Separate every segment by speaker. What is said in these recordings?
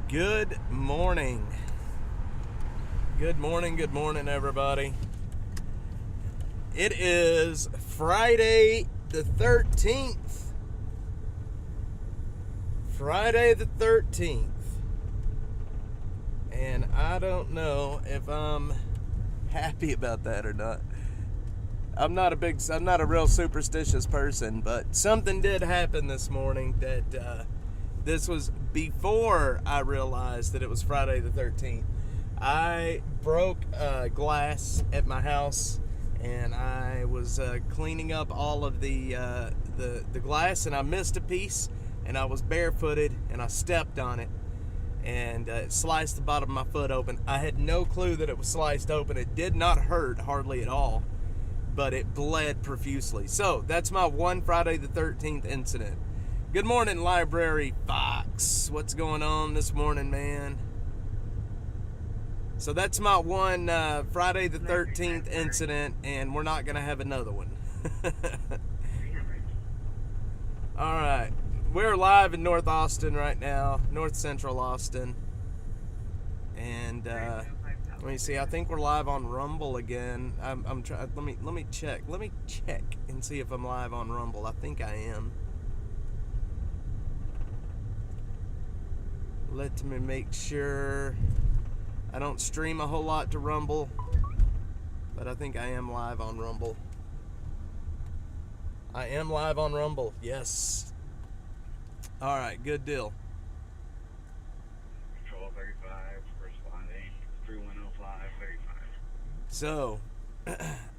Speaker 1: Good morning. Good morning, everybody. It is Friday the 13th. Friday the 13th. And I don't know if I'm happy about that or not. I'm not a real superstitious person, but something did happen this morning that this was before I realized that it was Friday the 13th. I broke glass at my house, and I was cleaning up all of the glass, and I missed a piece, and I was barefooted, and I stepped on it, and it sliced the bottom of my foot open. I had no clue that it was sliced open. It did not hurt hardly at all, but it bled profusely. So that's my one Friday the 13th incident. Good morning, Library Fox. What's going on this morning, man? So that's my one Friday the 13th incident, and we're not going to have another one. All right. We're live in North Austin right now, North Central Austin. And let me see. I think we're live on Rumble again. I'm trying. Let me check. Let me check and see if I'm live on Rumble. I think I am. Let me make sure. I don't stream a whole lot to Rumble, but I think I am live on Rumble. I am live on Rumble. Yes. All right. Good deal.
Speaker 2: Control 35, responding 310535.
Speaker 1: So,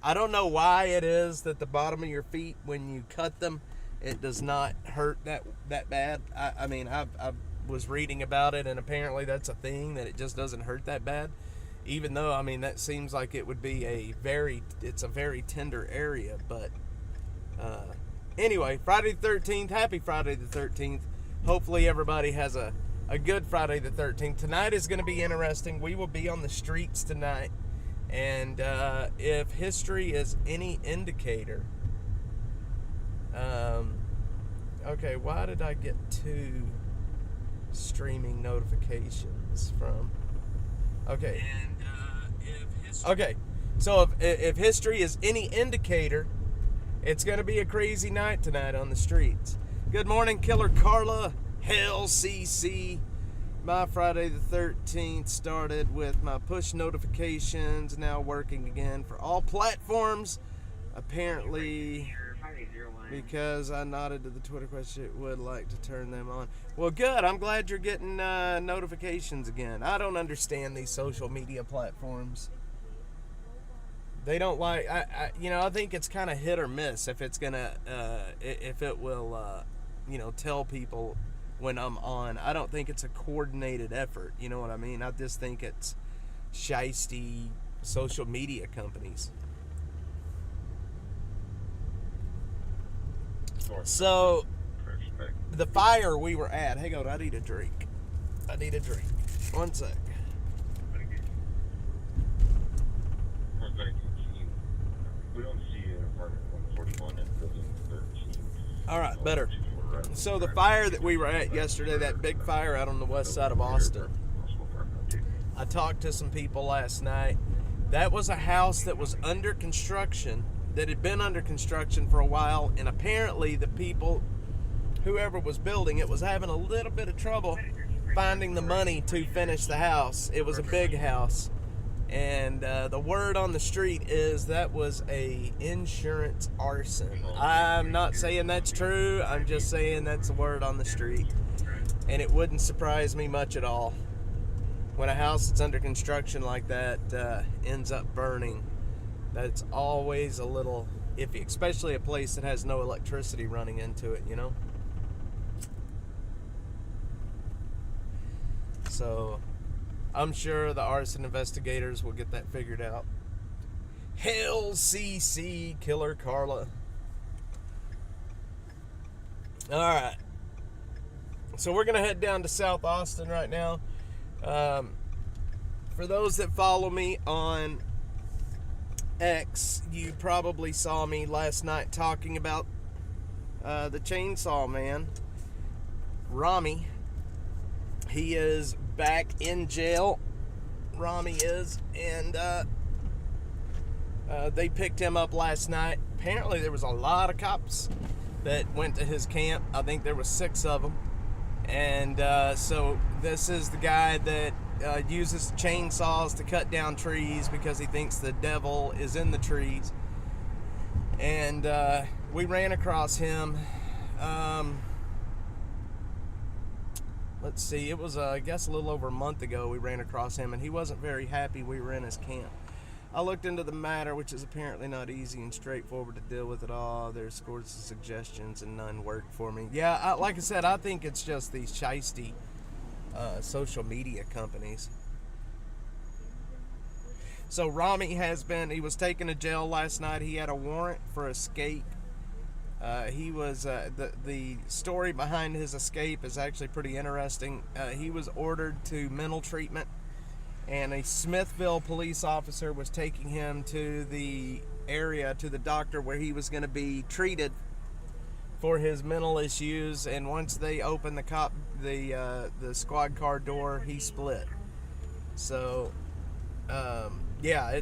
Speaker 1: I don't know why it is that the bottom of your feet, when you cut them, it does not hurt that bad. I mean, I was reading about it, and apparently that's a thing, that it just doesn't hurt that bad. Even though, I mean, that seems like it would be it's a very tender area. But anyway, Friday the 13th. Happy Friday the 13th. Hopefully everybody has a good Friday the 13th. Tonight is going to be interesting. We will be on the streets tonight. And if history is any indicator, okay, why did I get two streaming notifications from? Okay. Okay, so if history is any indicator, it's going to be a crazy night tonight on the streets. Good morning, Killer Carla. Hell CC. My Friday the 13th started with my push notifications now working again for all platforms. Apparently, because I nodded to the Twitter question, it would like to turn them on. Well, good. I'm glad you're getting notifications again. I don't understand these social media platforms. They don't like. I think it's kind of hit or miss if it's gonna, if it will, tell people when I'm on. I don't think it's a coordinated effort. You know what I mean? I just think it's shiesty social media companies. So, the fire we were at. Hang on, I need a drink. One sec.
Speaker 2: We don't see apartment 141 in building 13.
Speaker 1: All right, better. So the fire that we were at yesterday, that big fire out on the west side of Austin, I talked to some people last night. That was a house that was under construction, that had been under construction for a while, and apparently the people, whoever was building it, was having a little bit of trouble finding the money to finish the house. It was a big house, and the word on the street is that was a insurance arson. I'm not saying that's true. I'm just saying that's the word on the street, and it wouldn't surprise me much at all when a house that's under construction like that ends up burning. That's always a little iffy, especially a place that has no electricity running into it, So, I'm sure the arson investigators will get that figured out. Hell CC, Killer Carla. Alright. So we're going to head down to South Austin right now. For those that follow me on X, you probably saw me last night talking about the chainsaw man, Rami, He is back in jail. Rami is, and they picked him up last night. Apparently there was a lot of cops that went to his camp. I think there was 6 of them. And so this is the guy that uses chainsaws to cut down trees because he thinks the devil is in the trees. And we ran across him. Let's see, it was, I guess, a little over a month ago we ran across him, and he wasn't very happy we were in his camp. I looked into the matter, which is apparently not easy and straightforward to deal with at all. There's scores of suggestions, and none worked for me. Yeah, like I said, I think it's just these shiesty social media companies. So Rami he was taken to jail last night. He had a warrant for escape. He was, the story behind his escape is actually pretty interesting. He was ordered to mental treatment, and a Smithville police officer was taking him to the area, to the doctor where he was going to be treated for his mental issues. And once they opened the squad car door, he split. So, yeah,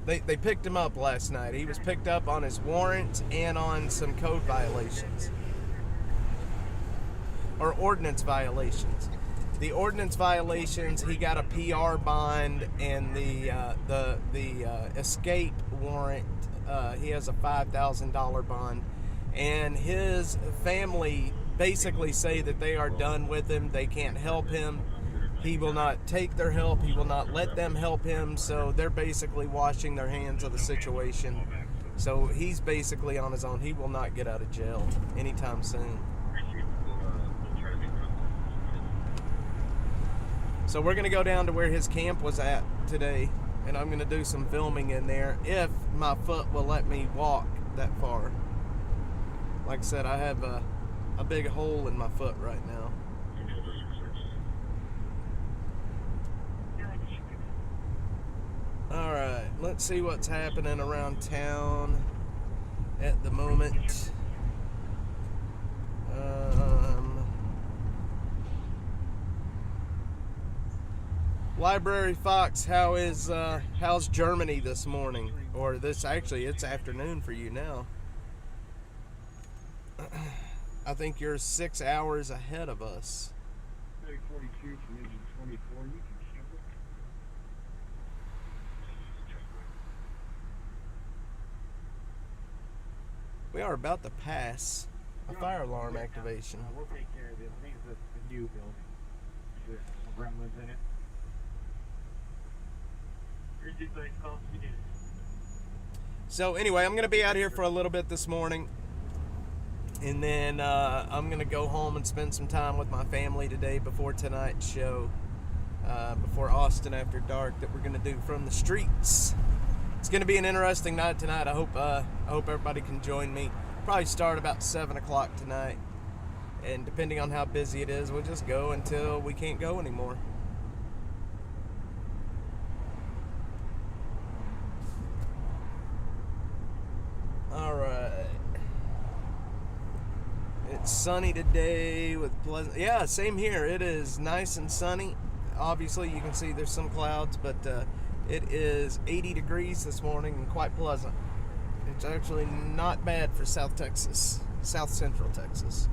Speaker 1: They picked him up last night. He was picked up on his warrant and on some code violations. Or ordinance violations. The ordinance violations, he got a PR bond, and the escape warrant, he has a $5,000 bond. And his family basically say that they are done with him. They can't help him. He will not take their help. He will not let them help him. So they're basically washing their hands of the situation. So he's basically on his own. He will not get out of jail anytime soon. So we're going to go down to where his camp was at today, and I'm going to do some filming in there if my foot will let me walk that far. Like I said, I have a big hole in my foot right now. Alright, let's see what's happening around town at the moment. Library Fox, how's Germany this morning? Or it's afternoon for you now. I think you're 6 hours ahead of us.
Speaker 2: 42 from engine 24, you can ship it.
Speaker 1: We are about to pass a fire alarm activation.
Speaker 2: We'll take care of this. I think it's the new building. There's some gremlins in it.
Speaker 1: So anyway, I'm going to be out here for a little bit this morning. And then I'm going to go home and spend some time with my family today before tonight's show. Before Austin After Dark that we're going to do from the streets. It's going to be an interesting night tonight. I hope everybody can join me. Probably start about 7 o'clock tonight. And depending on how busy it is, we'll just go until we can't go anymore. Alright. It's sunny today with pleasant... Yeah, same here. It is nice and sunny. Obviously, you can see there's some clouds, but it is 80 degrees this morning and quite pleasant. It's actually not bad for South Texas, South Central Texas.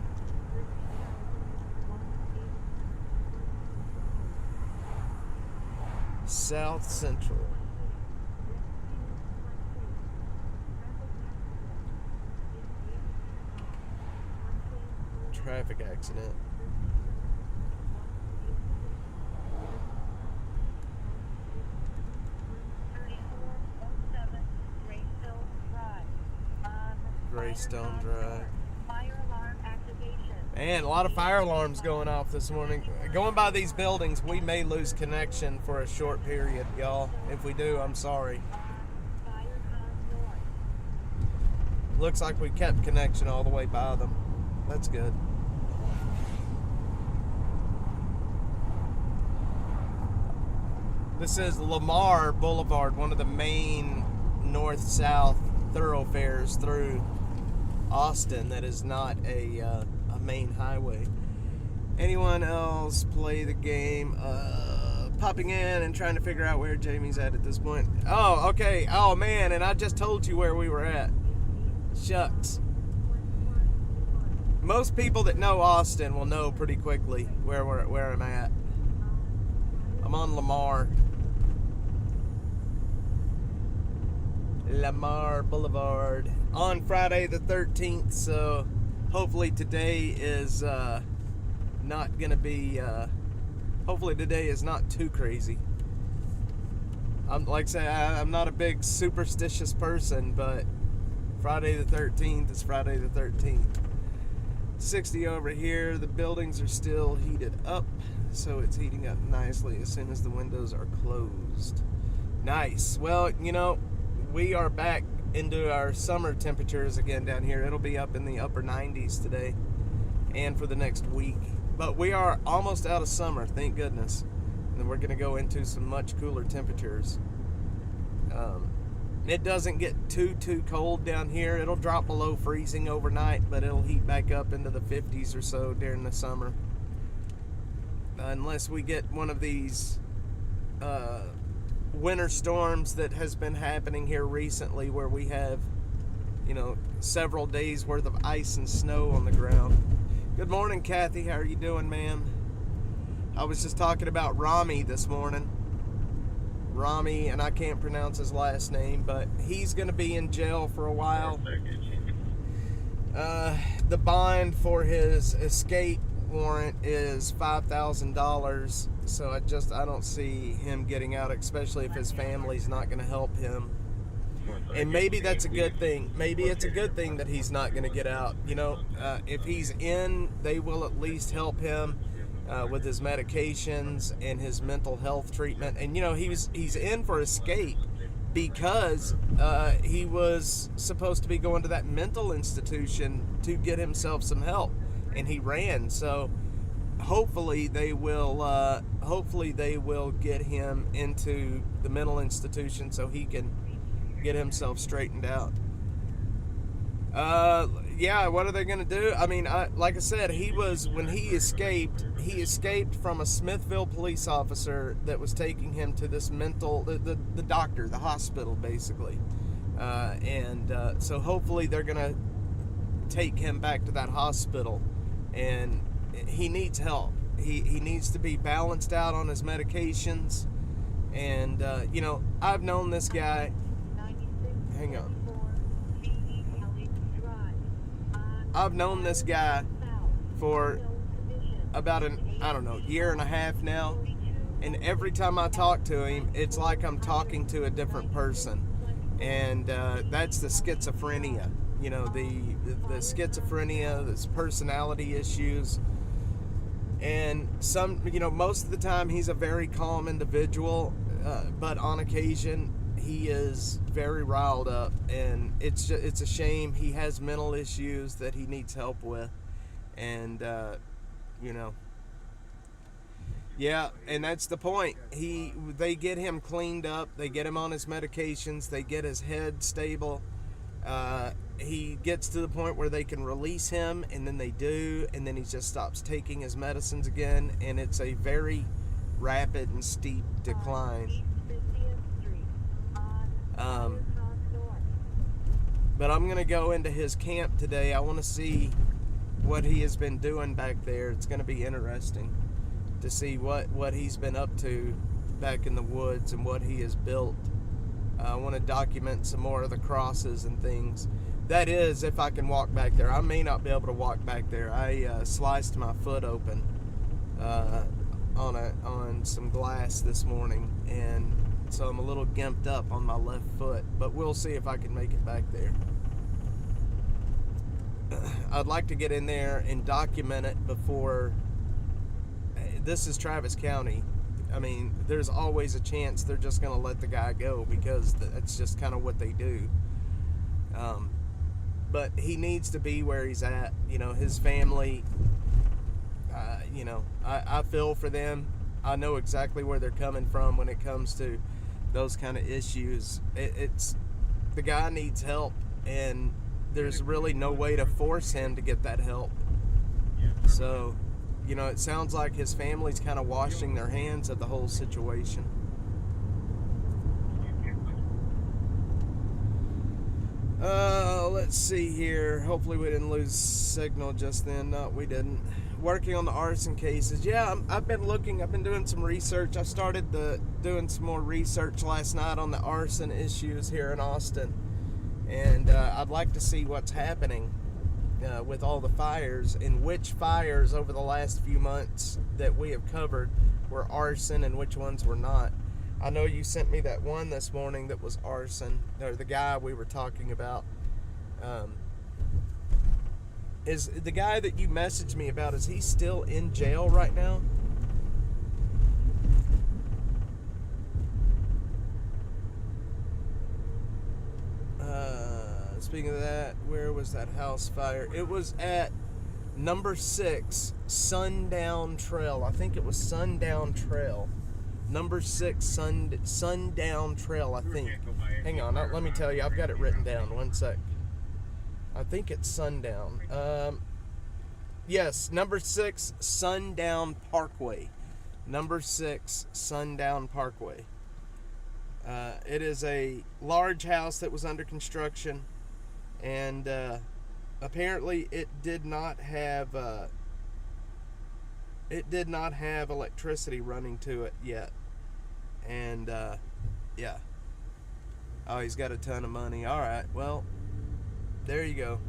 Speaker 1: South Central. Traffic accident. Greystone Drive.
Speaker 3: Fire alarm activation.
Speaker 1: Man, a lot of fire alarms going off this morning. Going by these buildings, we may lose connection for a short period, y'all. If we do, I'm sorry.
Speaker 3: Fire on north.
Speaker 1: Looks like we kept connection all the way by them. That's good. This is Lamar Boulevard, one of the main north-south thoroughfares through Austin that is not a main highway. Anyone else play the game? Popping in and trying to figure out where Jamie's at this point. Oh, okay. Oh, man, and I just told you where we were at. Shucks. Most people that know Austin will know pretty quickly where I'm at. I'm on Lamar Boulevard on Friday the 13th, so hopefully today is not gonna be hopefully today is not too crazy. I'm like I say, I'm not a big superstitious person, but Friday the 13th is Friday the 13th. 60 over here. The buildings are still heated up, so it's heating up nicely as soon as the windows are closed. Nice. Well, you know, we are back into our summer temperatures again down here. It'll be up in the upper 90s today and for the next week. But we are almost out of summer, thank goodness. And then we're going to go into some much cooler temperatures. It doesn't get too cold down here. It'll drop below freezing overnight, but it'll heat back up into the 50s or so during the summer. Unless we get one of these winter storms that has been happening here recently, where we have, you know, several days worth of ice and snow on the ground. Good morning, Kathy. How are you doing, ma'am? I was just talking about Rami this morning. Rami, and I can't pronounce his last name, but he's going to be in jail for a while. The bond for his escape warrant is $5,000, so I don't see him getting out, especially if his family's not going to help him. And maybe that's a good thing. Maybe it's a good thing that he's not going to get out. You know, if he's in, they will at least help him with his medications and his mental health treatment. And you know, he's in for escape because he was supposed to be going to that mental institution to get himself some help, and he ran. So hopefully they will get him into the mental institution so he can get himself straightened out. Yeah, what are they going to do? I mean, like I said, when he escaped from a Smithville police officer that was taking him to this the doctor, the hospital, basically. So hopefully they're going to take him back to that hospital, and he needs help. He needs to be balanced out on his medications, and, you know, I've known this guy. Hang on. I've known this guy for about year and a half now, and every time I talk to him, it's like I'm talking to a different person, and that's the schizophrenia. You know, the schizophrenia, this personality issues, and most of the time he's a very calm individual, but on occasion he is very riled up, and it's a shame. He has mental issues that he needs help with, and you know, yeah, and that's the point. They get him cleaned up, they get him on his medications, they get his head stable. He gets to the point where they can release him, and then they do, and then he just stops taking his medicines again, and it's a very rapid and steep decline. But I'm going to go into his camp today. I want to see what he has been doing back there. It's going to be interesting to see what he's been up to back in the woods and what he has built. I want to document some more of the crosses and things. That is, if I can walk back there. I may not be able to walk back there. I sliced my foot open on some glass this morning, and so I'm a little gimped up on my left foot, but we'll see if I can make it back there. I'd like to get in there and document it before. This is Travis County. I mean, there's always a chance they're just going to let the guy go because that's just kind of what they do. But he needs to be where he's at. You know, his family, you know, I feel for them. I know exactly where they're coming from when it comes to those kind of issues. It's the guy needs help, and there's really no way to force him to get that help. So you know, it sounds like his family's kind of washing their hands of the whole situation. Let's see here. Hopefully we didn't lose signal just then. No, we didn't. Working on the arson cases. Yeah, I've been doing some research. I started doing some more research last night on the arson issues here in Austin. And I'd like to see what's happening with all the fires, and which fires over the last few months that we have covered were arson and which ones were not. I know you sent me that one this morning that was arson, or the guy we were talking about. Is the guy that you messaged me about, is he still in jail right now? Speaking of that, where was that house fire? It was at number 6 Sundown Trail. I think it was Sundown Trail. Number 6 Sundown Trail, I think. Hang on, let me tell you. I've got it written down. One sec. I think it's Sundown. Yes, number 6 Sundown Parkway. Number 6 Sundown Parkway. It is a large house that was under construction, and apparently it did not have electricity running to it yet. And yeah. Oh, he's got a ton of money. All right, well, there you go.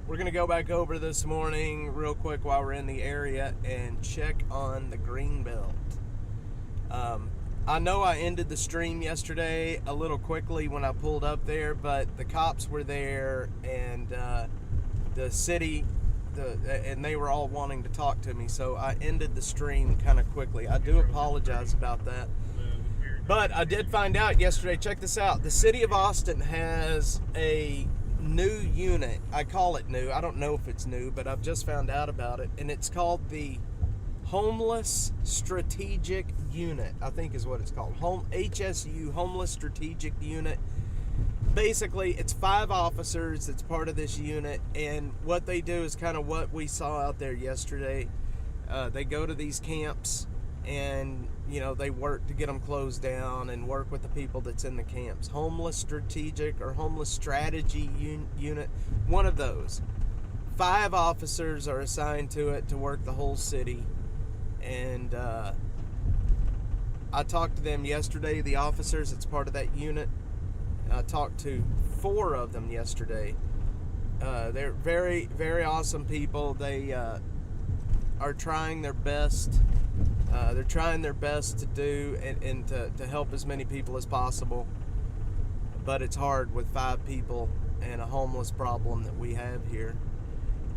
Speaker 1: We're going to go back over this morning real quick while we're in the area and check on the Greenbelt. I know I ended the stream yesterday a little quickly when I pulled up there, but the cops were there, and the city, and they were all wanting to talk to me, so I ended the stream kind of quickly. I do apologize about that. But I did find out yesterday, check this out, the city of Austin has a new unit. I call it new. I don't know if it's new, but I've just found out about it, and it's called the Homeless Strategic Unit, I think is what it's called. HSU, Homeless Strategic Unit. Basically, it's 5 officers that's part of this unit, and what they do is kind of what we saw out there yesterday. They go to these camps, and you know, they work to get them closed down and work with the people that's in the camps. Homeless Strategic or Homeless Strategy Unit, one of those. 5 officers are assigned to it to work the whole city. And I talked to them yesterday, the officers that's part of that unit. I talked to 4 of them yesterday. They're very, very awesome people. They are trying their best. They're trying their best to do and to help as many people as possible. But it's hard with 5 people and a homeless problem that we have here.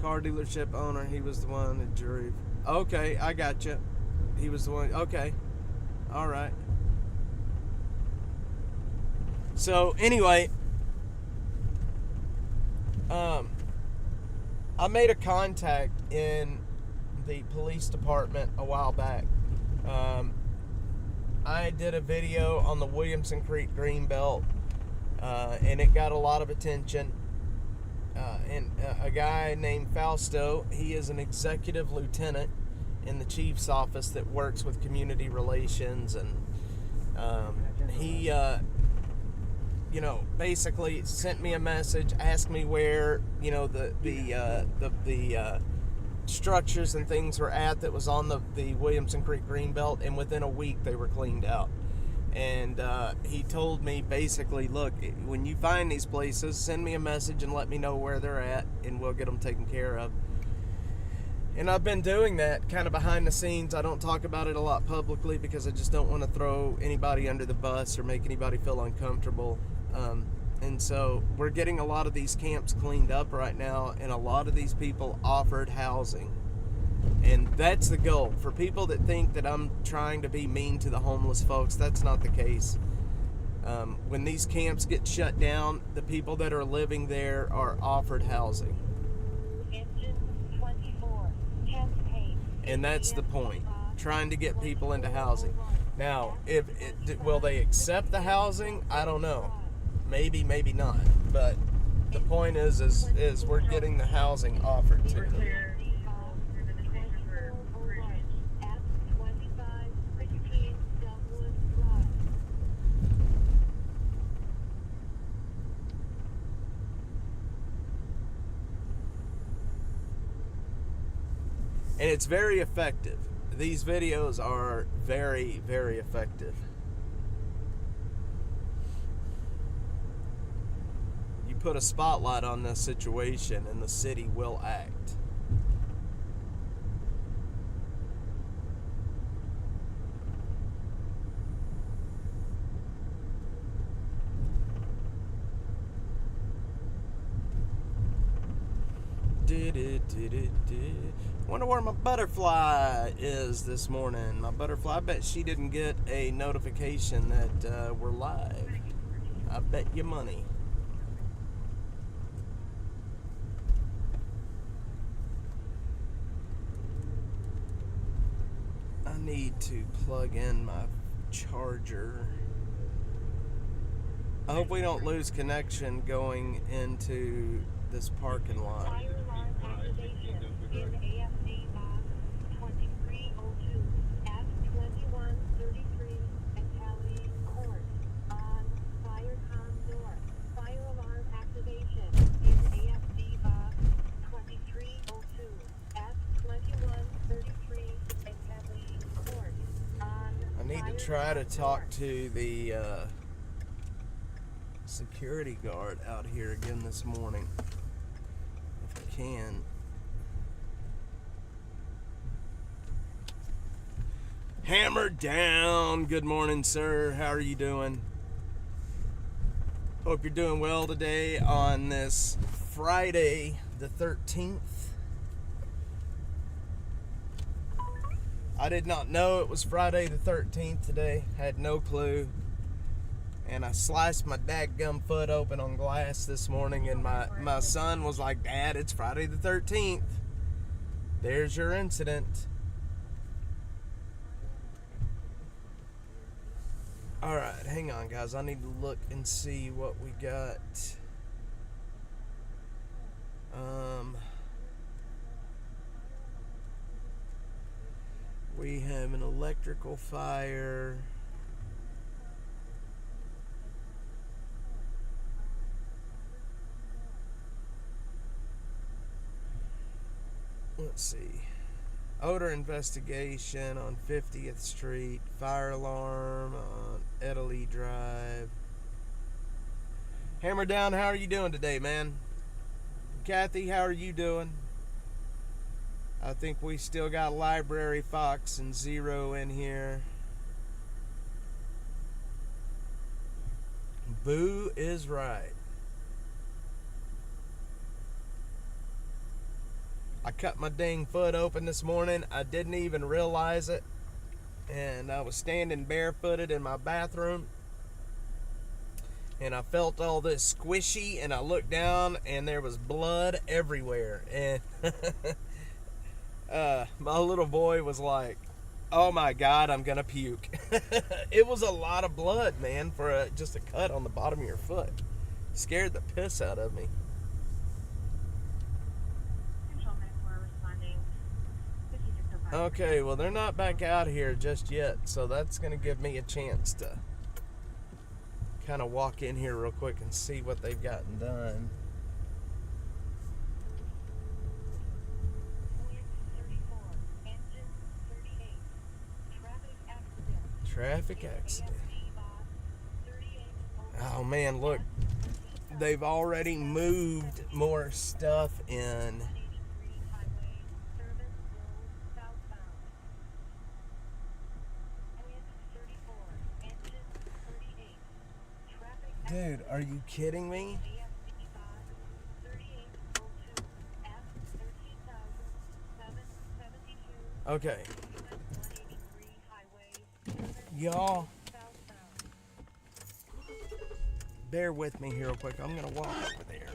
Speaker 1: Car dealership owner, he was the one that jury. Okay, I got you. He was the one. Okay. All right. So anyway, I made a contact in the police department a while back. I did a video on the Williamson Creek Greenbelt, and it got a lot of attention. And a guy named Fausto, he is an executive lieutenant in the chief's office that works with community relations, and he you know, basically sent me a message, asked me where, you know, the structures and things were at that was on the Williamson Creek Greenbelt, and within a week they were cleaned out. And he told me basically, look, when you find these places, send me a message and let me know where they're at, and we'll get them taken care of. And I've been doing that kind of behind the scenes. I don't talk about it a lot publicly because I just don't want to throw anybody under the bus or make anybody feel uncomfortable. And so we're getting a lot of these camps cleaned up right now, and a lot of these people offered housing. And that's the goal. For people that think that I'm trying to be mean to the homeless folks, that's not the case. When these camps get shut down, the people that are living there are offered housing.
Speaker 3: Engine 24, 10 pace.
Speaker 1: And that's the point. Trying to get people into housing. Now, will they accept the housing? I don't know. Maybe, maybe not. But the point is we're getting the housing offered to them. And it's very effective. These videos are very, very effective. You put a spotlight on this situation and the city will act. Wonder where my butterfly is this morning. My butterfly, I bet she didn't get a notification that we're live. I bet you money. I need to plug in my charger. I hope we don't lose connection going into this parking lot.
Speaker 3: Fire alarm activation in AFC box 2302 at 2133 Italian Court on Firecom North. Fire alarm activation in AFC box 2302 at 2133 Italian Court on
Speaker 1: I need to try to talk to the security guard out here again this morning. If I can. Hammer down. Good morning, sir. How are you doing? Hope you're doing well today on this Friday the 13th. I did not know it was Friday the 13th today. Had no clue. And I sliced my dadgum foot open on glass this morning, and my son was like, "Dad, it's Friday the 13th. There's your incident." All right, hang on, guys. I need to look and see what we got. We have an electrical fire. Let's see. Odor investigation on 50th Street. Fire alarm on Italy Drive. Hammer down, how are you doing today, man? Kathy, how are you doing? I think we still got Library Fox and Zero in here. Boo is right. I cut my dang foot open this morning. I didn't even realize it. And I was standing barefooted in my bathroom. And I felt all this squishy. And I looked down and there was blood everywhere. And my little boy was like, "Oh my God, I'm going to puke." It was a lot of blood, man, for just a cut on the bottom of your foot. Scared the piss out of me. Okay, well, they're not back out here just yet, so that's going to give me a chance to kind of walk in here real quick and see what they've gotten done. Traffic accident. Oh, man, look. They've already moved more stuff in. Dude, are you kidding me? Okay. Y'all, bear with me here real quick. I'm going to walk over there.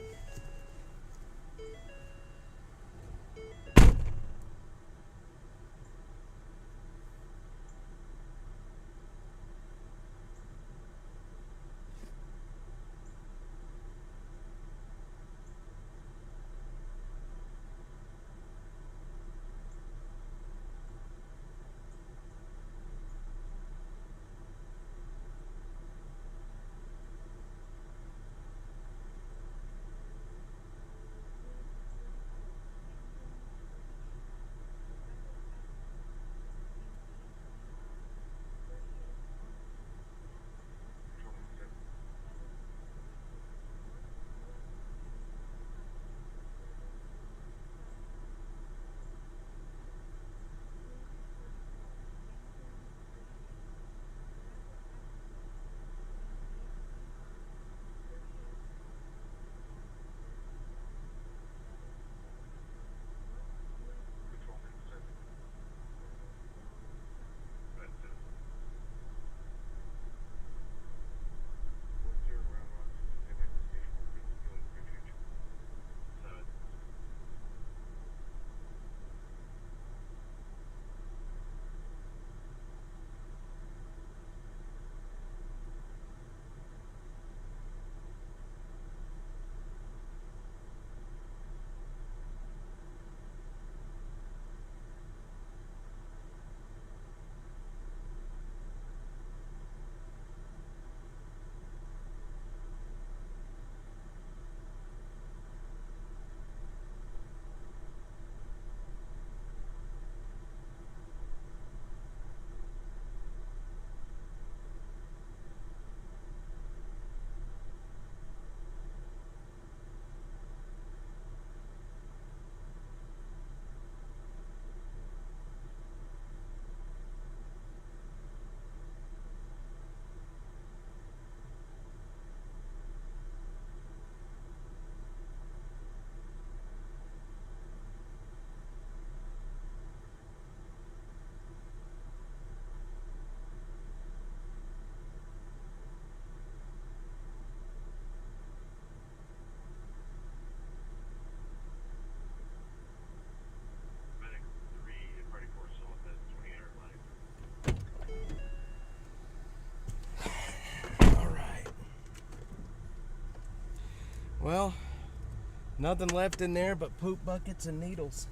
Speaker 1: Nothing left in there but poop buckets and needles.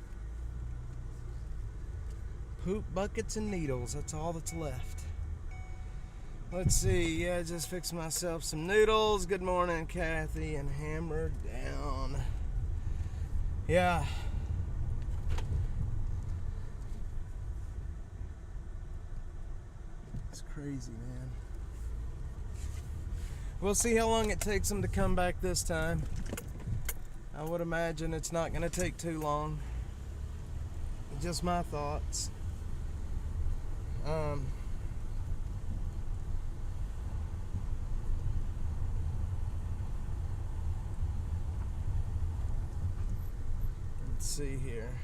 Speaker 1: Poop buckets and needles. That's all that's left. Let's see. Yeah, I just fixed myself some noodles. Good morning, Kathy. And hammered down. Yeah. It's crazy, man. We'll see how long it takes them to come back this time. I would imagine it's not going to take too long. Just my thoughts. Let's see here.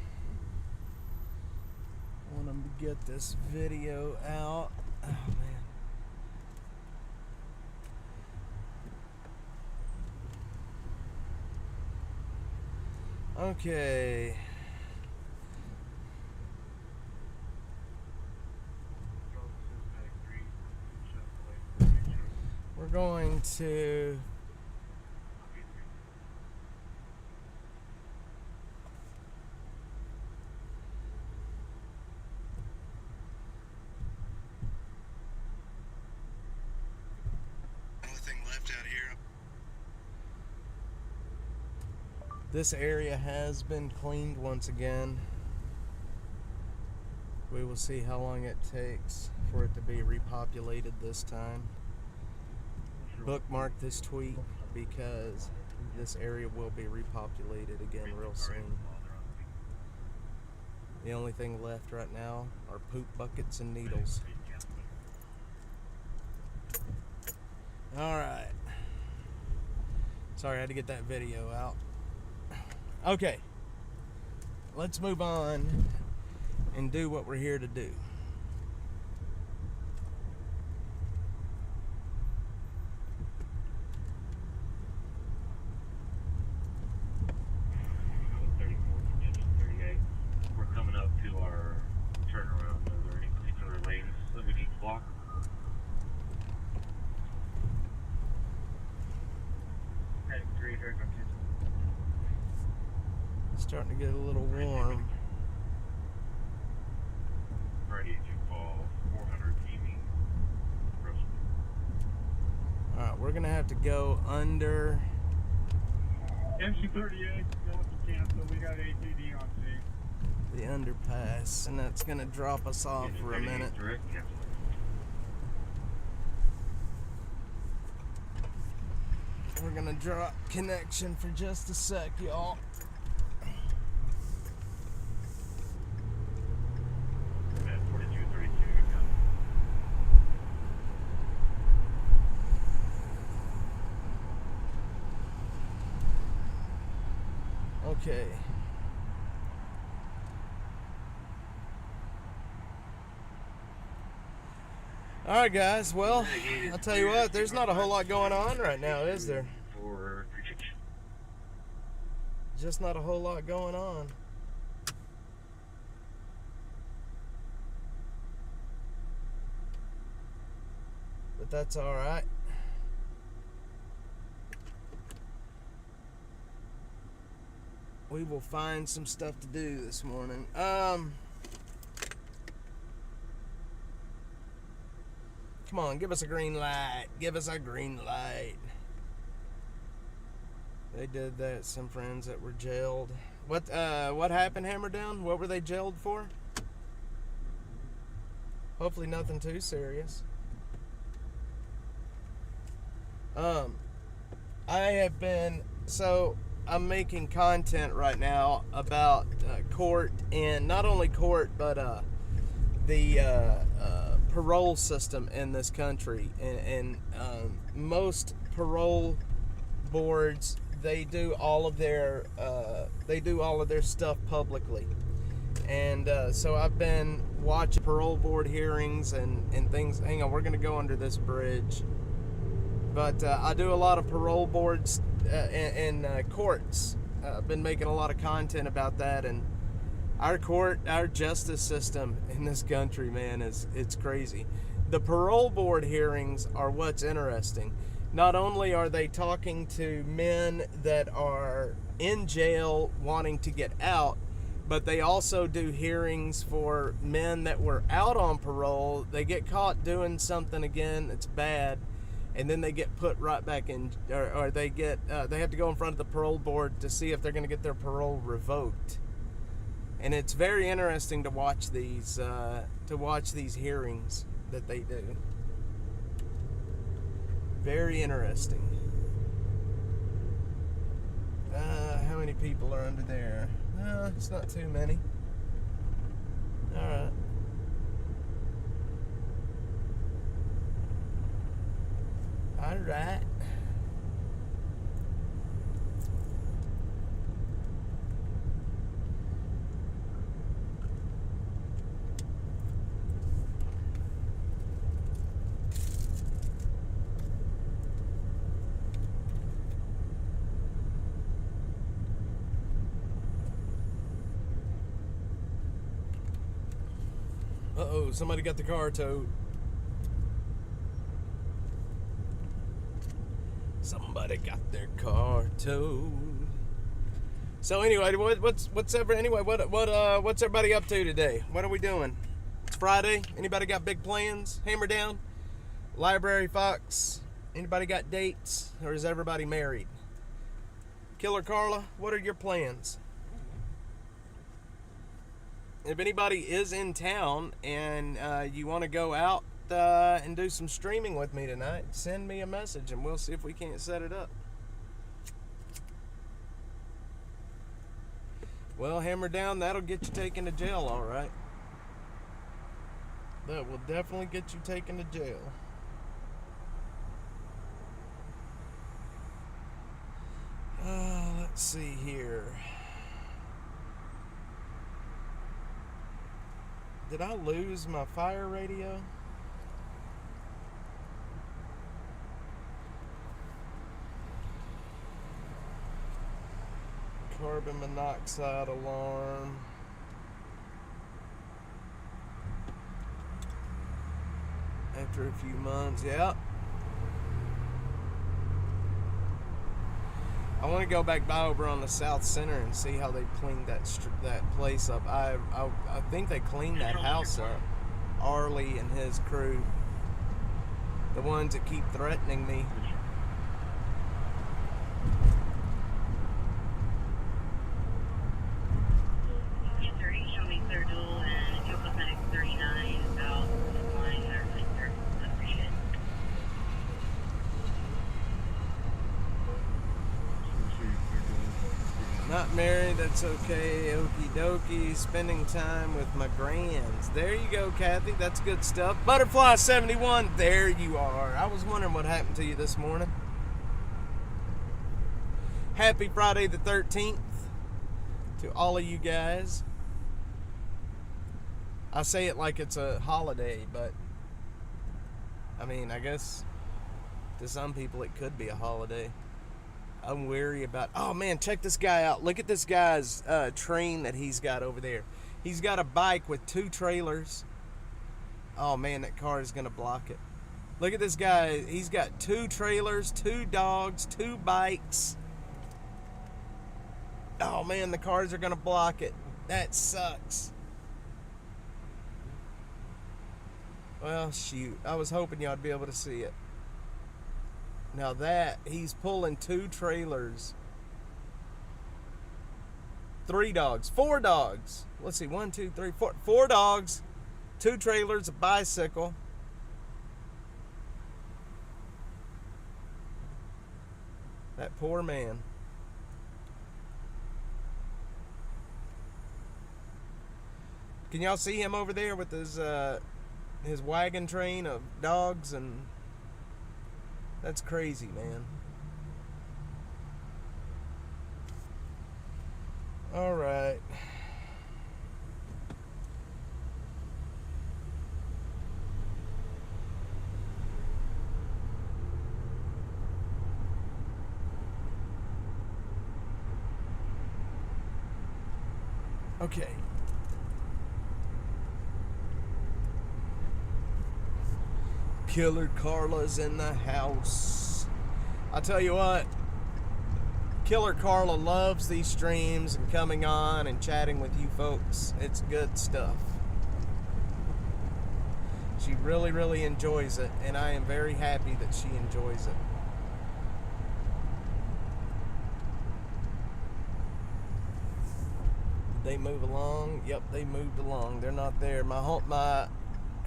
Speaker 1: I want them to get this video out. Oh, man. Okay. We're going to this area has been cleaned once again. We will see how long it takes for it to be repopulated this time. Bookmark this tweet because this area will be repopulated again real soon. The only thing left right now are poop buckets and needles. Alright. Sorry, I had to get that video out. Okay. Let's move on and do what we're here to do.
Speaker 2: We're coming up to our turnaround. Are there any particular lanes that we need to block? Okay, 3 here, go
Speaker 1: It's starting to get a little warm.
Speaker 2: ready to fall 400 Amy.
Speaker 1: Alright, we're going to have to go under
Speaker 4: MC38, don't cancel. We got ATD on scene.
Speaker 1: the underpass, and that's going to drop us off for a minute.
Speaker 2: Direct cancel.
Speaker 1: We're going to drop connection for just a sec, y'all.
Speaker 2: At 4232,
Speaker 1: Okay. Alright guys, well, I'll tell you what, there's not a whole lot going on right now, is there?
Speaker 2: For
Speaker 1: Just not a whole lot going on. But that's alright. We will find some stuff to do this morning. Come on, give us a green light. Give us a green light. They did that. Some friends that were jailed. What happened, Hammerdown? What were they jailed for? Hopefully nothing too serious. I'm making content right now about court, and not only court, but the parole system in this country. And most parole boards, they do all of their stuff publicly. And so I've been watching parole board hearings and things. Hang on, we're going to go under this bridge. But I do a lot of parole boards in courts. I've been making a lot of content about that, and our justice system in this country, man, it's crazy. The parole board hearings are what's interesting. Not only are they talking to men that are in jail wanting to get out, but they also do hearings for men that were out on parole. They get caught doing something again that's bad, and then they get put right back in, or they have to go in front of the parole board to see if they're going to get their parole revoked. And it's very interesting to watch these hearings that they do. Very interesting. How many people are under there? It's not too many. All right. All right. Uh-oh, somebody got the car towed. Somebody got their car towed. So anyway, what's everybody up to today? What are we doing? It's Friday. Anybody got big plans? Hammer down. Library Fox. Anybody got dates, or is everybody married? Killer Carla, what are your plans? If anybody is in town and you want to go out and do some streaming with me tonight, send me a message and we'll see if we can't set it up. Well, hammer down, that'll get you taken to jail, all right. That will definitely get you taken to jail. Let's see here. Did I lose my fire radio? Carbon monoxide alarm. After a few months, yeah. I want to go back by over on the South Center and see how they cleaned that place up. I think they cleaned that house up. Arlie and his crew, the ones that keep threatening me.
Speaker 5: Show me clear dual and Joe Cosmetics 39 about line or like appreciate it.
Speaker 1: Not married, that's okay. Okie dokie. Spending time with my grands. There you go, Kathy. That's good stuff. Butterfly 71. There you are. I was wondering what happened to you this morning. Happy Friday the 13th to all of you guys. I say it like it's a holiday, but I mean, I guess to some people it could be a holiday. I'm weary about... Oh, man, check this guy out. Look at this guy's train that he's got over there. He's got a bike with 2 trailers. Oh, man, that car is going to block it. Look at this guy. He's got 2 trailers, 2 dogs, 2 bikes. Oh, man, the cars are going to block it. That sucks. Well, shoot. I was hoping y'all'd be able to see it. Now that, he's pulling 2 trailers. 3 dogs. 4 dogs. Let's see, 1, 2, 3, 4. 4 dogs. 2 trailers, a bicycle. That poor man. Can y'all see him over there with his wagon train of dogs? And that's crazy, man. All right. Okay. Killer Carla's in the house. I'll tell you what, Killer Carla loves these streams and coming on and chatting with you folks. It's good stuff. She really, really enjoys it, and I am very happy that she enjoys it. Did they move along? Yep, they moved along. They're not there. My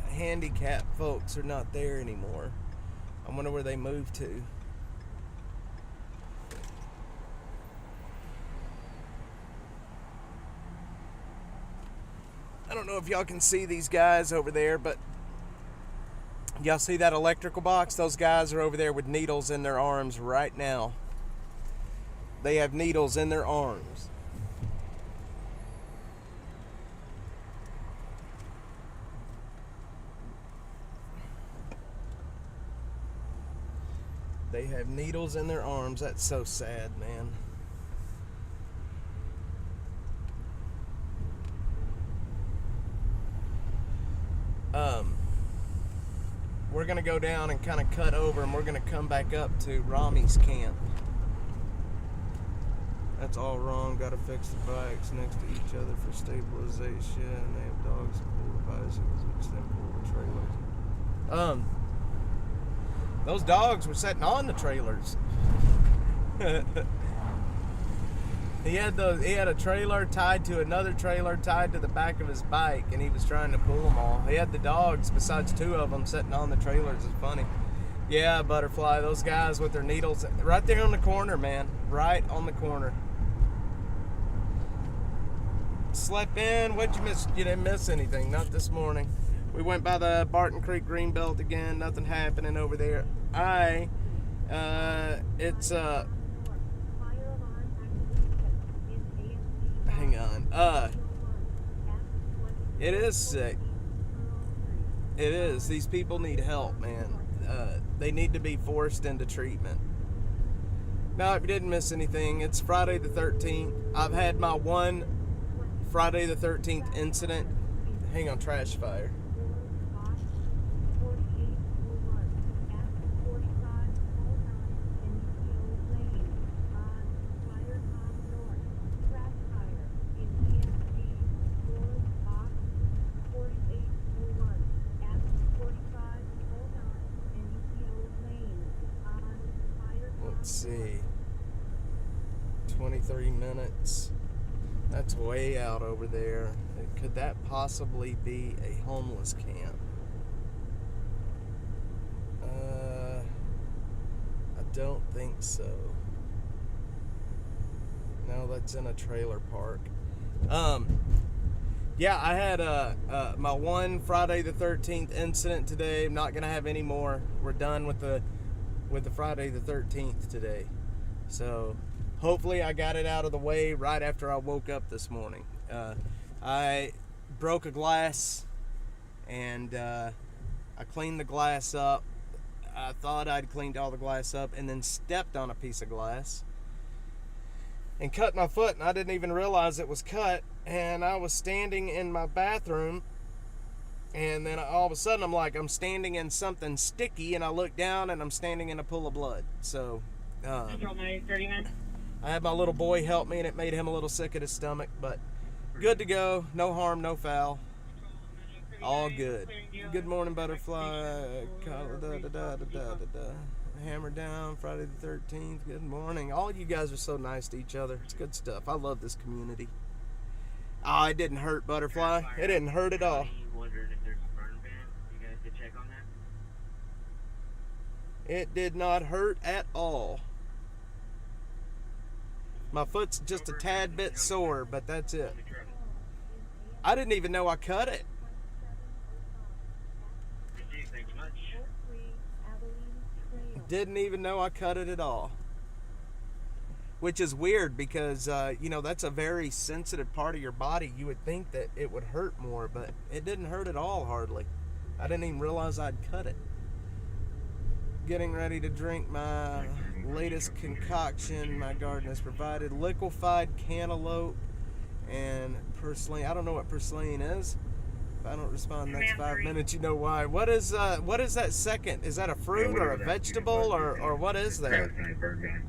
Speaker 1: handicapped folks are not there anymore. I wonder where they moved to. I don't know if y'all can see these guys over there, but y'all see that electrical box? Those guys are over there with needles in their arms right now. They have needles in their arms. They have needles in their arms. That's so sad, man. We're gonna go down and kind of cut over, and we're gonna come back up to Rami's camp. That's all wrong. Gotta fix the bikes next to each other for stabilization. They have dogs that pull the bicycles, which then pull the trailers. Those dogs were sitting on the trailers. He had a trailer tied to another trailer tied to the back of his bike, and he was trying to pull them all. He had the dogs, besides two of them, sitting on the trailers. It's funny. Yeah, Butterfly, those guys with their needles right there on the corner, man. Right on the corner. Slept in. What'd you miss? You didn't miss anything. Not this morning. We went by the Barton Creek Greenbelt again. Nothing happening over there. Hang on. It is sick. It is. These people need help, man. They need to be forced into treatment. Now, if you didn't miss anything, it's Friday the 13th. I've had my one Friday the 13th incident. Hang on, trash fire. Let's see. 23 minutes. That's way out over there. Could that possibly be a homeless camp? I don't think so. No, that's in a trailer park. Yeah, I had my one Friday the 13th incident today. I'm not gonna have any more. We're done with the Friday the 13th today. So hopefully I got it out of the way right after I woke up this morning. I broke a glass, and I cleaned the glass up. I thought I'd cleaned all the glass up, and then stepped on a piece of glass and cut my foot, and I didn't even realize it was cut. And I was standing in my bathroom, and then all of a sudden I'm standing in something sticky, and I look down and I'm standing in a pool of blood. So I had my little boy help me, and it made him a little sick at his stomach, but good to go. No harm, no foul. All good. Good morning, Butterfly. Hammer down, Friday the 13th. Good morning. All you guys are so nice to each other. It's good stuff. I love this community. Oh, it didn't hurt, Butterfly. It didn't hurt at all. It did not hurt at all. My foot's just a tad bit sore, but that's it. I didn't even know I cut it. Didn't even know I cut it at all. Which is weird because, that's a very sensitive part of your body. You would think that it would hurt more, but it didn't hurt at all, hardly. I didn't even realize I'd cut it. Getting ready to drink my latest concoction my garden has provided. Liquefied cantaloupe and purslane. I don't know what purslane is. If I don't respond in the next 5 minutes, you know why. What is that second? Is that a fruit or a vegetable or what is that?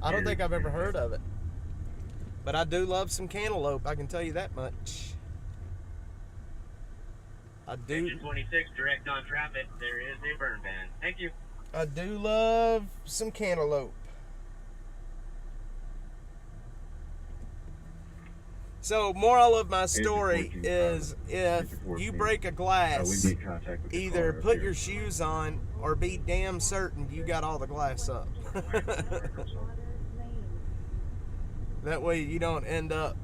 Speaker 1: I don't think I've ever heard of it. But I do love some cantaloupe, I can tell you that much. I do.
Speaker 2: Engine 26, direct on traffic. There is a burn ban. Thank you.
Speaker 1: I do love some cantaloupe. So, moral of my story is if you break a glass, either put your shoes on or be damn certain you got all the glass up. That way you don't end up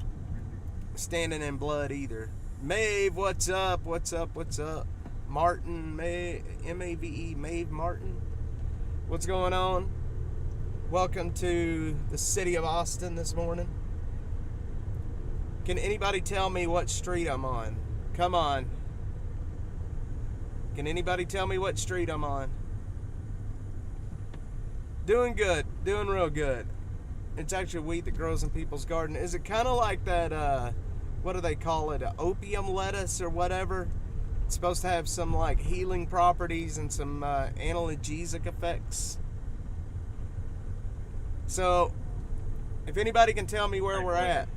Speaker 1: standing in blood either. Maeve, what's up? What's up? What's up? Martin, M-A-V-E, Maeve Martin. What's going on? Welcome to the city of Austin this morning. Can anybody tell me what street I'm on? Come on. Can anybody tell me what street I'm on? Doing good. Doing real good. It's actually wheat that grows in people's garden. Is it kind of like that, what do they call it? Opium lettuce or whatever? It's supposed to have some like healing properties and some analgesic effects. So, if anybody can tell me where we're at,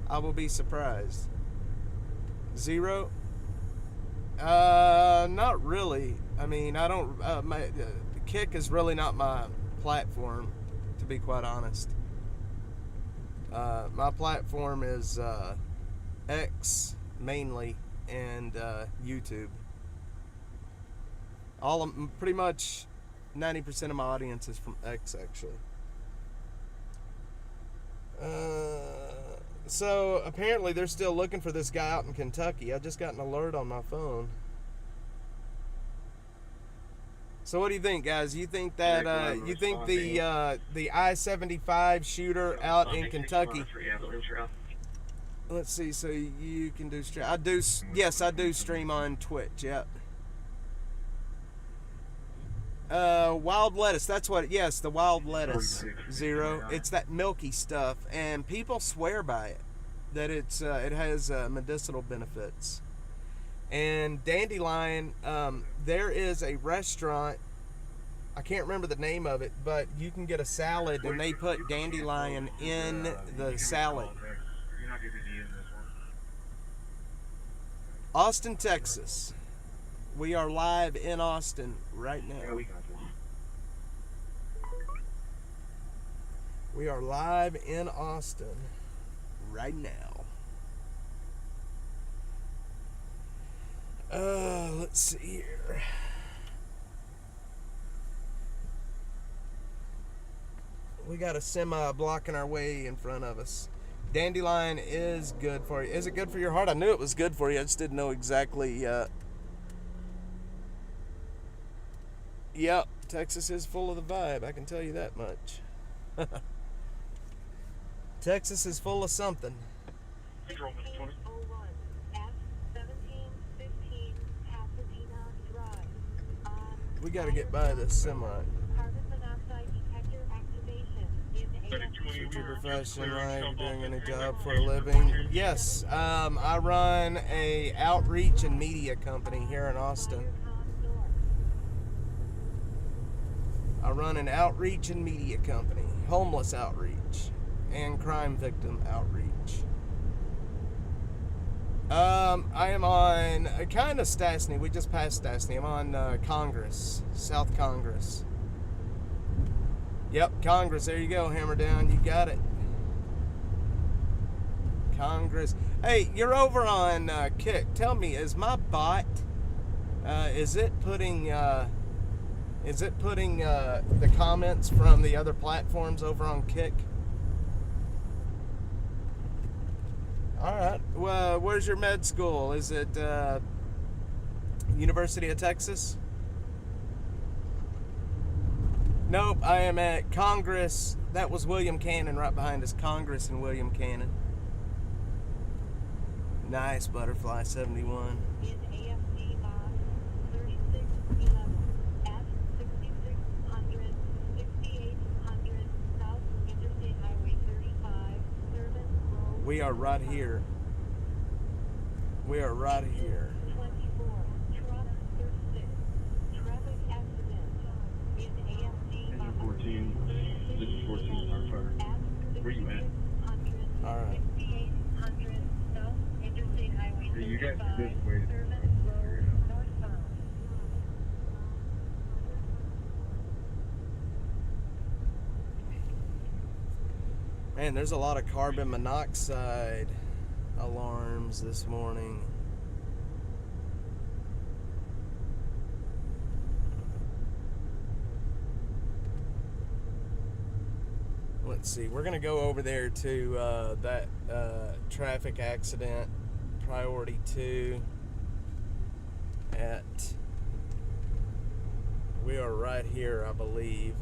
Speaker 1: I will be surprised. 0? Not really. I mean, I don't. Kick is really not my platform, to be quite honest. My platform is X mainly and YouTube. Pretty much 90% of my audience is from X, actually. So apparently they're still looking for this guy out in Kentucky. I just got an alert on my phone. So what do you think, guys? You think that the I-75 shooter out in Kentucky? Let's see. So you can do stream. I do. Yes, I do stream on Twitch. Yep. Wild lettuce. That's what. Yes, the wild lettuce. 0. It's that milky stuff, and people swear by it that it has medicinal benefits. And dandelion. There is a restaurant. I can't remember the name of it, but you can get a salad, and they put dandelion in the salad. Austin, Texas. We are live in Austin right now. We are live in Austin right now. Let's see here. We got a semi blocking our way in front of us. Dandelion is good for you. Is it good for your heart? I knew it was good for you. I just didn't know exactly. Yep, Texas is full of the vibe. I can tell you that much. Texas is full of something. We got to get by this semi. Future profession, like doing any job for a living? Yes, I run a outreach and media company here in Austin. I run an outreach and media company, homeless outreach and crime victim outreach. I am on kind of Stastny. We just passed Stastny. I'm on Congress, South Congress. Yep, Congress. There you go, hammer down. You got it. Congress. Hey, you're over on Kick. Tell me, is my bot? Is it putting the comments from the other platforms over on Kick? All right. Well, where's your med school? Is it University of Texas? Nope, I am at Congress. That was William Cannon right behind us. Congress and William Cannon. Nice, Butterfly 71.
Speaker 3: In AFC box 3611 at 6600, 6800 South Interstate Highway 35, Service Road.
Speaker 1: We are right here. We are right here.
Speaker 3: 24, truck 36, traffic accident. In AFC box
Speaker 2: 14, this is 14, fire.
Speaker 3: at
Speaker 2: Where you at?
Speaker 3: 6600
Speaker 1: All right.
Speaker 3: 6800 South Interstate Highway
Speaker 4: Yeah, you guys
Speaker 3: 35,
Speaker 4: just waited.
Speaker 3: Service Road, northbound.
Speaker 1: Man, there's a lot of carbon monoxide alarms this morning. Let's see, we're gonna go over there to that traffic accident, priority 2 we are right here, I believe.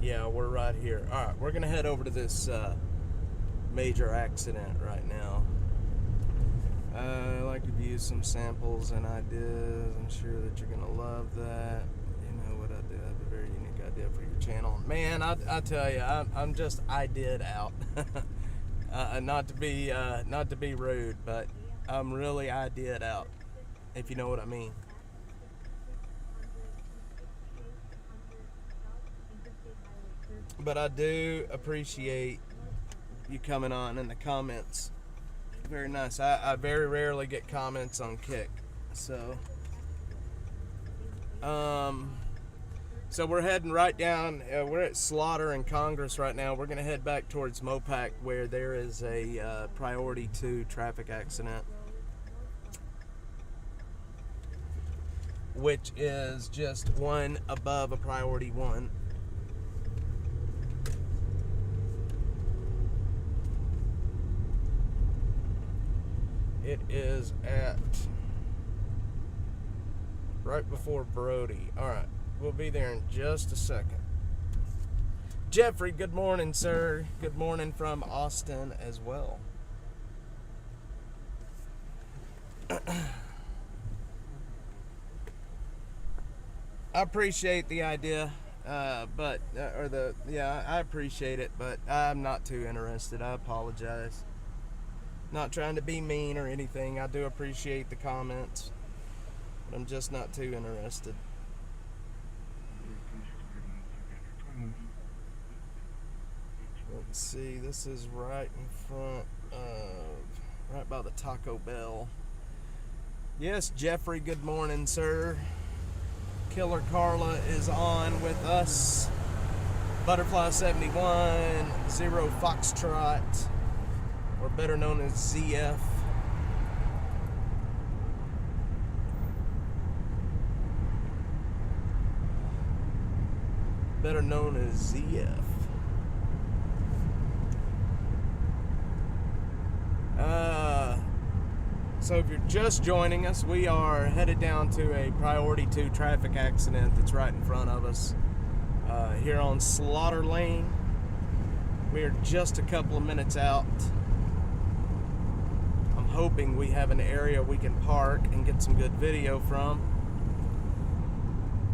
Speaker 1: Yeah, we're right here. All right, we're gonna head over to this major accident right now. I like to view some samples and ideas. I'm sure that you're gonna love that. You know what I do? I have a very unique idea for your channel. Man, I tell you, I'm just idea'd out. Not to be rude, but I'm really idea'd out, if you know what I mean. But I do appreciate you coming on in the comments. Very nice. I very rarely get comments on Kick. So we're heading right down. We're at Slaughter and Congress right now. We're going to head back towards Mopac, where there is a priority 2 traffic accident, which is just one above a priority 1. It is at right before Brody. All right, we'll be there in just a second. Jeffrey, good morning, sir. Good morning from Austin as well. I appreciate the idea, I appreciate it, but I'm not too interested. I apologize. Not trying to be mean or anything. I do appreciate the comments, but I'm just not too interested. Let's see, this is right in front of, right by the Taco Bell. Yes, Jeffrey, good morning, sir. Killer Carla is on with us. Butterfly 71, 0 Foxtrot, or better known as ZF. Better known as ZF. So if you're just joining us, we are headed down to a priority 2 traffic accident that's right in front of us here on Slaughter Lane. We are just a couple of minutes out. I'm hoping we have an area we can park and get some good video from.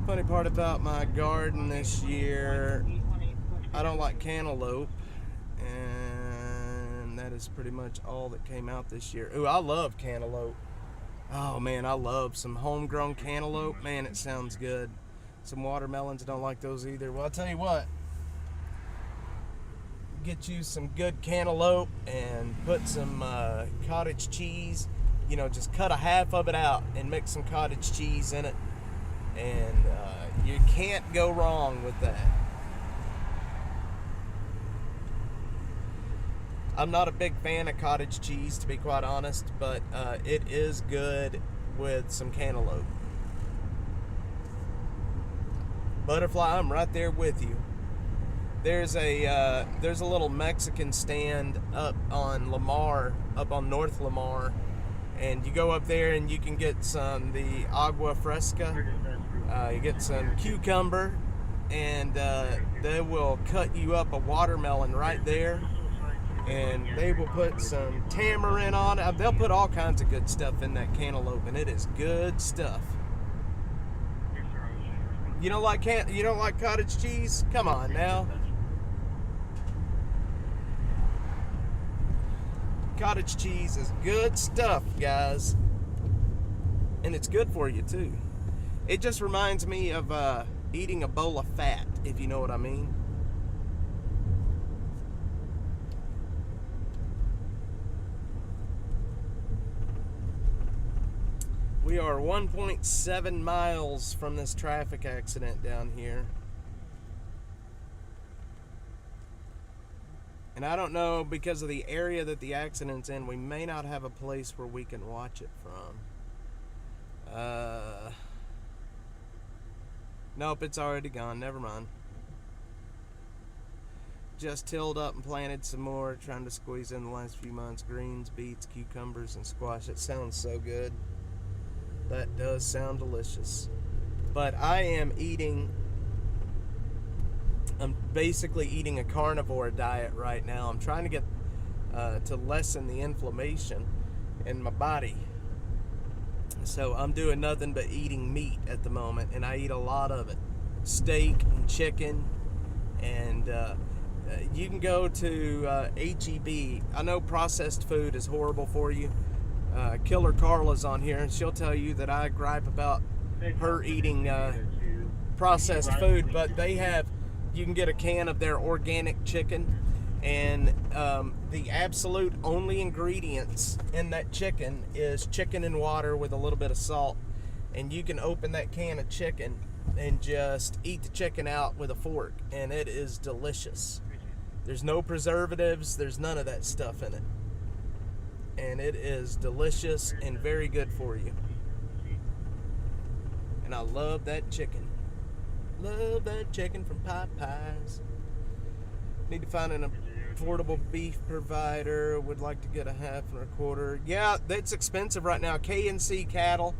Speaker 1: Funny part about my garden this year, I don't like cantaloupe, and that is pretty much all that came out this year. Ooh, I love cantaloupe. Oh man, I love some homegrown cantaloupe. Man, it sounds good. Some watermelons, don't like those either. Well, I'll tell you what, get you some good cantaloupe and put some cottage cheese. You know, just cut a half of it out and mix some cottage cheese in it, and you can't go wrong with that. I'm not a big fan of cottage cheese, to be quite honest, but it is good with some cantaloupe. Butterfly, I'm right there with you. There's a little Mexican stand up on Lamar, up on North Lamar, and you go up there and you can get the agua fresca. You get some cucumber, and they will cut you up a watermelon right there, and they will put some tamarind on it. They'll put all kinds of good stuff in that cantaloupe, and it is good stuff. You don't like cottage cheese? Come on now. Cottage cheese is good stuff, guys, and it's good for you too. It just reminds me of eating a bowl of fat. if you know what I mean. We are 1.7 miles from this traffic accident down here. And I don't know, because of the area that the accident's in, we may not have a place where we can watch it from. Nope, it's already gone. Never mind. Just tilled up and planted some more, trying to squeeze in the last few months. Greens, beets, cucumbers, and squash. It sounds so good. That does sound delicious. But I'm basically eating a carnivore diet right now. I'm trying to get to lessen the inflammation in my body. So I'm doing nothing but eating meat at the moment, and I eat a lot of it. Steak and chicken, and you can go to HEB. I know processed food is horrible for you. Killer Carla's on here, and she'll tell you that I gripe about her eating processed food, but you can get a can of their organic chicken, and the absolute only ingredients in that chicken is chicken and water with a little bit of salt, and you can open that can of chicken and just eat the chicken out with a fork, and it is delicious. There's no preservatives, there's none of that stuff in it. And it is delicious and very good for you. And I love that chicken. Love that chicken from Popeyes. Need to find an affordable beef provider. Would like to get a half and a quarter. Yeah, that's expensive right now. K&C Cattle,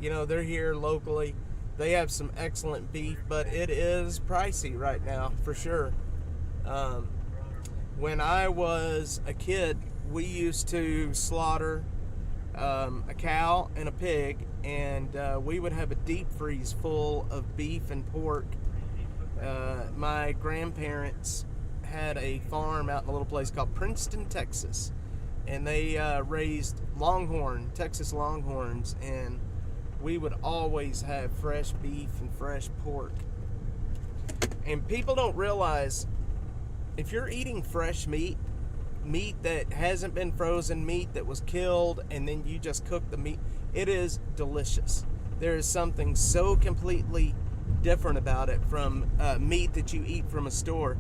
Speaker 1: they're here locally. They have some excellent beef, but it is pricey right now, for sure. When I was a kid, we used to slaughter a cow and a pig, and we would have a deep freeze full of beef and pork. My grandparents had a farm out in a little place called Princeton, Texas, and they raised Texas Longhorns, and we would always have fresh beef and fresh pork. And people don't realize, if you're eating fresh meat that hasn't been frozen, meat that was killed, and then you just cook the meat, it is delicious. There is something so completely different about it from meat that you eat from a store.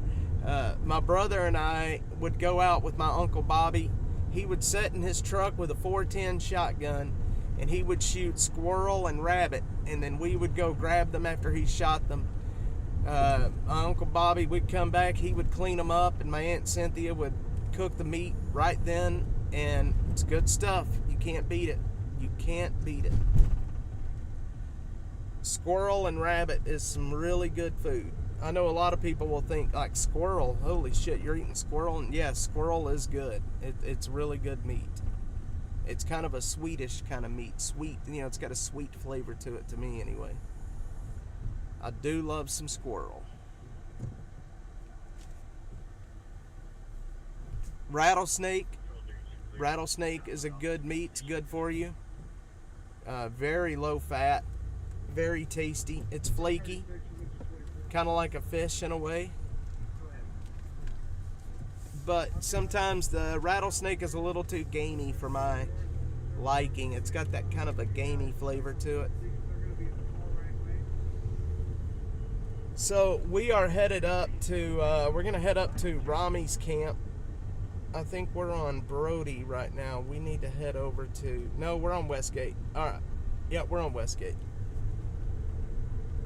Speaker 1: My brother and I would go out with my Uncle Bobby. He would sit in his truck with a 410 shotgun, and he would shoot squirrel and rabbit, and then we would go grab them after he shot them. My Uncle Bobby would come back, he would clean them up, and my Aunt Cynthia would cook the meat right then, and it's good stuff. You can't beat it. You can't beat it. Squirrel and rabbit is some really good food. I know a lot of people will think, like, squirrel, holy shit, you're eating squirrel? And yes, squirrel is good. It's really good meat. It's kind of a sweetish kind of meat. Sweet, it's got a sweet flavor to it, to me anyway. I do love some squirrel. Rattlesnake is a good meat. It's good for you. Very low fat, very tasty. It's flaky, kind of like a fish in a way. But sometimes the rattlesnake is a little too gamey for my liking. It's got that kind of a gamey flavor to it. So we are headed up to, we're going to head up to Rami's camp. I think we're on Brody right now. We need to head over to, no, we're on Westgate. All right. Yeah, we're on Westgate.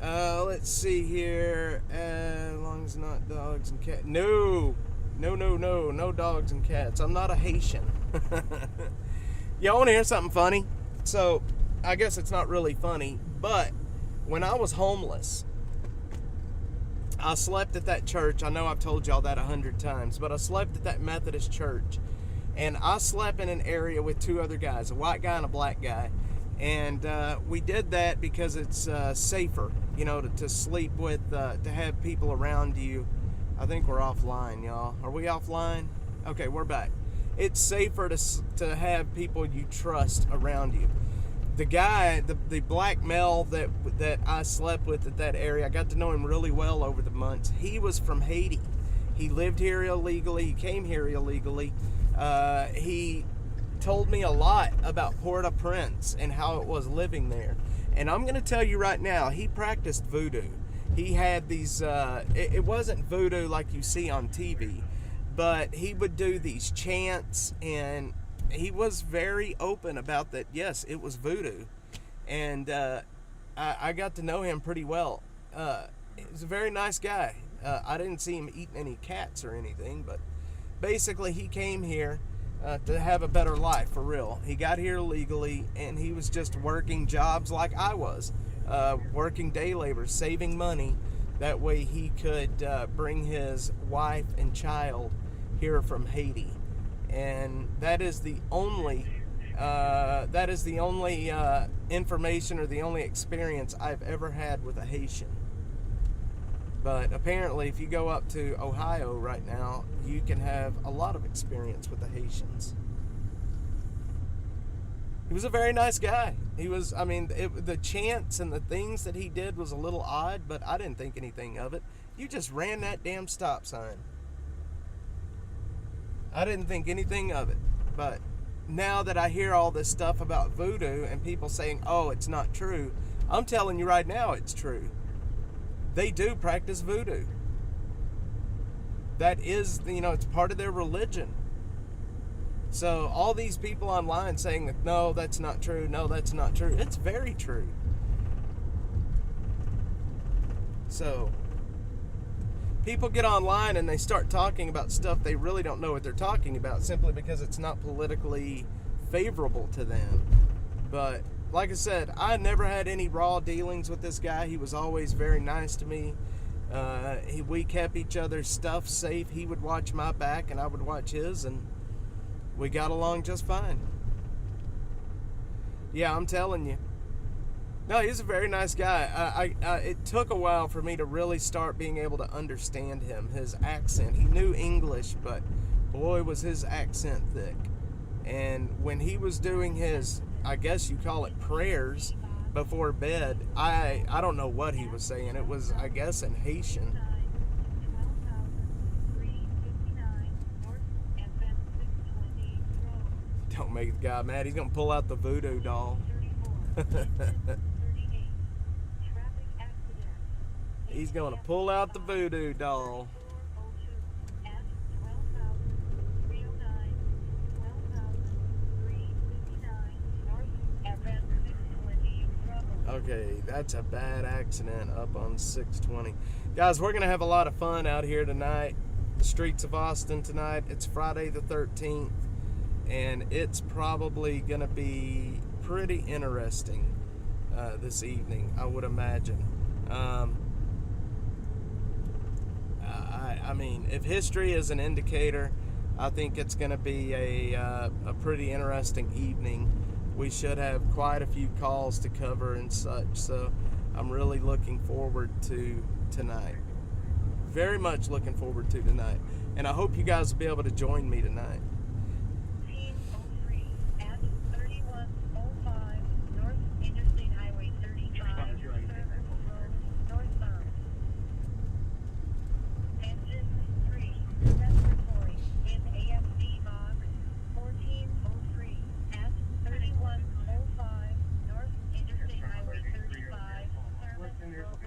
Speaker 1: Let's see here. As long as not dogs and cats. No dogs and cats. I'm not a Haitian. Y'all want to hear something funny? So, I guess it's not really funny, but when I was homeless, I slept at that church. I know I've told y'all that 100 times, but I slept at that Methodist church, and I slept in an area with two other guys, a white guy and a black guy, and we did that because it's safer, to sleep with, to have people around you. I think we're offline, y'all. Are we offline? Okay, we're back. It's safer to have people you trust around you. the guy, the black male that I slept with at that area, I got to know him really well over the months. He was from Haiti. He lived here illegally. He came here illegally. He told me a lot about Port-au-Prince and how it was living there. And I'm going to tell you right now, he practiced voodoo. He had these, it wasn't voodoo like you see on TV, but he would do these chants, and he was very open about that. Yes, it was voodoo. And I got to know him pretty well. He was a very nice guy. I didn't see him eating any cats or anything, but basically he came here to have a better life, for real. He got here legally, and he was just working jobs like I was, working day labor, saving money. That way he could bring his wife and child here from Haiti. And that is the only information or the only experience I've ever had with a Haitian. But apparently, if you go up to Ohio right now, you can have a lot of experience with the Haitians. He was a very nice guy. He was, I mean, the chants and the things that he did was a little odd, but I didn't think anything of it. You just ran that damn stop sign. I didn't think anything of it. But now that I hear all this stuff about voodoo and people saying, oh, it's not true, I'm telling you right now it's true. They do practice voodoo. That is, it's part of their religion. So all these people online saying that, no, that's not true, no, that's not true. It's very true. So people get online and they start talking about stuff they really don't know what they're talking about, simply because it's not politically favorable to them. But like I said, I never had any raw dealings with this guy. He was always very nice to me. We kept each other's stuff safe. He would watch my back and I would watch his, and we got along just fine. Yeah, I'm telling you. No, he's a very nice guy. It took a while for me to really start being able to understand him, his accent. He knew English, but boy, was his accent thick. And when he was doing his, I guess you call it, prayers before bed, I don't know what he was saying. It was, I guess, in Haitian. Don't make the guy mad. He's going to pull out the voodoo doll. He's going to pull out the voodoo doll. Okay, that's a bad accident up on 620. Guys, we're going to have a lot of fun out here tonight. The streets of Austin tonight. It's Friday the 13th, and it's probably going to be pretty interesting this evening, I would imagine. I mean, if history is an indicator, I think it's going to be a pretty interesting evening. We should have quite a few calls to cover and such, so I'm really looking forward to tonight. Very much looking forward to tonight. And I hope you guys will be able to join me tonight.
Speaker 3: 1503 at 3105 North Interstate Highway 35, northbound. Engine 3, respiratory in AFC box 1403 at 3105 North Interstate Highway 35, northbound.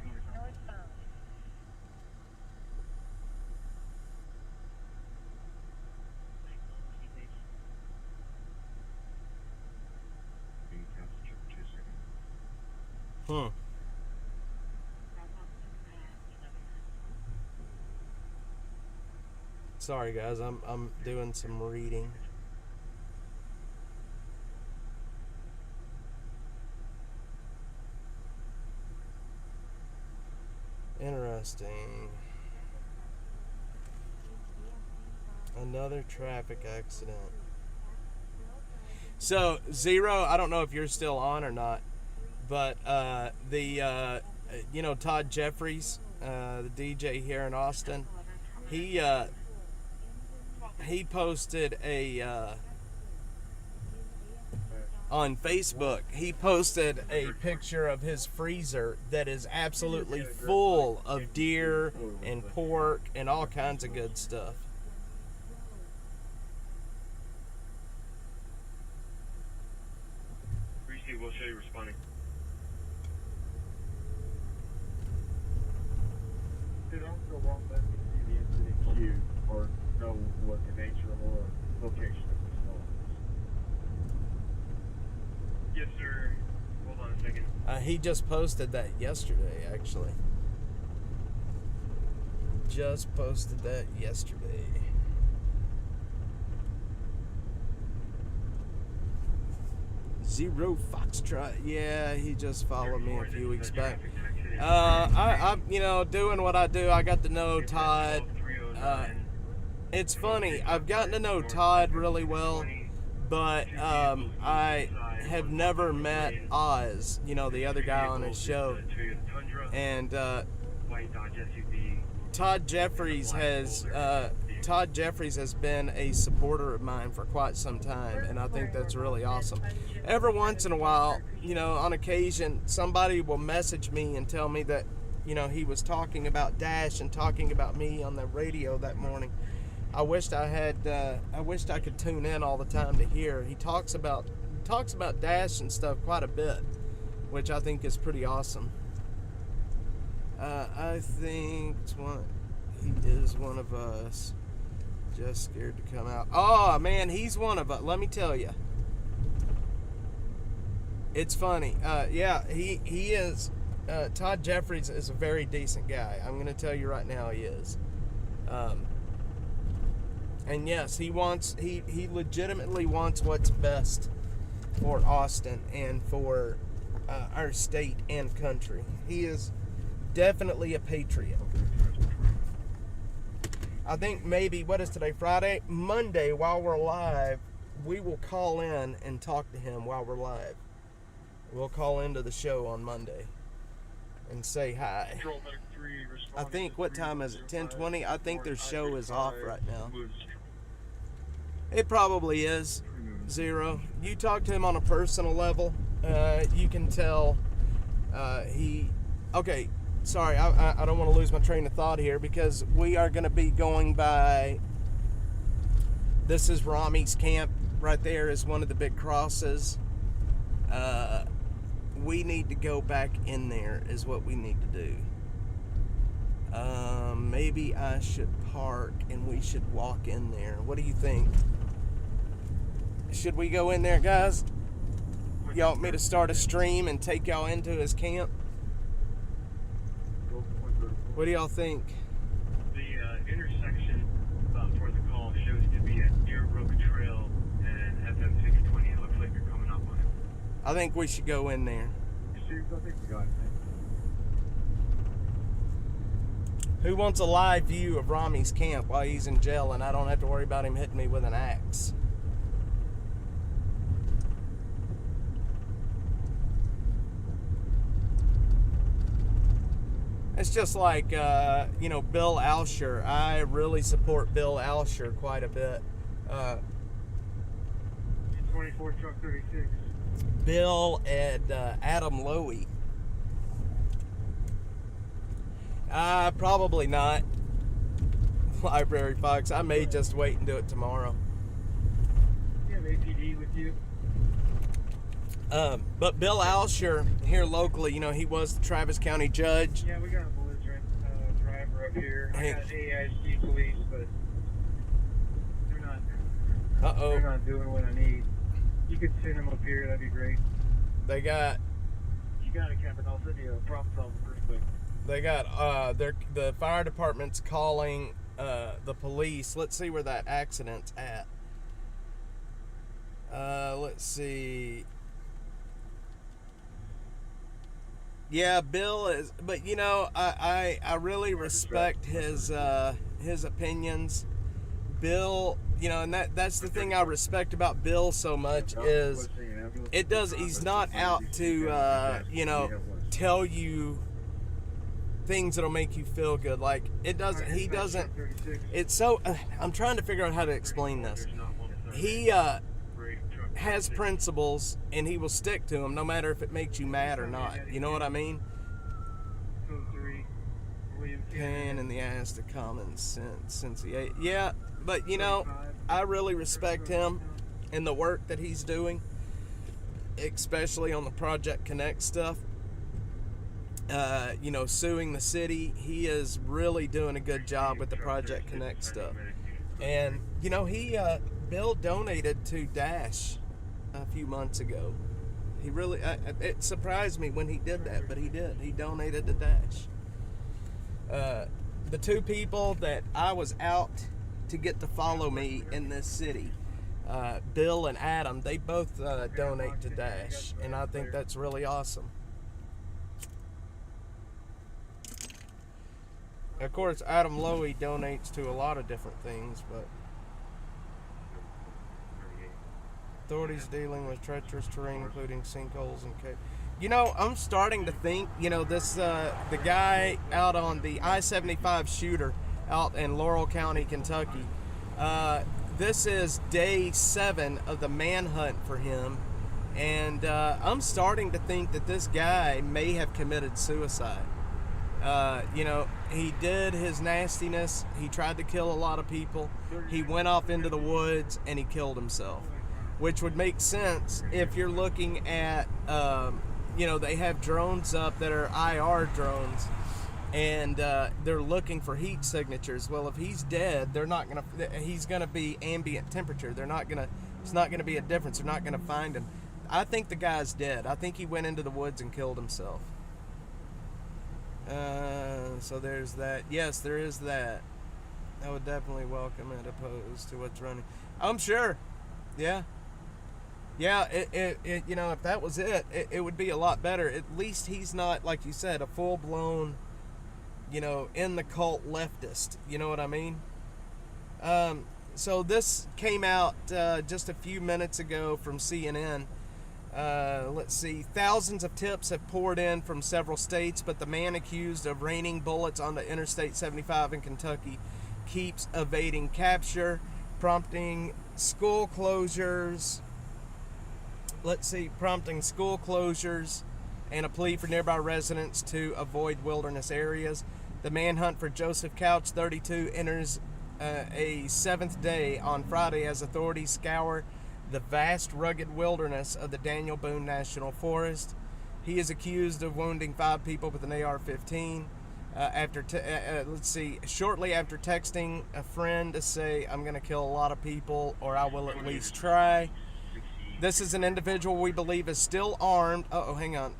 Speaker 1: Sorry guys, I'm doing some reading. Interesting. Another traffic accident. So, Zero, I don't know if you're still on or not, but Todd Jeffries, the DJ here in Austin, he posted a on Facebook. He posted a picture of his freezer that is absolutely full of deer and pork and all kinds of good stuff.
Speaker 2: Receive, we'll show you responding.
Speaker 4: It also won't let me see the incident queue or know what the nature or location of this call is.
Speaker 2: Yes, sir. Hold on a second.
Speaker 1: He just posted that yesterday, actually. Just posted that yesterday. Zero Foxtrot. Yeah, he just followed me a few weeks back. I'm, doing what I do. I got to know Todd. It's funny. I've gotten to know Todd really well, but I have never met Oz, the other guy on his show. And Todd Jeffries has been a supporter of mine for quite some time, and I think that's really awesome. Every once in a while, on occasion, somebody will message me and tell me that, he was talking about Dash and talking about me on the radio that morning. I wished I could tune in all the time to hear. He talks about Dash and stuff quite a bit, which I think is pretty awesome. I think he is one of us. Just scared to come out. Oh man, he's one of us. Let me tell you. It's funny. He is. Todd Jeffries is a very decent guy. I'm going to tell you right now, he is. And yes, he legitimately wants what's best for Austin and for our state and country. He is definitely a patriot. I think maybe, what is today, Friday? Monday, while we're live, we will call in and talk to him while we're live. We'll call into the show on Monday and say hi. I think, what time is it, 10:20? I think their show is off right now. It probably is, Zero. You talk to him on a personal level, you can tell okay, sorry, I don't want to lose my train of thought here, because we are going to be going by, this is Rami's camp, right there is one of the big crosses. We need to go back in there is what we need to do. Maybe I should park and we should walk in there. What do you think? Should we go in there, guys? Y'all want me to start a stream and take y'all into his camp? What do y'all think?
Speaker 2: The intersection for the call shows to be at Deer Brook Trail and FM 620. It looks like you're coming up on it.
Speaker 1: I think we should go in there. Who wants a live view of Rami's camp while he's in jail and I don't have to worry about him hitting me with an axe? It's just like, Bill Alsher. I really support Bill Alsher quite a bit.
Speaker 4: 24 truck 36.
Speaker 1: Bill and Adam Lowy. Probably not. Library Fox. I may just wait and do it tomorrow.
Speaker 4: You have APD with you?
Speaker 1: But Bill Alsher here locally, he was the Travis County judge.
Speaker 4: Yeah, we got a belligerent driver up here. I got AIC police, but they're not doing what I need. You could send them up here, that'd be great.
Speaker 1: You got
Speaker 4: it, Captain. I'll send you a problem solver first quick.
Speaker 1: They got the fire department's calling the police. Let's see where that accident's at. Let's see. Yeah, Bill is, but I really respect his opinions. Bill, and that's the thing I respect about Bill so much is he's not out to tell you things that'll make you feel good. Like he doesn't. It's so. I'm trying to figure out how to explain this. has principles, and he will stick to them no matter if it makes you mad or not. You know what I mean?
Speaker 2: Code 3, William
Speaker 1: Pain in the ass to common sense since he ate. Yeah, but you know, I really respect him and the work that he's doing, especially on the Project Connect stuff. You know, suing the city. He is really doing a good job with the Project Connect stuff. And, you know, Bill donated to Dash a few months ago. He really, it surprised me when he did that, but he did. He donated to Dash. The two people that I was out to get to follow me in this city, Bill and Adam, they both donate to Dash. And I think that's really awesome. Of course, Adam Lowy donates to a lot of different things, but authorities dealing with treacherous terrain, including sinkholes and caves. You know, I'm starting to think, you know, this the guy out on the I-75 shooter out in Laurel County, Kentucky. This is day 7 of the manhunt for him, and I'm starting to think that this guy may have committed suicide. You know, he did his nastiness. He tried to kill a lot of people. He went off into the woods and he killed himself, which would make sense if you're looking at, you know, they have drones up that are IR drones, and they're looking for heat signatures. Well, if he's dead, he's gonna be ambient temperature. It's not gonna be a difference. They're not gonna find him. I think the guy's dead. I think he went into the woods and killed himself. So there's that. Yes, there is that. I would definitely welcome it opposed to what's running. I'm sure. Yeah. Yeah, it you know, if that was it would be a lot better. At least he's not, like you said, a full-blown, you know, in the cult leftist. You know what I mean? So this came out just a few minutes ago from CNN. Let's see. Thousands of tips have poured in from several states, but the man accused of raining bullets onto Interstate 75 in Kentucky keeps evading capture, prompting school closures. Prompting school closures and a plea for nearby residents to avoid wilderness areas. The manhunt for Joseph Couch, 32, enters a 7th day on Friday as authorities scour the vast rugged wilderness of the Daniel Boone National Forest. He is accused of wounding 5 people with an AR-15 shortly after texting a friend to say, "I'm going to kill a lot of people, or I will at least try." This is an individual we believe is still armed.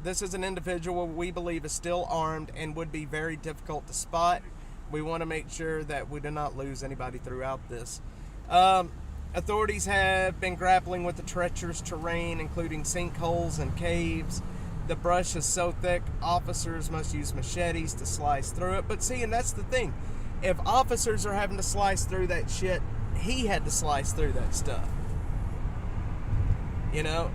Speaker 1: This is an individual we believe is still armed and would be very difficult to spot. We want to make sure that we do not lose anybody throughout this. Authorities have been grappling with the treacherous terrain, including sinkholes and caves. The brush is so thick, officers must use machetes to slice through it. But see, and that's the thing. If officers are having to slice through that shit, he had to slice through that stuff. You know,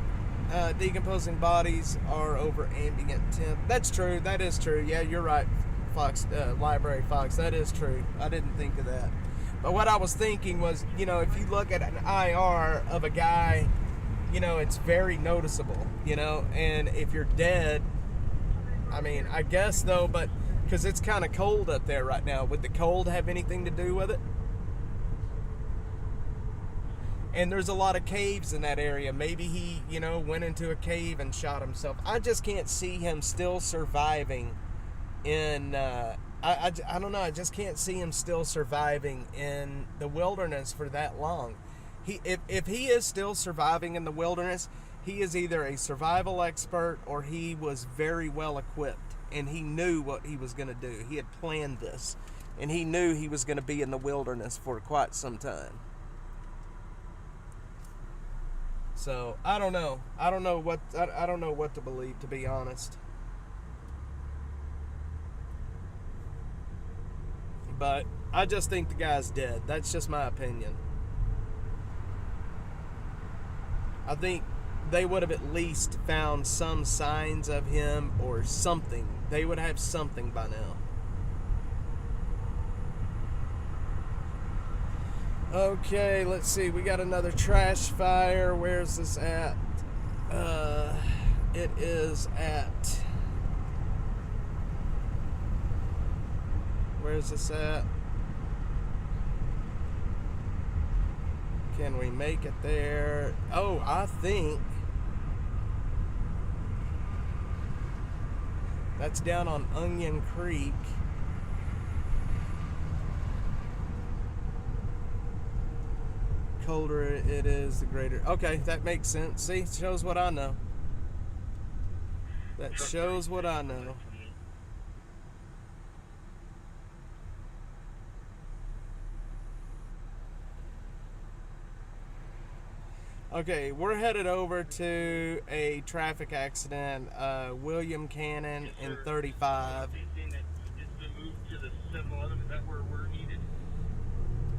Speaker 1: decomposing bodies are over ambient temp. That's true. That is true. Yeah, you're right, Fox. Library Fox. That is true. I didn't think of that. But what I was thinking was, you know, if you look at an IR of a guy, you know, it's very noticeable. You know, and if you're dead, I mean, I guess though, but because it's kind of cold up there right now. Would the cold have anything to do with it? And there's a lot of caves in that area. Maybe he, you know, went into a cave and shot himself. I just can't see him still surviving in, I don't know. I just can't see him still surviving in the wilderness for that long. If he is still surviving in the wilderness, he is either a survival expert or he was very well equipped and he knew what he was going to do. He had planned this and he knew he was going to be in the wilderness for quite some time. So I don't know. I don't know what to believe, to be honest. But I just think the guy's dead. That's just my opinion. I think they would have at least found some signs of him or something. They would have something by now. Okay, let's see. We got another trash fire. Where's this at? It is at... Where's this at? Can we make it there? Oh, I think that's down on Onion Creek. Colder it is, the greater. Okay, that makes sense. See, shows what I know. That shows what I know. Okay, we're headed over to a traffic accident. William Cannon in 35.
Speaker 2: Anything that needs to move to the 7-Eleven, is that where we're needed?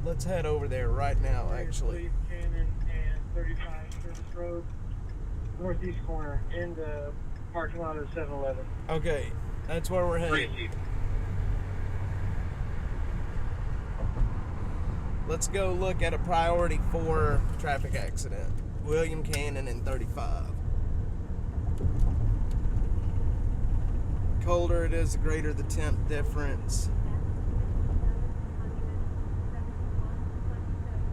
Speaker 1: Let's head over there right now, actually.
Speaker 4: William Cannon and 35 Service Road, northeast corner, in the parking lot of the 7-Eleven.
Speaker 1: Okay, that's where we're headed. Let's go look at a priority 4 traffic accident. William Cannon in 35. Colder it is, the greater the temp difference.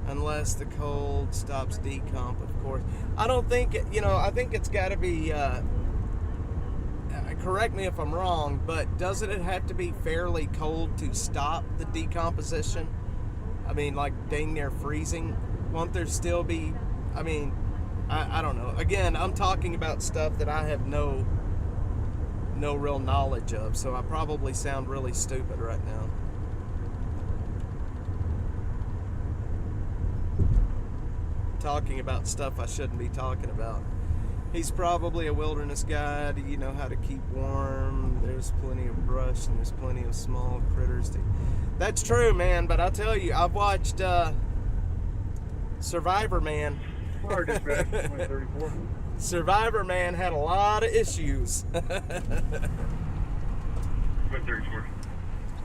Speaker 1: Unless the cold stops decomp, of course. I don't think, I think it's got to be, correct me if I'm wrong, but doesn't it have to be fairly cold to stop the decomposition? I mean, like dang near freezing. Won't there still be, I don't know. Again, I'm talking about stuff that I have no real knowledge of, so I probably sound really stupid right now. Talking about stuff I shouldn't be talking about. He's probably a wilderness guide. You know how to keep warm. There's plenty of brush and there's plenty of small critters. That's true, man. But I'll tell you, I've watched Survivor Man. Survivor Man had a lot of issues.
Speaker 2: 134.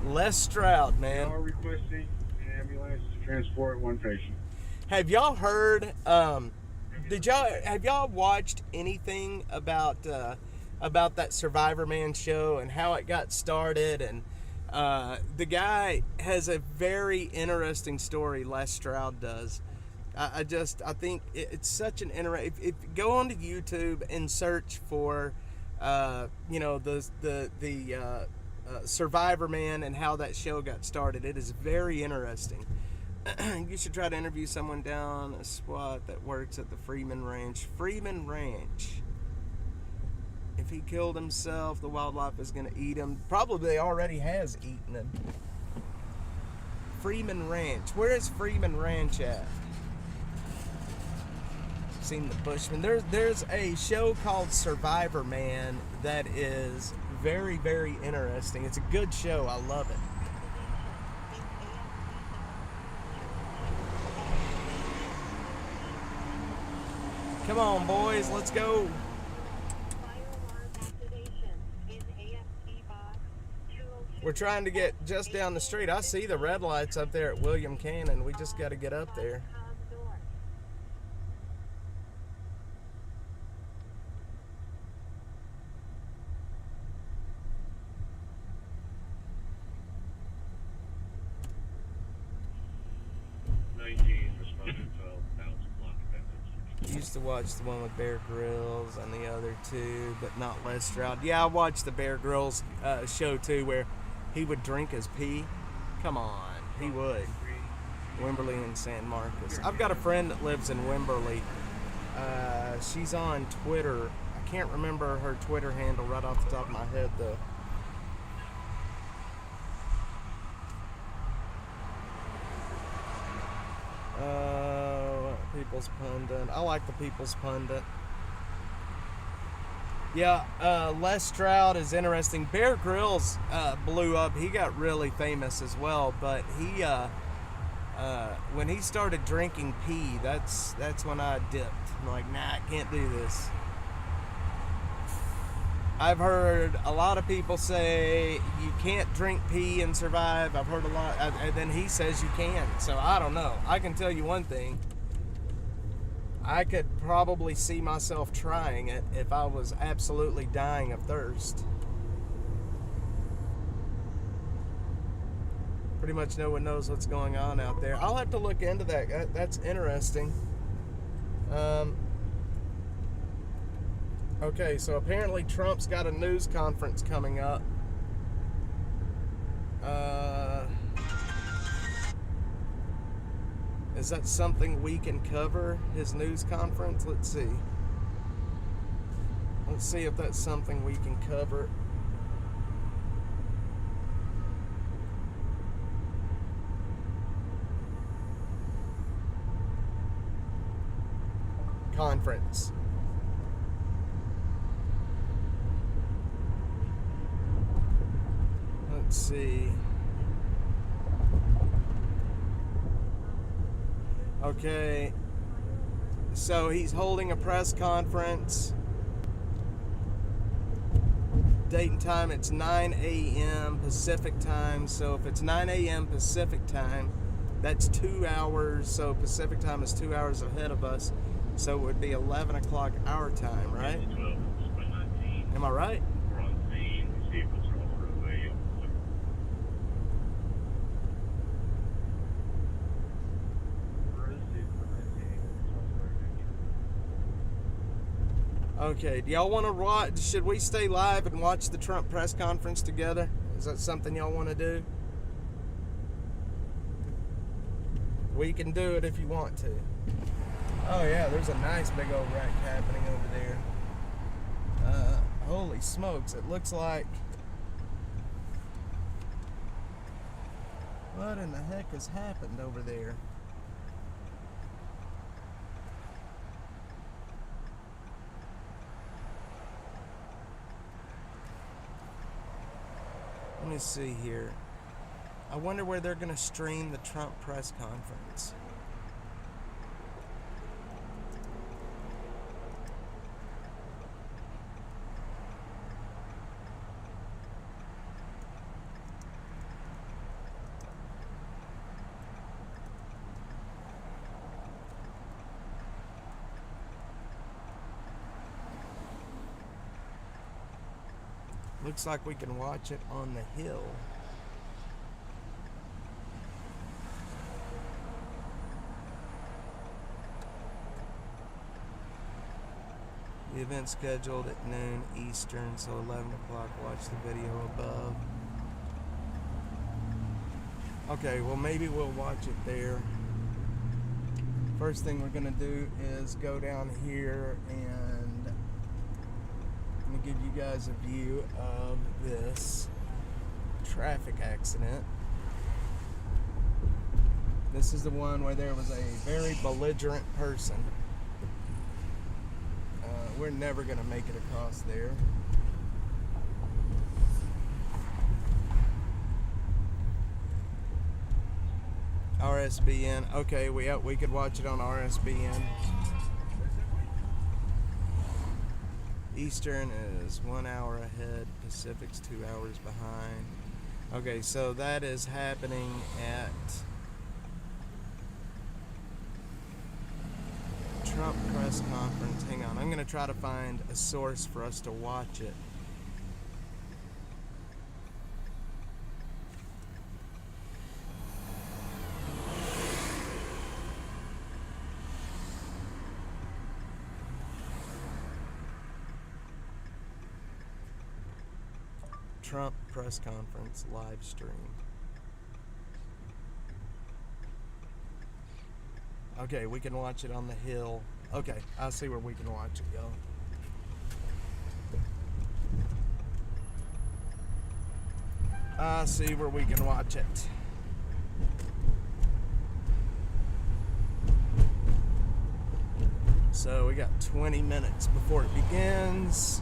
Speaker 1: Les Stroud, man.
Speaker 4: Now requesting an ambulance to transport one patient.
Speaker 1: Have y'all heard? Have y'all watched anything about that Survivor Man show and how it got started? And the guy has a very interesting story. Les Stroud does. I think it's such an interesting. If go onto YouTube and search for, the Survivor Man and how that show got started, it is very interesting. You should try to interview someone down a SWAT that works at the Freeman Ranch. Freeman Ranch. If he killed himself, the wildlife is going to eat him. Probably already has eaten him. Freeman Ranch. Where is Freeman Ranch at? Seen the Bushman. There's a show called Survivor Man that is very, very interesting. It's a good show. I love it. Come on, boys, let's go. We're trying to get just down the street. I see the red lights up there at William Cannon. We just got to get up there. Used to watch the one with Bear Grylls and the other two, but not Les Stroud. Yeah, I watched the Bear Grylls show too, where he would drink his pee. Come on, he would. Wimberley and San Marcos. I've got a friend that lives in Wimberley. She's on Twitter. I can't remember her Twitter handle right off the top of my head though. People's Pundit. I like the People's Pundit. Yeah, Les Stroud is interesting. Bear Grylls blew up. He got really famous as well, but he when he started drinking pee, that's when I dipped. I'm like, nah, I can't do this. I've heard a lot of people say you can't drink pee and survive. I've heard a lot, and then he says you can. So I don't know. I can tell you one thing. I could probably see myself trying it if I was absolutely dying of thirst. Pretty much no one knows what's going on out there. I'll have to look into that. That's interesting. Okay, so apparently Trump's got a news conference coming up. Is that something we can cover, his news conference? Let's see. Let's see if that's something we can cover. Conference. Let's see. Okay. So he's holding a press conference. Date and time, it's 9 a.m. Pacific time. So if it's 9 a.m. Pacific time, that's 2 hours. So Pacific time is 2 hours ahead of us. So it would be 11 o'clock our time, right?
Speaker 2: 12, it's by 19.
Speaker 1: Am I right?
Speaker 2: We're on scene. These vehicles are all the way.
Speaker 1: Okay, do y'all want to watch? Should we stay live and watch the Trump press conference together? Is that something y'all want to do? We can do it if you want to. Oh yeah, there's a nice big old wreck happening over there. Holy smokes, it looks like... What in the heck has happened over there? Let me see here. I wonder where they're going to stream the Trump press conference. Looks like we can watch it on the Hill. The event scheduled at noon Eastern, so 11 o'clock. Watch the video above. Okay, well maybe we'll watch it there. First thing we're gonna do is go down here and I'm gonna give you guys a view of this traffic accident. This is the one where there was a very belligerent person. We're never gonna make it across there. RSBN. Okay, we could watch it on RSBN. Eastern is 1 hour ahead. Pacific's 2 hours behind. Okay, so that is happening at Trump press conference. Hang on, I'm going to try to find a source for us to watch it. Trump press conference live stream. Okay, we can watch it on the Hill. Okay, I see where we can watch it, y'all. I see where we can watch it. So we got 20 minutes before it begins.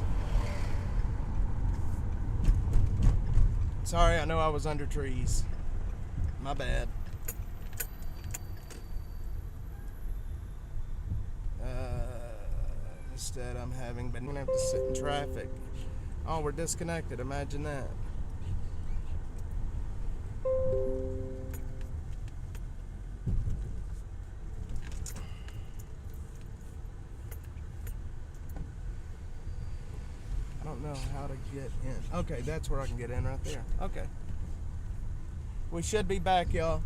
Speaker 1: Sorry, I know I was under trees. My bad. Instead, I'm gonna have to sit in traffic. Oh, we're disconnected. Imagine that. I don't know how to get in. Okay, that's where I can get in right there. Okay. We should be back, y'all.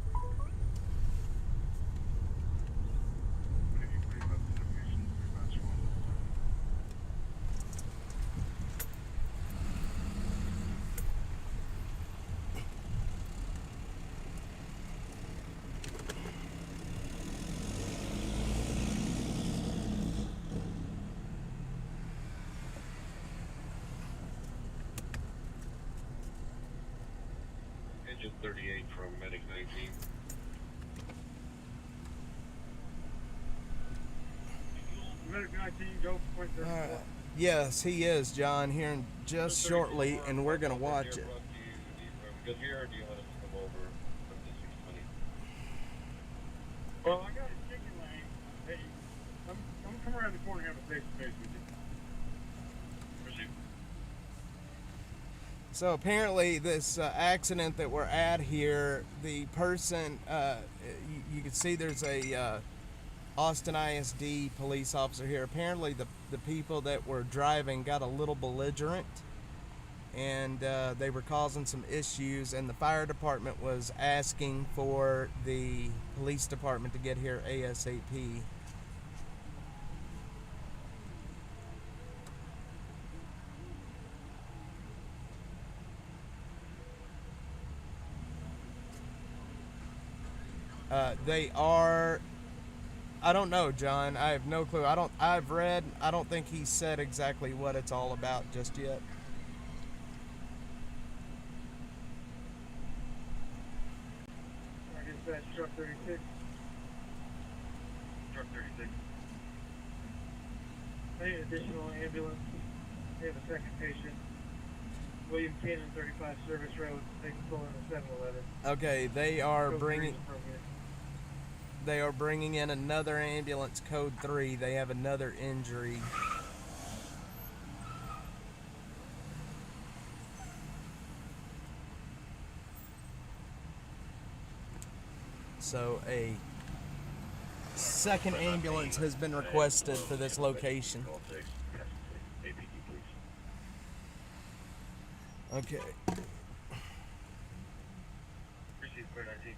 Speaker 2: Engine 38 from Medic 19.
Speaker 4: Medic 19, go point
Speaker 1: All
Speaker 4: 34.
Speaker 1: right. Yes, he is, John, here in just shortly, and we're going to watch it.
Speaker 2: Good here, or do you want us to come over from the 620?
Speaker 4: Well, I got a chicken lane. Hey, I'm come around the corner and have a face-to-face with you.
Speaker 2: Receive.
Speaker 1: So apparently this accident that we're at here, the person, you can see there's a Austin ISD police officer here. Apparently the people that were driving got a little belligerent, and they were causing some issues, and the fire department was asking for the police department to get here ASAP. They are, I don't know, John. I have no clue. I don't think he said exactly what it's all about just yet.
Speaker 4: I guess that's truck 36.
Speaker 2: Truck 36.
Speaker 4: I need an additional ambulance. We have a second patient. William Cannon, 35 Service Road. They can pull in a 7-Eleven.
Speaker 1: Okay, they are
Speaker 4: Code
Speaker 1: bringing
Speaker 4: 3 is appropriate.
Speaker 1: they are bringing in another ambulance, code 3. They have another injury. So a second ambulance has been requested for this location.
Speaker 2: Call 6. APD, please.
Speaker 1: Okay.
Speaker 2: Receive clear 19.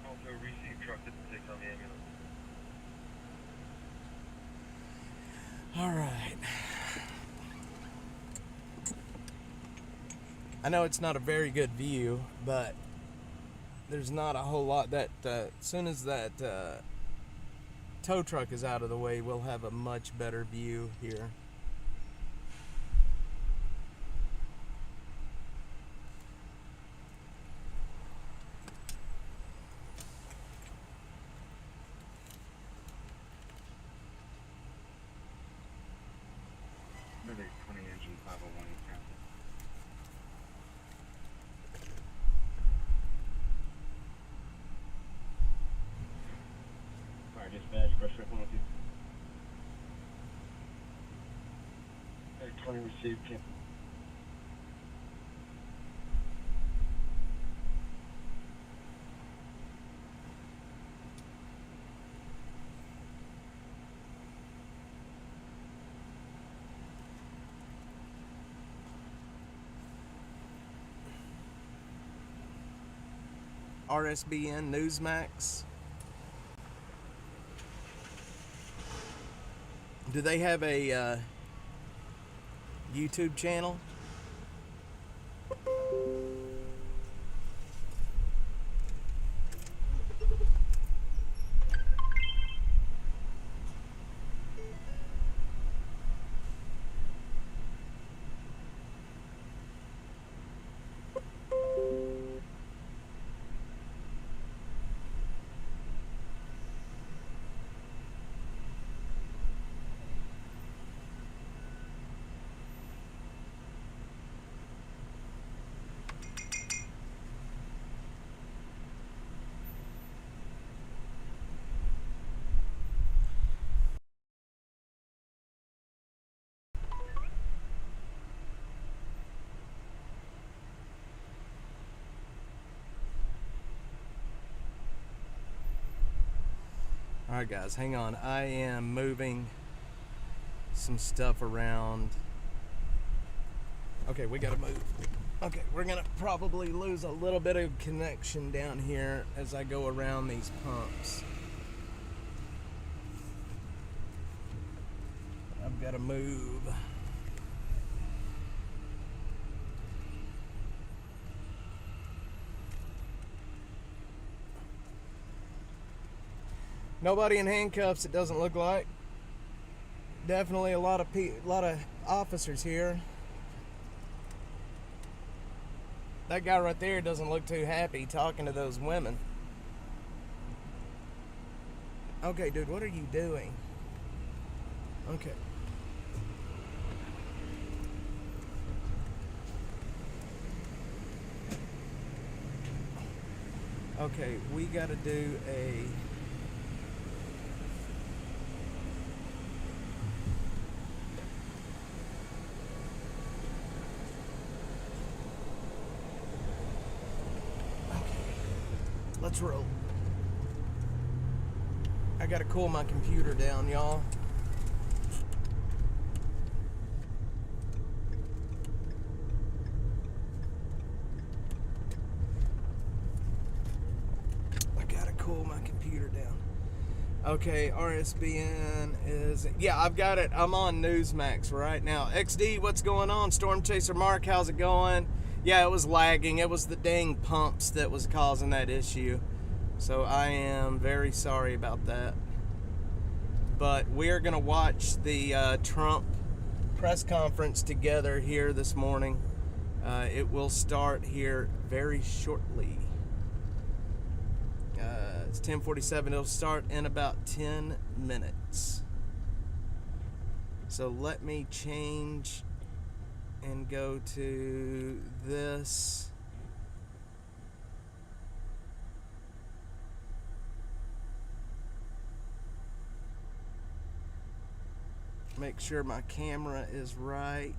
Speaker 2: Also receive truck 56 on the ambulance.
Speaker 1: All right. I know it's not a very good view, but there's not a whole lot that as soon as that tow truck is out of the way, we'll have a much better view here.
Speaker 2: Medic 20 engine 501 Captain. Fire dispatch, brush rep 102. Medic 20 received, Captain.
Speaker 1: RSBN Newsmax. Do they have a YouTube channel? Alright guys, hang on. I am moving some stuff around. Okay, we gotta move. Okay, we're gonna probably lose a little bit of connection down here as I go around these pumps. I've gotta move. Nobody in handcuffs, it doesn't look like. Definitely a lot of officers here. That guy right there doesn't look too happy talking to those women. Okay, dude, what are you doing? Okay. Okay, we gotta do a... Let's roll. I gotta cool my computer down, y'all. I gotta cool my computer down. Okay, RSBN is... Yeah, I've got it. I'm on Newsmax right now. XD, what's going on? Storm Chaser Mark, how's it going? Yeah, it was lagging. It was the dang pumps that was causing that issue. So I am very sorry about that. But we're going to watch the Trump press conference together here this morning. It will start here very shortly. It's 10:47. It'll start in about 10 minutes. So let me change and go to this. Make sure my camera is right.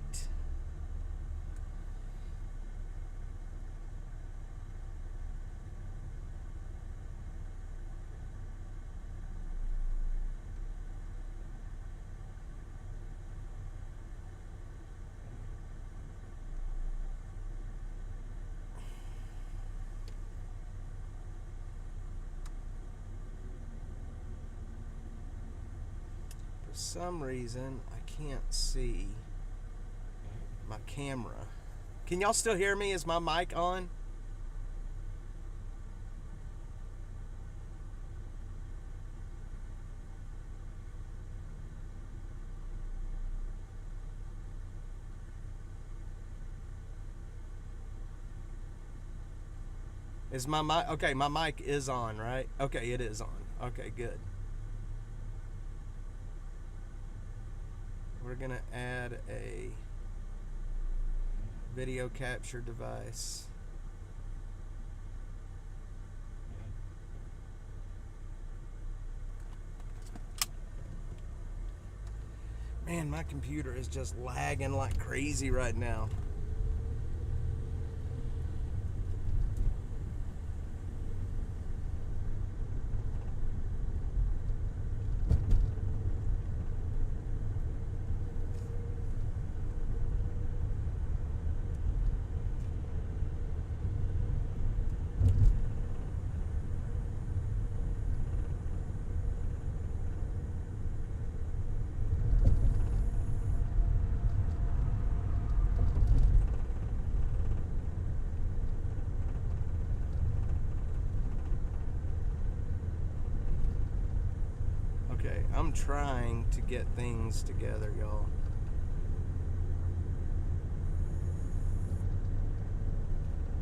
Speaker 1: For some reason, I can't see my camera. Can y'all still hear me? Is my mic on? Is my mic, okay, my mic is on, right? Okay, it is on. Okay, good. We're gonna add a video capture device. Man, my computer is just lagging like crazy right now. Okay, I'm trying to get things together, y'all.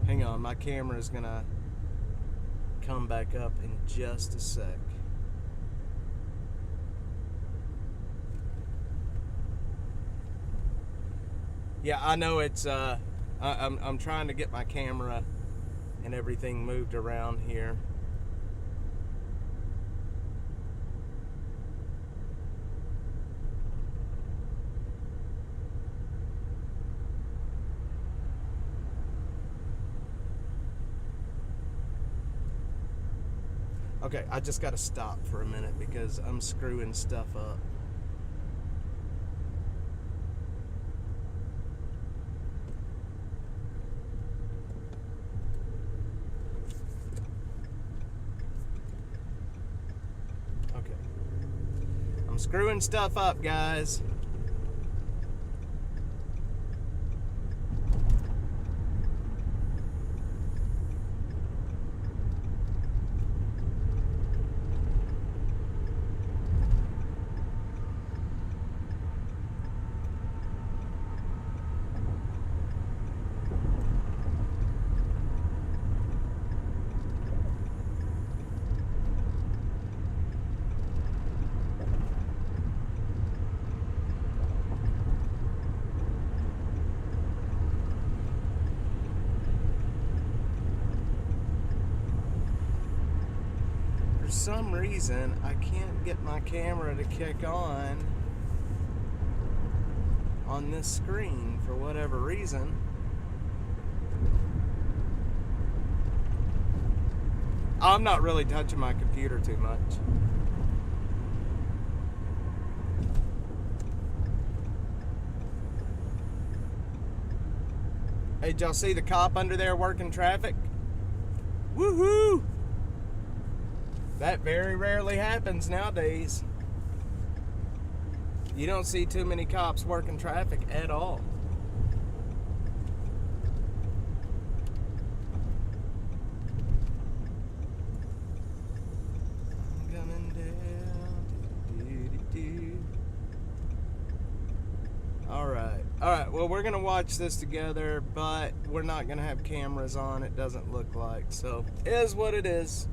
Speaker 1: Hang on, my camera is gonna come back up in just a sec. Yeah, I know it's I'm trying to get my camera and everything moved around here. Okay, I just gotta stop for a minute because I'm screwing stuff up. Okay. I'm screwing stuff up, guys. For some reason, I can't get my camera to kick on this screen for whatever reason. I'm not really touching my computer too much. Hey, did y'all see the cop under there working traffic? Woohoo! That very rarely happens nowadays. You don't see too many cops working traffic at all. I'm coming down. All right, well, we're gonna watch this together, but we're not gonna have cameras on, it doesn't look like, so it is what it is.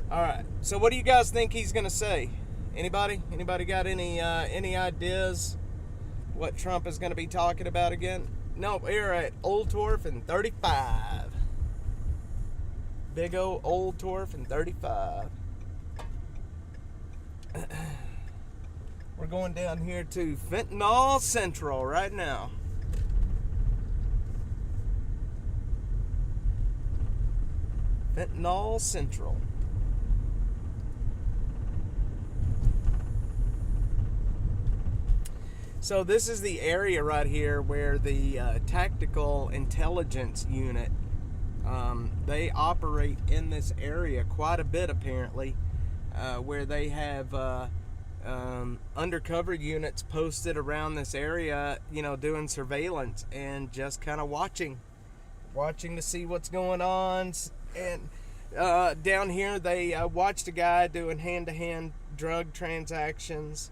Speaker 1: All right, so what do you guys think he's gonna say? Anybody got any ideas what Trump is gonna be talking about again? No, we're at Old Torf and 35. Big Old Torf and 35. We're going down here to Fentanyl Central right now. Fentanyl Central. So this is the area right here where the tactical intelligence unit, they operate in this area quite a bit apparently, where they have undercover units posted around this area, you know, doing surveillance and just kind of watching to see what's going on. And down here they watched a guy doing hand-to-hand drug transactions,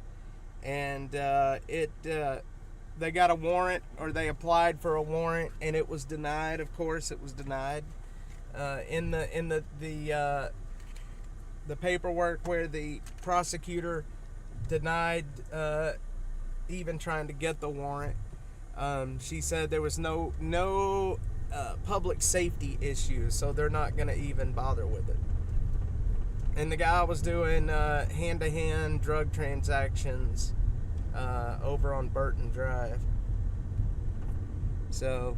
Speaker 1: and they got a warrant, or they applied for a warrant, and it was denied. Of course it was denied. In the paperwork where the prosecutor denied even trying to get the warrant, she said there was no public safety issues, so they're not going to even bother with it. And the guy was doing hand-to-hand drug transactions over on Burton Drive. So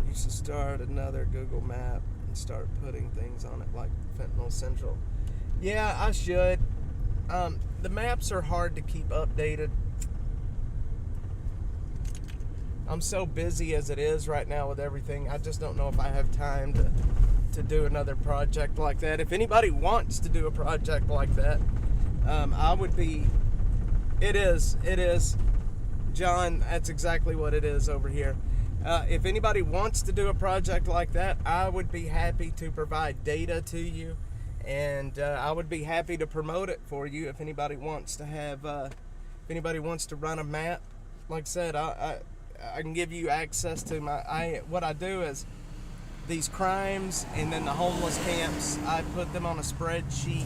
Speaker 1: you should start another Google map and start putting things on it like Fentanyl Central. Yeah, I should. The maps are hard to keep updated. I'm so busy as it is right now with everything. I just don't know if I have time to do another project like that. If anybody wants to do a project like that, I would be. It is, John, that's exactly what it is over here. If anybody wants to do a project like that, I would be happy to provide data to you, and I would be happy to promote it for you if anybody wants to have, if anybody wants to run a map. Like I said, I can give you access to what I do is these crimes and then the homeless camps, I put them on a spreadsheet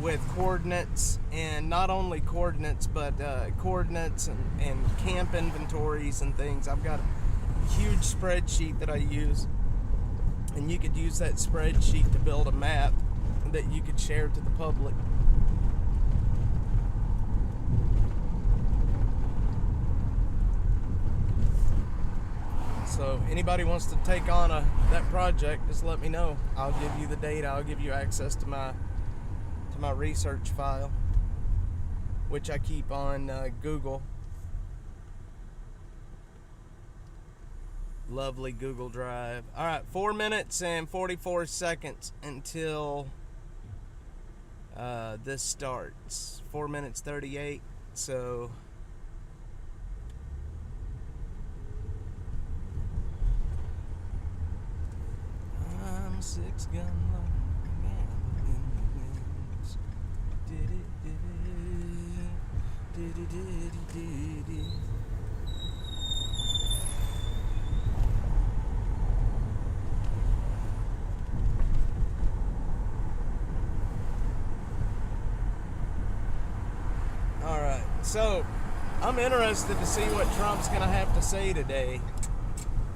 Speaker 1: with coordinates, and not only coordinates, but coordinates and camp inventories and things. I've got a huge spreadsheet that I use, and you could use that spreadsheet to build a map that you could share to the public. So anybody wants to take on that project, just let me know. I'll give you the data. I'll give you access to my research file, which I keep on Google. Lovely Google Drive. All right, 4 minutes and 44 seconds until this starts. 4 minutes 38. So I'm a 6-gun lover, gambling in the winds. Diddy. All right, so I'm interested to see what Trump's gonna have to say today.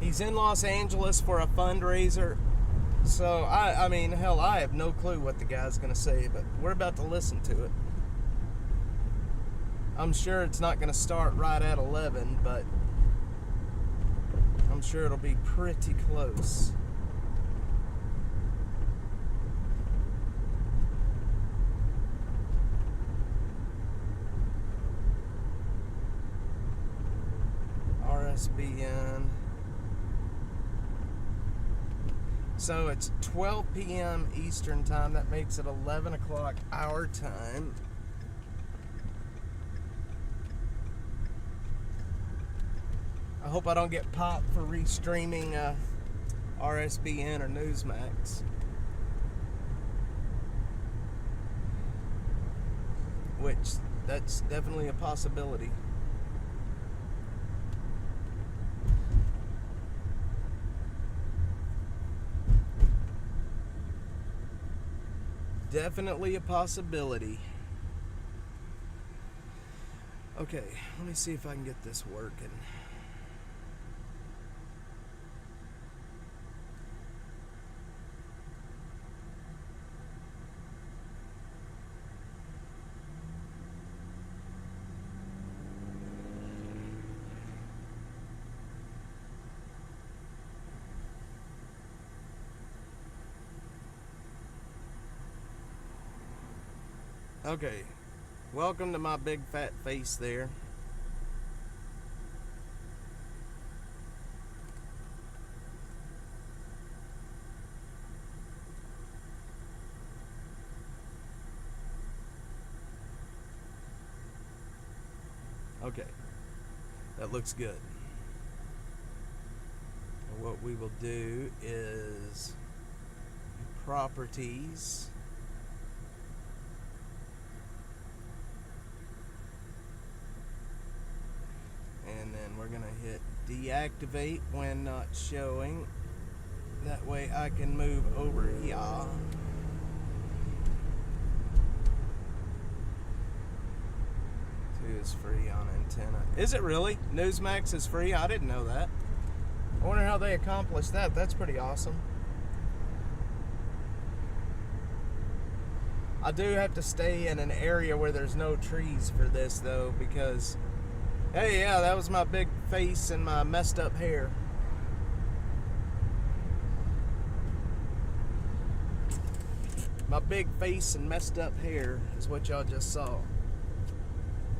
Speaker 1: He's in Los Angeles for a fundraiser. So, I mean, hell, I have no clue what the guy's going to say, but we're about to listen to it. I'm sure it's not going to start right at 11, but I'm sure it'll be pretty close. RSBN. So it's 12 p.m. Eastern time. That makes it 11 o'clock our time. I hope I don't get popped for restreaming RSBN or Newsmax. Which, that's definitely a possibility. Definitely a possibility. Okay, let me see if I can get this working. Okay, welcome to my big fat face there. Okay, that looks good. And what we will do is properties. And then we're going to hit deactivate when not showing. That way I can move over here. Two is free on antenna. Is it really? Newsmax is free? I didn't know that. I wonder how they accomplished that. That's pretty awesome. I do have to stay in an area where there's no trees for this though, because hey, yeah, that was my big face and my messed up hair. My big face and messed up hair is what y'all just saw.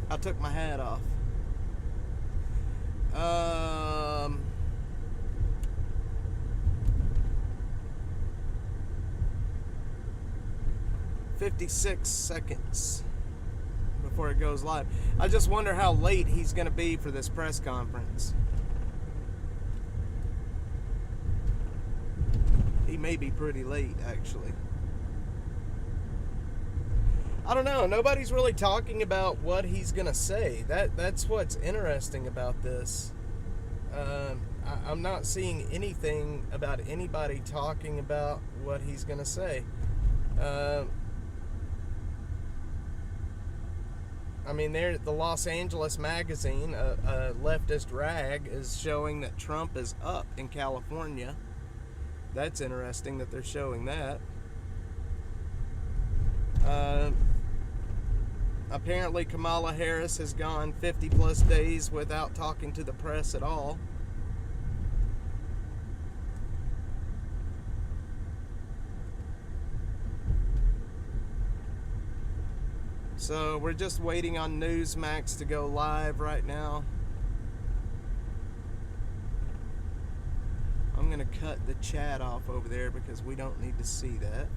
Speaker 1: I took my hat off. 56 seconds before it goes live. I just wonder how late he's going to be for this press conference. He may be pretty late, actually. I don't know. Nobody's really talking about what he's going to say. That's what's interesting about this. I'm not seeing anything about anybody talking about what he's going to say. I mean, the Los Angeles magazine, a leftist rag, is showing that Trump is up in California. That's interesting that they're showing that. Apparently Kamala Harris has gone 50 plus days without talking to the press at all. So we're just waiting on Newsmax to go live right now. I'm gonna cut the chat off over there because we don't need to see that.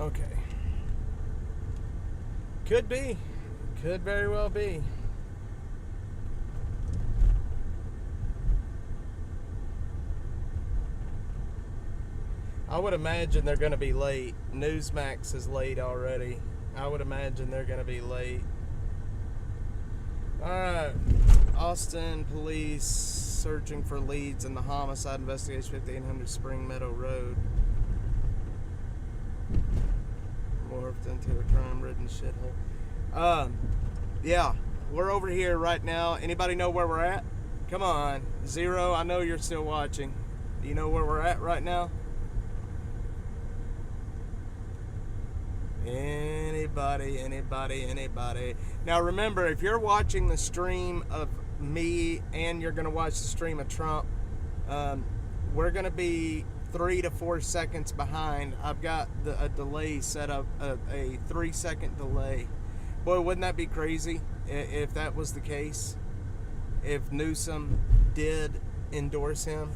Speaker 1: Okay. Could be. Could very well be. I would imagine they're going to be late. Newsmax is late already. I would imagine they're going to be late. Alright. Austin police searching for leads in the homicide investigation 5800 Spring Meadow Road. Morphed into a crime-ridden shithole. Yeah, we're over here right now. Anybody know where we're at? Come on, Zero. I know you're still watching. Do you know where we're at right now? Anybody? Now remember, if you're watching the stream of me and you're gonna watch the stream of Trump, we're gonna be 3 to 4 seconds behind. I've got a delay set up, a 3-second delay. Boy, wouldn't that be crazy if that was the case? If Newsom did endorse him?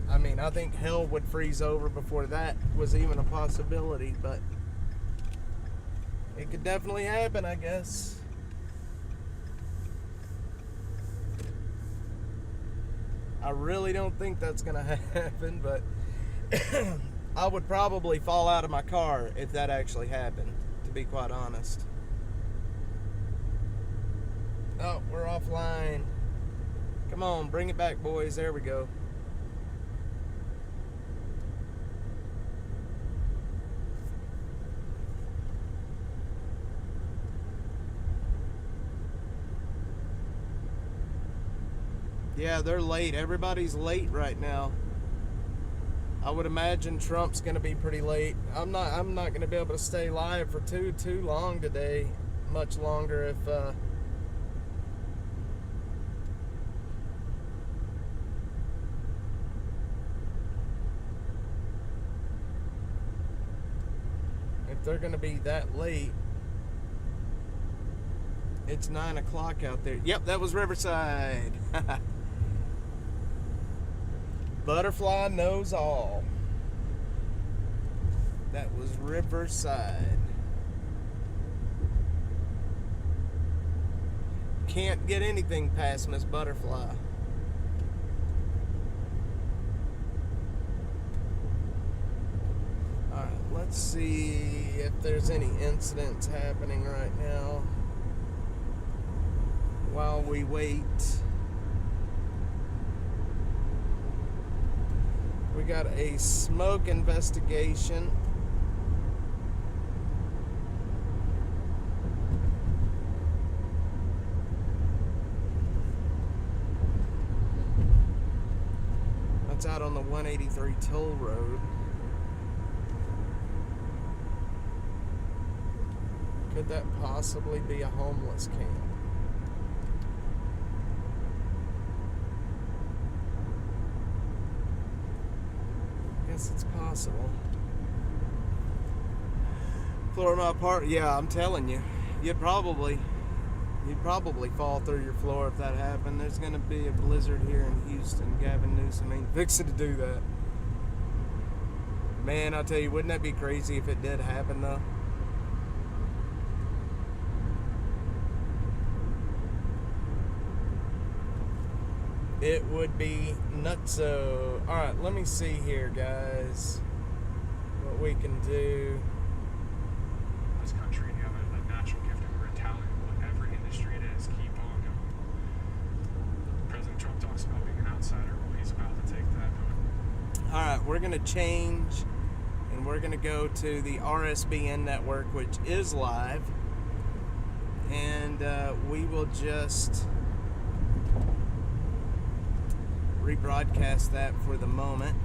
Speaker 1: I mean, I think hell would freeze over before that was even a possibility, but it could definitely happen, I guess. I really don't think that's gonna happen, but I would probably fall out of my car if that actually happened, to be quite honest. Oh, we're offline. Come on, bring it back, boys. There we go. Yeah, they're late. Everybody's late right now. I would imagine Trump's going to be pretty late. I'm not going to be able to stay live for too long today. Much longer if they're going to be that late. It's 9 o'clock out there. Yep, that was Riverside. Butterfly knows all. That was Riverside. Can't get anything past Miss Butterfly. Alright, let's see if there's any incidents happening right now while we wait. We got a smoke investigation. That's out on the 183 toll road. Could that possibly be a homeless camp? It's possible. Floor of my apartment. Yeah, I'm telling you, you'd probably fall through your floor if that happened. There's gonna be a blizzard here in Houston. Gavin Newsom ain't fixing to do that. Man, I'll tell you, wouldn't that be crazy if it did happen though? It would be nutso. Alright, let me see here, guys, what we can do.
Speaker 6: This country, and you have a natural gift and we're talent, whatever industry it is, keep on going. President Trump talks about being an outsider. Well, he's about to take that.
Speaker 1: Alright, we're going to change, and we're we're going to go to the RSBN network, which is live, and we will just rebroadcast that for the moment.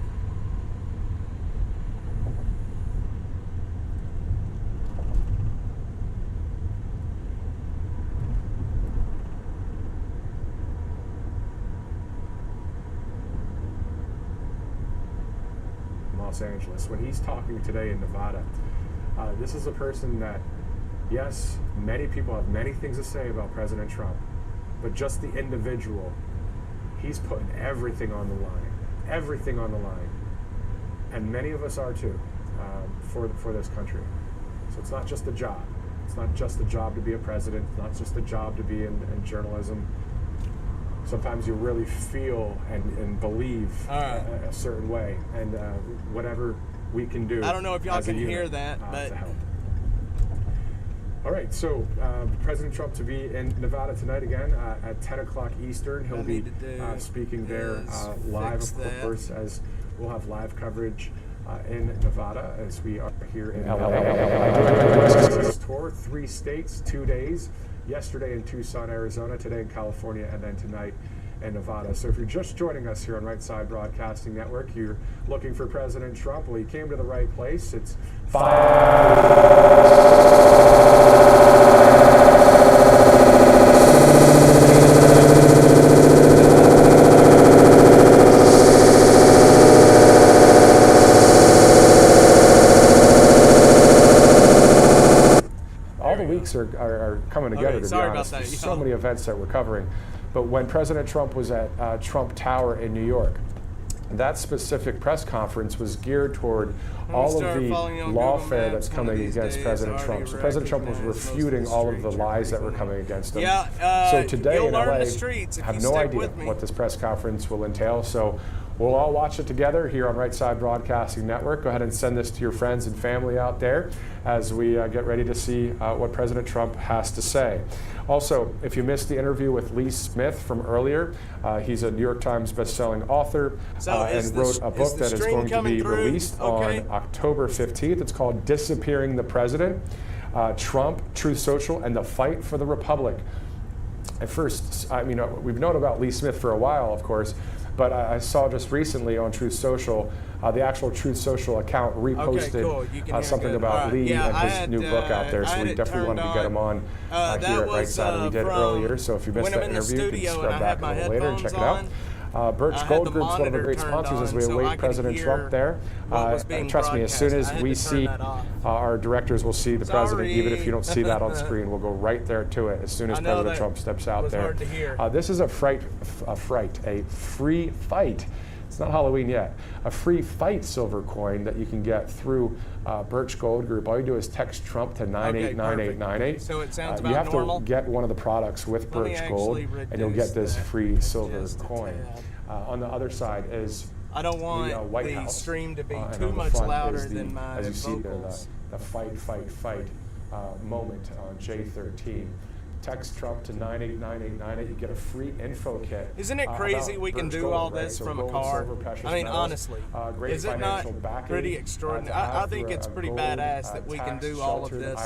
Speaker 7: Los Angeles. When he's talking today in Nevada, this is a person that, yes, many people have many things to say about President Trump, but just the individual, he's putting everything on the line, and many of us are too, for this country. So it's not just a job. It's not just a job to be a president. It's not just a job to be in journalism. Sometimes you really feel and believe a certain way, and whatever we can do.
Speaker 1: I don't know if y'all
Speaker 7: as a
Speaker 1: can
Speaker 7: unit,
Speaker 1: hear that, but
Speaker 7: to help. All right, so President Trump to be in Nevada tonight again at 10 o'clock Eastern. He'll be speaking there live, of course, as we'll have live coverage in Nevada as we are here in LA. Tour, 3 states, 2 days. Yesterday in Tucson, Arizona, today in California, and then tonight in Nevada. So if you're just joining us here on Right Side Broadcasting Network, you're looking for President Trump, well, you came to the right place. It's 5. Are coming together, to be honest. There's so many events that we're covering. But when President Trump was at Trump Tower in New York, that specific press conference was geared toward all of the lawfare that's coming against President Trump. So President Trump was refuting all of the lies that were coming against him. So today in LA, I have no idea what this press conference will entail. So we'll all watch it together here on Right Side Broadcasting Network. Go ahead and send this to your friends and family out there as we get ready to see what President Trump has to say. Also, if you missed the interview with Lee Smith from earlier, he's a New York Times bestselling author and wrote a book that is going to be released on October 15th. It's called Disappearing the President, Trump, Truth Social, and the Fight for the Republic. At first, I mean, we've known about Lee Smith for a while, of course, but I saw just recently on Truth Social, the actual Truth Social account reposted something about Lee and his new book out there, so we definitely wanted to get him on here at Right Side, and we did earlier, so if you missed that interview, you can scrub back a little later and check it out. Birch Gold Group's one of our great sponsors as we await President Trump there. Trust me, as soon as we see, our directors will see the president, even if you don't see that on screen, we'll go right there to it as soon as President Trump steps out there. This is a free fight. It's not Halloween yet. A free fight silver coin that you can get through Birch Gold Group. All you do is text Trump to 989898.
Speaker 1: So it sounds about
Speaker 7: you have
Speaker 1: normal.
Speaker 7: to get one of the products with Birch Gold, and you'll get this free silver coin. On the other side is
Speaker 1: I don't want
Speaker 7: the White
Speaker 1: the
Speaker 7: House.
Speaker 1: stream to be
Speaker 7: And
Speaker 1: too
Speaker 7: on the
Speaker 1: much
Speaker 7: front
Speaker 1: louder
Speaker 7: is
Speaker 1: than my
Speaker 7: as you see there,
Speaker 1: vocals.
Speaker 7: the fight moment on J13. Text Trump to 989898. You get a free info kit.
Speaker 1: Isn't it crazy we can do all this from a car? I mean, honestly, is it not pretty extraordinary? I think it's pretty badass that we can do all of this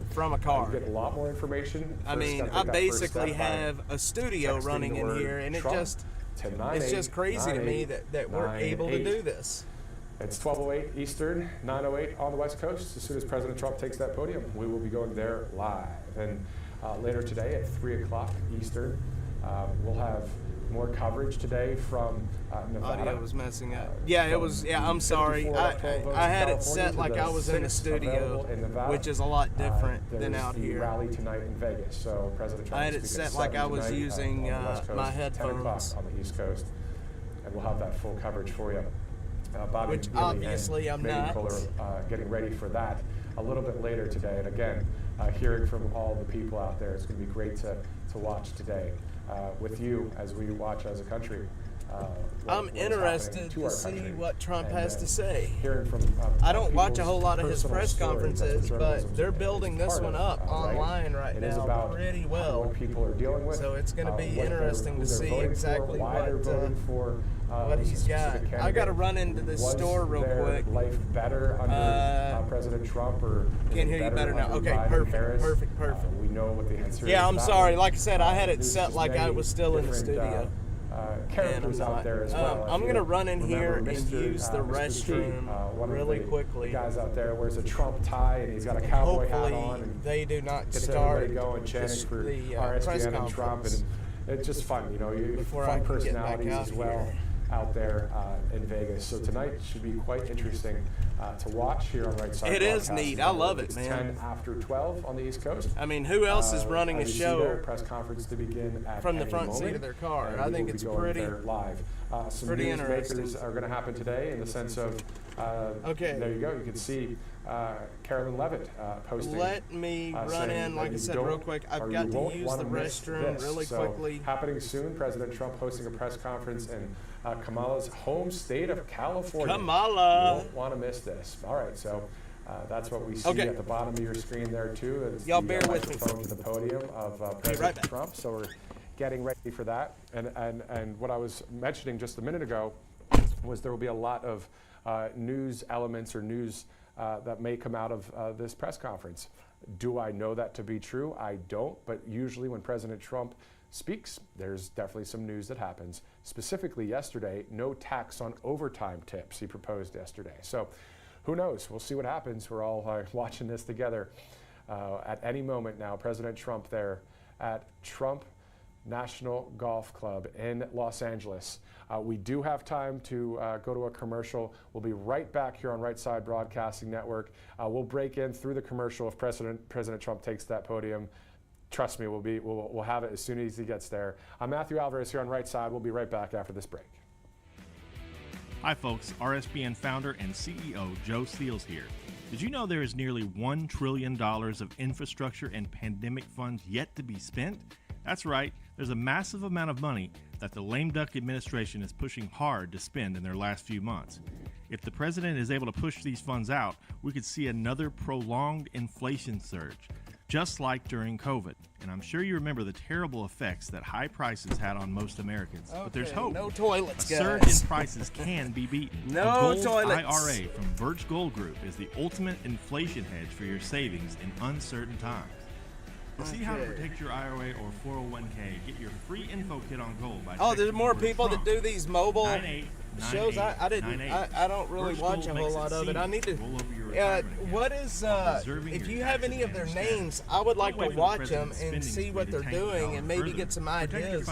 Speaker 1: from a car.
Speaker 7: You get a lot more information.
Speaker 1: I mean, I basically have a studio running in here, and it's just crazy to me that we're able to do this.
Speaker 7: It's 12:08 Eastern, 9:08 on the West Coast. As soon as President Trump takes that podium, we will be going there live. And later today at 3 o'clock Eastern, we'll have more coverage today from Nevada.
Speaker 1: Audio was messing up. It was. Yeah, I'm sorry. I had it set like I was in the studio, which is a lot different than out here.
Speaker 7: Rally tonight in Vegas. So President Trump
Speaker 1: I had it set like I was using my headphones.
Speaker 7: 10 o'clock on the East Coast, and we'll have that full coverage for you. Bobby
Speaker 1: Which
Speaker 7: Neely
Speaker 1: obviously
Speaker 7: and
Speaker 1: I'm
Speaker 7: Megan
Speaker 1: not.
Speaker 7: Kohler, getting ready for that a little bit later today. And again, hearing from all the people out there, it's going to be great to watch today with you as we watch as a country.
Speaker 1: I'm interested to see what Trump has to say.
Speaker 7: Hearing from
Speaker 1: I don't watch a whole lot of his press conferences, but they're building this one up online right now pretty well.
Speaker 7: What people are dealing with.
Speaker 1: So it's going to be interesting to see exactly
Speaker 7: why they're voting for
Speaker 1: what he's got. I got to run into this store real quick.
Speaker 7: Life better under President Trump, or
Speaker 1: can't hear you better now? Okay, perfect.
Speaker 7: We know what the answer is.
Speaker 1: Yeah, I'm sorry. Like I said, I had it set like I was still in the studio.
Speaker 7: Characters out there as well.
Speaker 1: I'm going to run in here and use the restroom really quickly.
Speaker 7: The guys out there wears a Trump tie and he's got a cowboy hat on.
Speaker 1: Hopefully they do not
Speaker 7: gets
Speaker 1: start
Speaker 7: everybody going, chanting for RSPN and Trump. And it's just fun, you know, fun personalities as well out there in Vegas. So tonight should be quite interesting to watch here on Right Side.
Speaker 1: It is neat. I love it, man.
Speaker 7: 10 after 12 on the East Coast.
Speaker 1: I mean, who else is running a show
Speaker 7: press conference to begin at
Speaker 1: from the front seat of their car? I think it's pretty
Speaker 7: live. Some
Speaker 1: pretty
Speaker 7: news
Speaker 1: interesting.
Speaker 7: makers are going to happen today in the sense of
Speaker 1: okay.
Speaker 7: There you go. You can see Carolyn Levitt posting.
Speaker 1: Let me run in, like I said, real quick. I've got to use the restroom really quickly.
Speaker 7: Happening soon, President Trump hosting a press conference in Kamala's home state of California.
Speaker 1: Kamala.
Speaker 7: You won't want to miss this. All right, so that's what we see at the bottom of your screen there too. Is
Speaker 1: y'all bear with me.
Speaker 7: To the podium of President Trump. So we're getting ready for that. And what I was mentioning just a minute ago was there will be a lot of news elements or news that may come out of this press conference. Do I know that to be true? I don't, but usually when President Trump speaks, there's definitely some news that happens. Specifically yesterday, no tax on overtime tips he proposed yesterday. So who knows? We'll see what happens. We're all watching this together. At any moment now, President Trump there at Trump National Golf Club in Los Angeles. We do have time to go to a commercial. We'll be right back here on Right Side Broadcasting Network. We'll break in through the commercial if President Trump takes that podium. Trust me, we'll have it as soon as he gets there. I'm Matthew Alvarez here on Right Side. We'll be right back after this break.
Speaker 8: Hi folks, RSPN founder and CEO Joe Steels here. Did you know there is nearly $1 trillion of infrastructure and pandemic funds yet to be spent? That's right, there's a massive amount of money that the lame duck administration is pushing hard to spend in their last few months. If the president is able to push these funds out, we could see another prolonged inflation surge, just like during COVID. And I'm sure you remember the terrible effects that high prices had on most Americans.
Speaker 1: Okay,
Speaker 8: but there's hope.
Speaker 1: No toilets,
Speaker 8: guys. A surge in prices can be beaten.
Speaker 1: No
Speaker 8: a gold
Speaker 1: toilets.
Speaker 8: IRA from Birch Gold Group is the ultimate inflation hedge for your savings in uncertain times. To see how to protect your IRA or 401k, get your free info kit on gold by
Speaker 1: there's more people that do these mobile
Speaker 8: 9898
Speaker 1: shows. I don't really watch a whole lot of it. I need to. What is if you have any of their names, I would like to watch them and see what they're doing and maybe get some ideas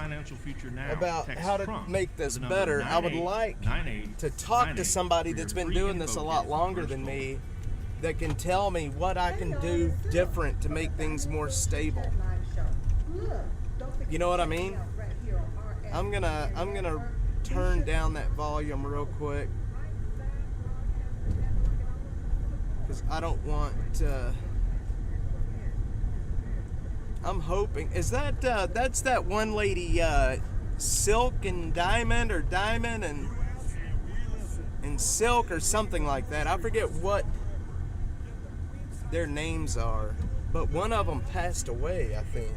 Speaker 1: about how to make this better. I would like to talk to somebody that's been doing this a lot longer than me, that can tell me what I can do different to make things more stable. You know what I mean? I'm gonna turn down that volume real quick because I don't want I'm hoping that's that one lady Silk and Diamond, or Diamond and Silk, or something like that. I forget what their names are, but one of them passed away, I think.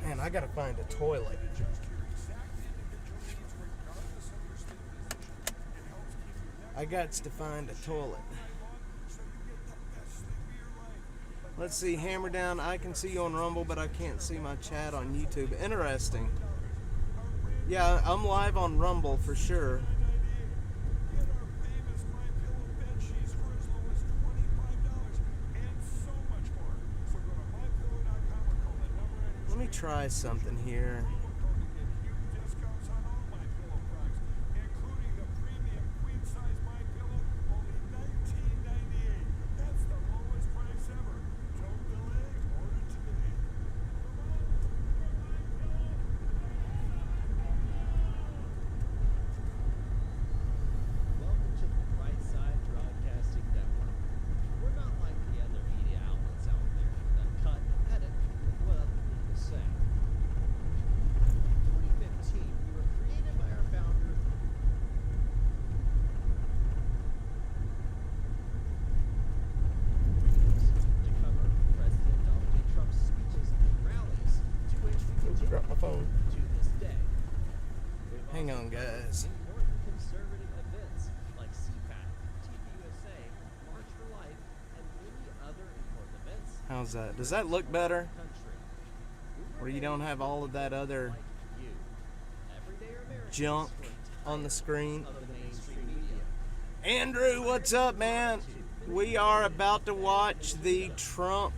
Speaker 1: Man, I gotta find a toilet. I got to find a toilet. Let's see, Hammer Down, I can see you on Rumble, but I can't see my chat on YouTube. Interesting. Yeah, I'm live on Rumble for sure. Let me try something here. How's that? Does that look better? Where you don't have all of that other junk on the screen? Andrew, what's up, man? We are about to watch the Trump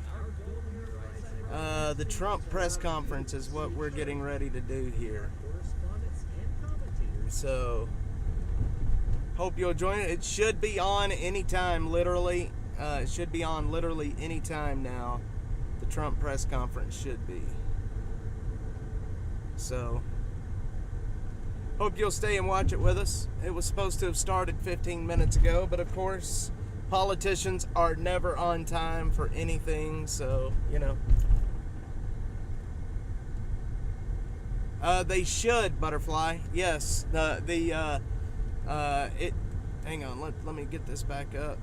Speaker 1: press conference is what we're getting ready to do here. So, hope you'll join it. It should be on anytime, literally. It should be on literally any time now. The Trump press conference should be. So, hope you'll stay and watch it with us. It was supposed to have started 15 minutes ago, but of course, politicians are never on time for anything, so, you know. They should, Butterfly. Yes. Hang on, let me get this back up.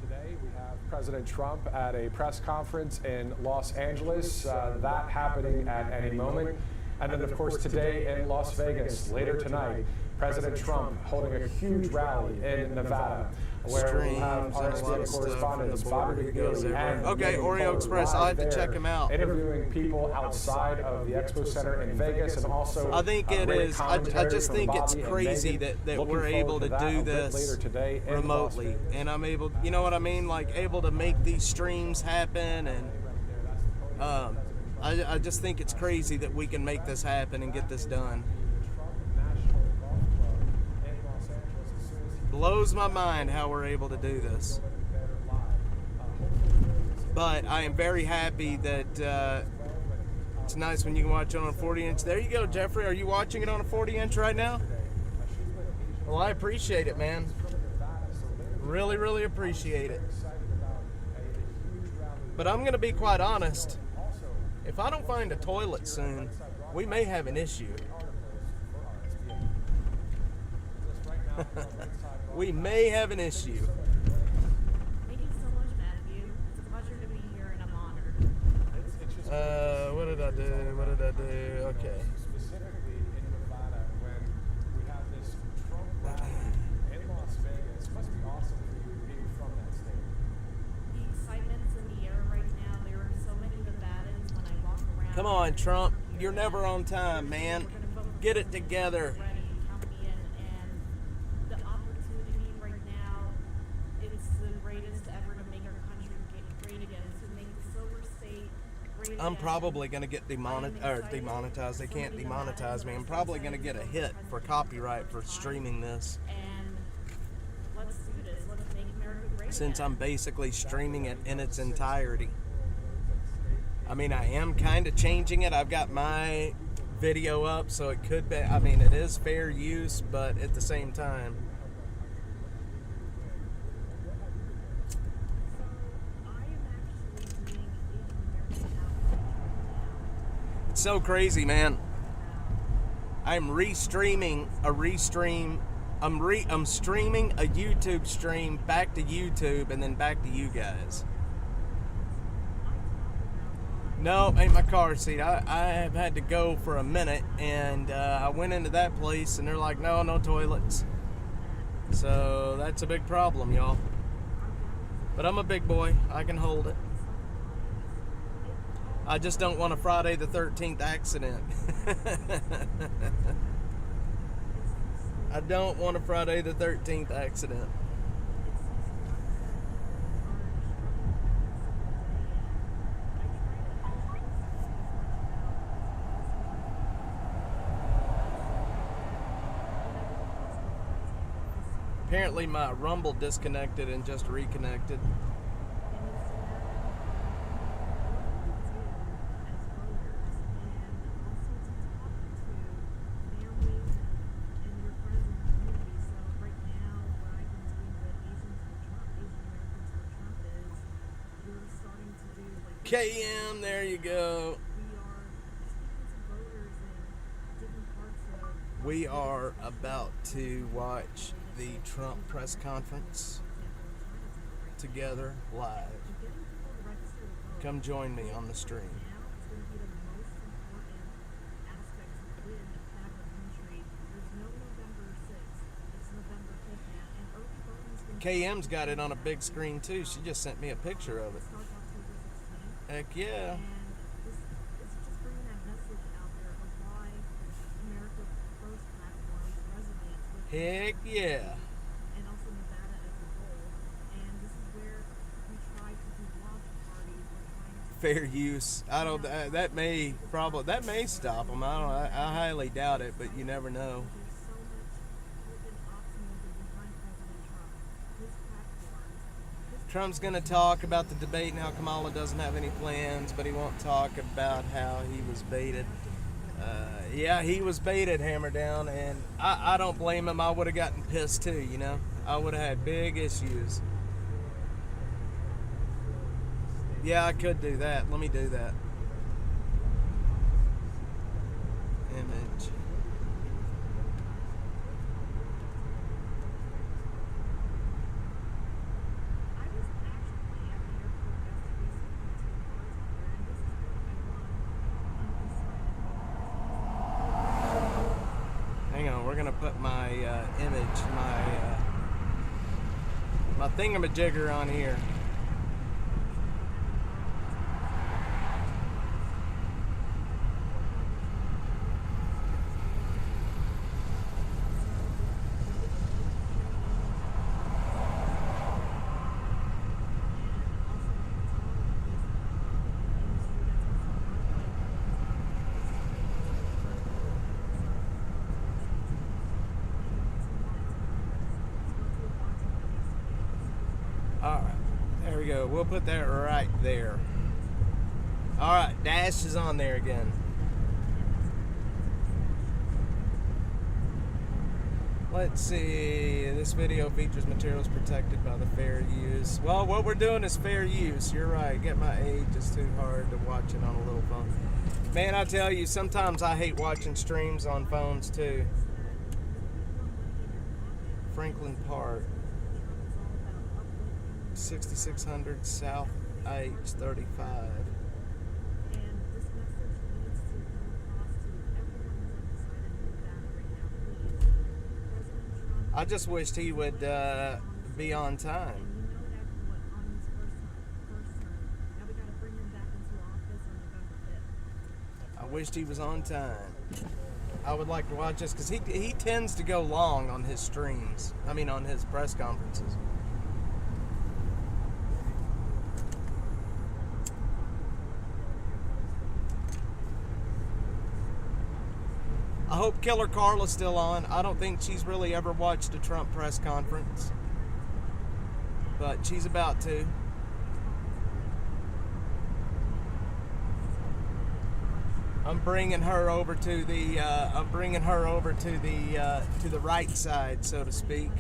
Speaker 7: Today we have President Trump at a press conference in Los Angeles, that happening at any moment. And then, of course, today in Las Vegas, later tonight, President Trump holding a huge rally in Nevada, where we'll have RSBN correspondents Bobby McGill and
Speaker 1: okay, Oreo Express. I'll have to check him out.
Speaker 7: Interviewing people outside of the Expo Center in Vegas, and also
Speaker 1: I think it is. I just think it's crazy that we're able to do this remotely, and I'm able. You know what I mean? Like able to make these streams happen, and I just think it's crazy that we can make this happen and get this done. Blows my mind how we're able to do this. But I am very happy that it's nice when you can watch it on a 40-inch. There you go, Jeffrey. Are you watching it on a 40-inch right now? Well, I appreciate it, man. Really, really appreciate it. But I'm going to be quite honest. If I don't find a toilet soon, we may have an issue. We may have an issue.
Speaker 5: Thank you so much, Matthew. It's a pleasure to be here, and I'm honored.
Speaker 1: What did I do? Okay.
Speaker 7: Specifically in Nevada, when we have this Trump rally in Las Vegas, it must be awesome for you being from that state.
Speaker 5: The excitement's in the air right now. There are so many Nevadans when I walk around.
Speaker 1: Come on, Trump. You're never on time, man. Get it together. I'm probably going to get demonetized. They can't demonetize me. I'm probably going to get a hit for copyright for streaming this.
Speaker 5: And let's do this. Let's make America great
Speaker 1: Since
Speaker 5: again.
Speaker 1: I'm basically streaming it in its entirety. I mean, I am kind of changing it. I've got my video up, so it could be, I mean, it is fair use, but at the same time. So crazy, man. I'm restreaming a restream. I'm streaming a YouTube stream back to YouTube and then back to you guys. No, ain't my car seat. I have had to go for a minute, and I went into that place and they're like, no toilets. So that's a big problem, y'all. But I'm a big boy. I can hold it. I just don't want a Friday the 13th accident. I don't want a Friday the 13th accident. Apparently my Rumble disconnected and just reconnected. KM, there you go. We are about to watch the Trump press conference together live. Come join me on the stream. KM's got it on a big screen too. She just sent me a picture of it. Heck yeah.
Speaker 9: And it's just bringing that message out there of why America First platform resonates with
Speaker 1: Heck yeah.
Speaker 9: and also Nevada as a whole. And this is where we try to do launch parties. We're trying to
Speaker 1: Fair use. I don't. That may stop them. I highly doubt it, but you never know.
Speaker 9: there's so much freaking optimism behind President Trump. His platform.
Speaker 1: Trump's going to talk about the debate and how Kamala doesn't have any plans, but he won't talk about how he was baited. Yeah, he was baited, hammer down, and I don't blame him. I would have gotten pissed too, you know. I would have had big issues. Yeah, I could do that. Let me do that. Image.
Speaker 9: I was actually at the airport yesterday, and this is what I want on this side.
Speaker 1: Hang on, we're gonna put my image, my thingamajigger on here. Alright, there we go. We'll put that right there. Alright, Dash is on there again. Let's see. This video features materials protected by the fair use. Well, what we're doing is fair use. You're right. Get my age. It's too hard to watch it on a little phone. Man, I tell you, sometimes I hate watching streams on phones too. Franklin Park. 6600 South H35.
Speaker 9: And this message needs to come across to everyone who's undecided in Nevada right now. Please, President Trump.
Speaker 1: I just wished he would be on time.
Speaker 9: And you know that what on his first term. Now we got to bring him back into office on November 5th.
Speaker 1: I wished he was on time. I would like to watch this because he tends to go long on his streams. I mean, on his press conferences. I hope Killer Carla's still on. I don't think she's really ever watched a Trump press conference, but she's about to. I'm bringing her over to the to the right side, so to speak.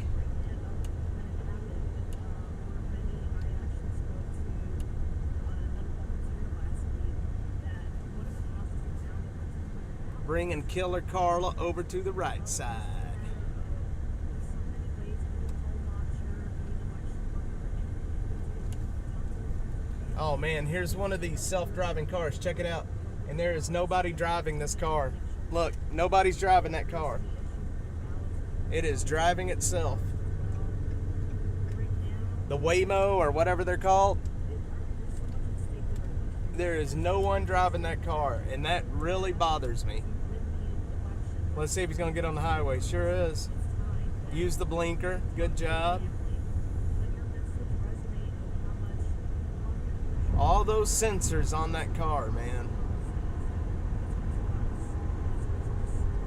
Speaker 1: Bringing Killer Carla over to the right side. Oh man, here's one of these self-driving cars. Check it out. And there is nobody driving this car. Look, nobody's driving that car. It is driving itself. The Waymo or whatever they're called. There is no one driving that car, and that really bothers me. Let's see if he's going to get on the highway. Sure is. Use the blinker. Good job. All those sensors on that car, man.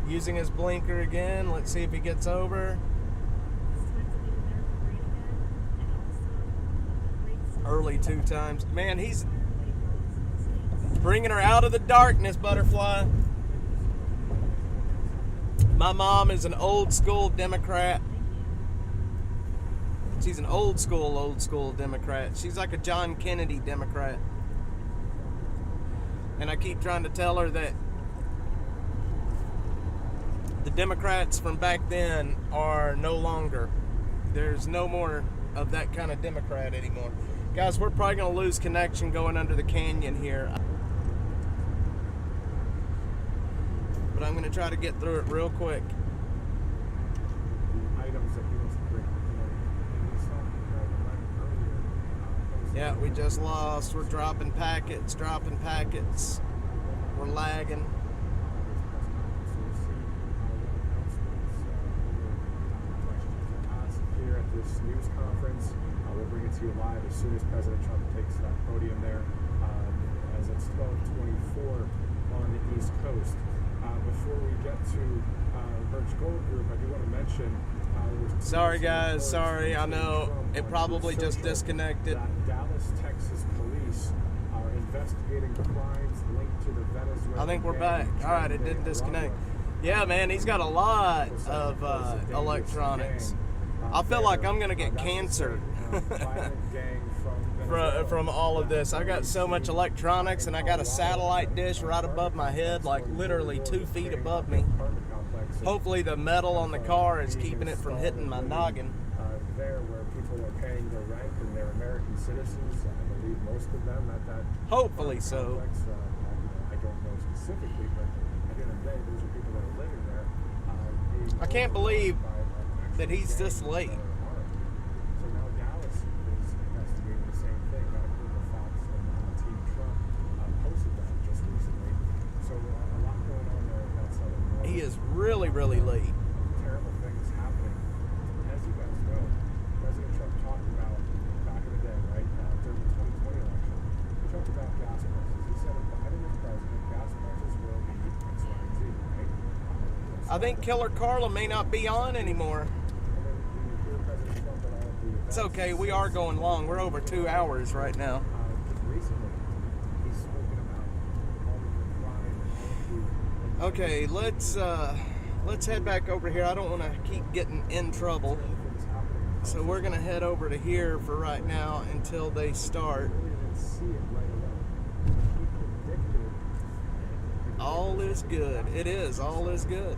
Speaker 1: Using his blinker again. Let's see if he gets over. Early 2 times. Man, he's bringing her out of the darkness, Butterfly. My mom is an old school Democrat. She's an old school Democrat. She's like a John Kennedy Democrat. And I keep trying to tell her that the Democrats from back then are no longer. There's no more of that kind of Democrat anymore. Guys, we're probably going to lose connection going under the canyon here. But I'm going to try to get through it real quick.
Speaker 7: Items that he wants to bring. He was talking about earlier.
Speaker 1: Yeah, we just lost. We're dropping packets. We're lagging.
Speaker 7: Here at this news conference, we'll bring it to you live as soon as President Trump takes that podium there, as it's 12:24 on the East Coast. Before we get to Birch Gold Group, I do want to mention.
Speaker 1: Sorry, guys. Sorry. I know it probably just disconnected.
Speaker 7: Dallas, Texas police are investigating crimes linked to the Venezuelan.
Speaker 1: I think we're back. All right, it didn't disconnect. Yeah, man, he's got a lot of electronics. I feel like I'm gonna get cancer from all of this. I got so much electronics, and I got a satellite dish right above my head, like literally 2 feet above me. Hopefully the metal on the car is keeping it from hitting my noggin.
Speaker 7: There where people are paying their rent and they're American citizens, I believe most of them at that.
Speaker 1: Hopefully so.
Speaker 7: I don't know specifically, but at the end of the day, those are people that are living there.
Speaker 1: I can't believe that he's this late.
Speaker 7: So now Dallas is investigating the same thing. Got a group of Fox and Team Trump posted that just recently. So a lot going on there at that southern border.
Speaker 1: He is really, really late.
Speaker 7: Terrible things happening. As you guys know, President Trump talked about back in the day, right, during the 2020 election, he talked about gas prices. He said if Biden is president, gas prices will be X, Y, and Z, right?
Speaker 1: I think Killer Carla may not be on anymore. It's okay, we are going long. We're over 2 hours right now. Okay, let's head back over here. I don't want to keep getting in trouble. So we're going to head over to here for right now until they start. All is good. It is. All is good.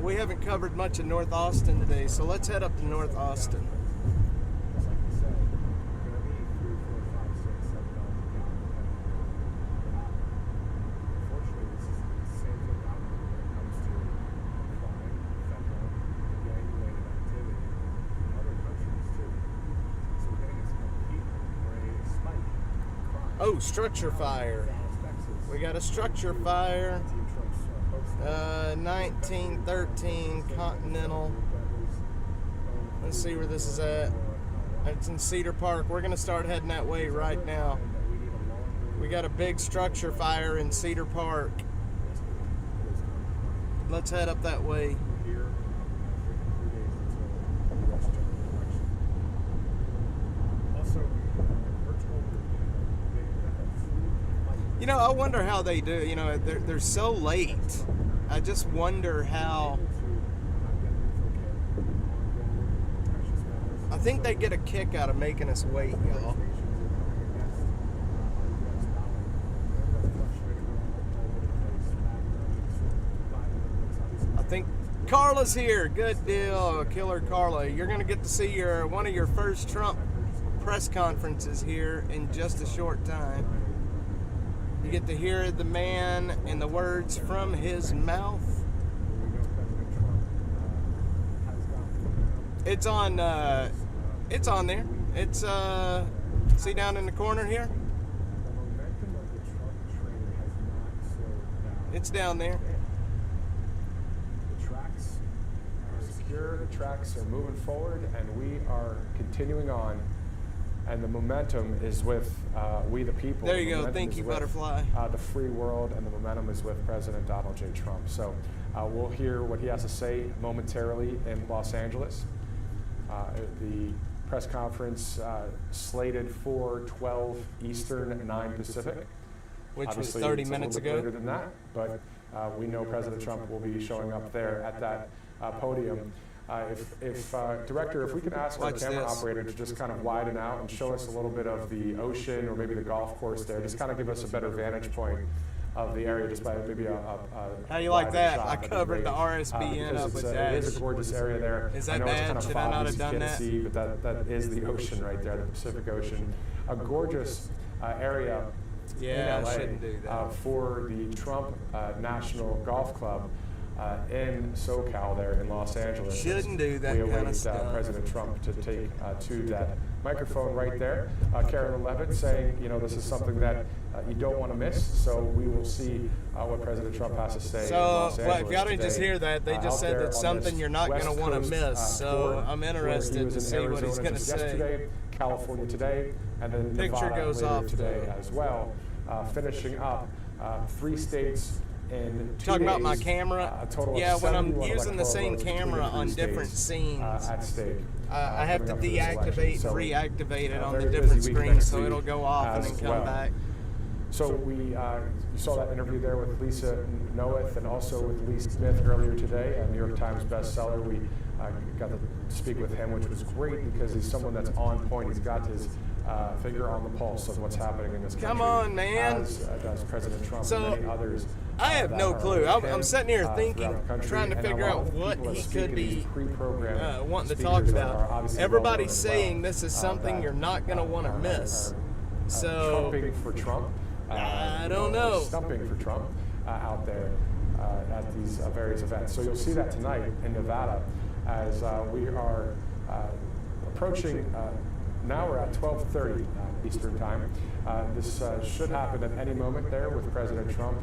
Speaker 1: We haven't covered much of North Austin today, so let's head up to North Austin. Oh, structure fire. We got a structure fire. 1913 Continental. Let's see where this is at. It's in Cedar Park. We're going to start heading that way right now. We got a big structure fire in Cedar Park. Let's head up that way. You know, I wonder how they do. You know, they're so late. I just wonder how. I think they get a kick out of making us wait, y'all. I think Carla's here. Good deal, Killer Carla. You're going to get to see one of your first Trump press conferences here in just a short time. You get to hear the man and the words from his mouth. It's on there. It's see down in the corner here? It's down there.
Speaker 7: The tracks are secure, the tracks are moving forward, and we are continuing on. And the momentum is with we the people.
Speaker 1: There you go. Thank you, Butterfly.
Speaker 7: The free world, and the momentum is with President Donald J. Trump. So we'll hear what he has to say momentarily in Los Angeles. The press conference slated for 12 Eastern, 9 Pacific.
Speaker 1: Which
Speaker 7: Obviously,
Speaker 1: was 30
Speaker 7: it's
Speaker 1: minutes
Speaker 7: a little
Speaker 1: ago.
Speaker 7: bit later than that, but we know President Trump will be showing up there at that podium. Director, if we could ask our camera operator to just kind of widen out and show us a little bit of the ocean or maybe the golf course there, just kind of give us a better vantage point of the area, just by maybe a
Speaker 1: how you like that?
Speaker 7: shot.
Speaker 1: I covered the RSBN up with Dash.
Speaker 7: It is a gorgeous area there.
Speaker 1: Is that
Speaker 7: I know
Speaker 1: bad?
Speaker 7: it's kind of
Speaker 1: Should I not
Speaker 7: foggy,
Speaker 1: have
Speaker 7: so
Speaker 1: done
Speaker 7: you can't
Speaker 1: that?
Speaker 7: see, but that is the ocean right there, the Pacific Ocean. A gorgeous area.
Speaker 1: Yeah,
Speaker 7: in LA,
Speaker 1: I shouldn't do that.
Speaker 7: for the Trump National Golf Club. in SoCal there in Los Angeles.
Speaker 1: Shouldn't do that
Speaker 7: we
Speaker 1: kind
Speaker 7: await
Speaker 1: of stuff.
Speaker 7: President Trump to take to that microphone right there. Carolyn Levitt saying, this is something that you don't want to miss. So we will see what President Trump has to say.
Speaker 1: So,
Speaker 7: in Los Angeles
Speaker 1: if y'all didn't just
Speaker 7: today.
Speaker 1: hear that, they just said that's something you're not going to want to miss. So I'm interested to see what he's going to say.
Speaker 7: Yesterday, California today, and then
Speaker 1: Picture
Speaker 7: Nevada
Speaker 1: goes
Speaker 7: later
Speaker 1: off
Speaker 7: today
Speaker 1: though.
Speaker 7: as well. Finishing up 3 states in 2
Speaker 1: Talking about my
Speaker 7: days,
Speaker 1: camera?
Speaker 7: a total of
Speaker 1: Yeah, when I'm
Speaker 7: 71
Speaker 1: using the
Speaker 7: electoral
Speaker 1: same
Speaker 7: votes between
Speaker 1: camera
Speaker 7: the 3
Speaker 1: on
Speaker 7: states,
Speaker 1: different scenes,
Speaker 7: at stake.
Speaker 1: I have to
Speaker 7: coming up for this election.
Speaker 1: deactivate
Speaker 7: So,
Speaker 1: and reactivate it on the
Speaker 7: very
Speaker 1: different
Speaker 7: busy week
Speaker 1: screens,
Speaker 7: next
Speaker 1: so
Speaker 7: week
Speaker 1: it'll go off and
Speaker 7: as
Speaker 1: then come
Speaker 7: well.
Speaker 1: back.
Speaker 7: So you saw that interview there with Lisa Noeth and also with Lee Smith earlier today, a New York Times bestseller. We got to speak with him, which was great because he's someone that's on point. He's got his finger on the pulse of what's happening in this country.
Speaker 1: Come on, man.
Speaker 7: As does President Trump
Speaker 1: So,
Speaker 7: and many others.
Speaker 1: I have
Speaker 7: that
Speaker 1: no
Speaker 7: are
Speaker 1: clue.
Speaker 7: with
Speaker 1: I'm
Speaker 7: him,
Speaker 1: sitting here thinking,
Speaker 7: throughout the country.
Speaker 1: trying to
Speaker 7: And a
Speaker 1: figure
Speaker 7: lot
Speaker 1: out
Speaker 7: of
Speaker 1: what
Speaker 7: people
Speaker 1: he
Speaker 7: that
Speaker 1: could
Speaker 7: speak
Speaker 1: be
Speaker 7: these pre-programmed
Speaker 1: wanting to
Speaker 7: speakers
Speaker 1: talk
Speaker 7: that
Speaker 1: about.
Speaker 7: are obviously
Speaker 1: Everybody's
Speaker 7: well-known as
Speaker 1: saying
Speaker 7: well,
Speaker 1: this is something
Speaker 7: that,
Speaker 1: you're not going to want to miss. So,
Speaker 7: trumping for Trump.
Speaker 1: I don't know.
Speaker 7: Stumping for Trump out there at these various events. So you'll see that tonight in Nevada as we are approaching. Now we're at 12:30 Eastern time. This should happen at any moment there with President Trump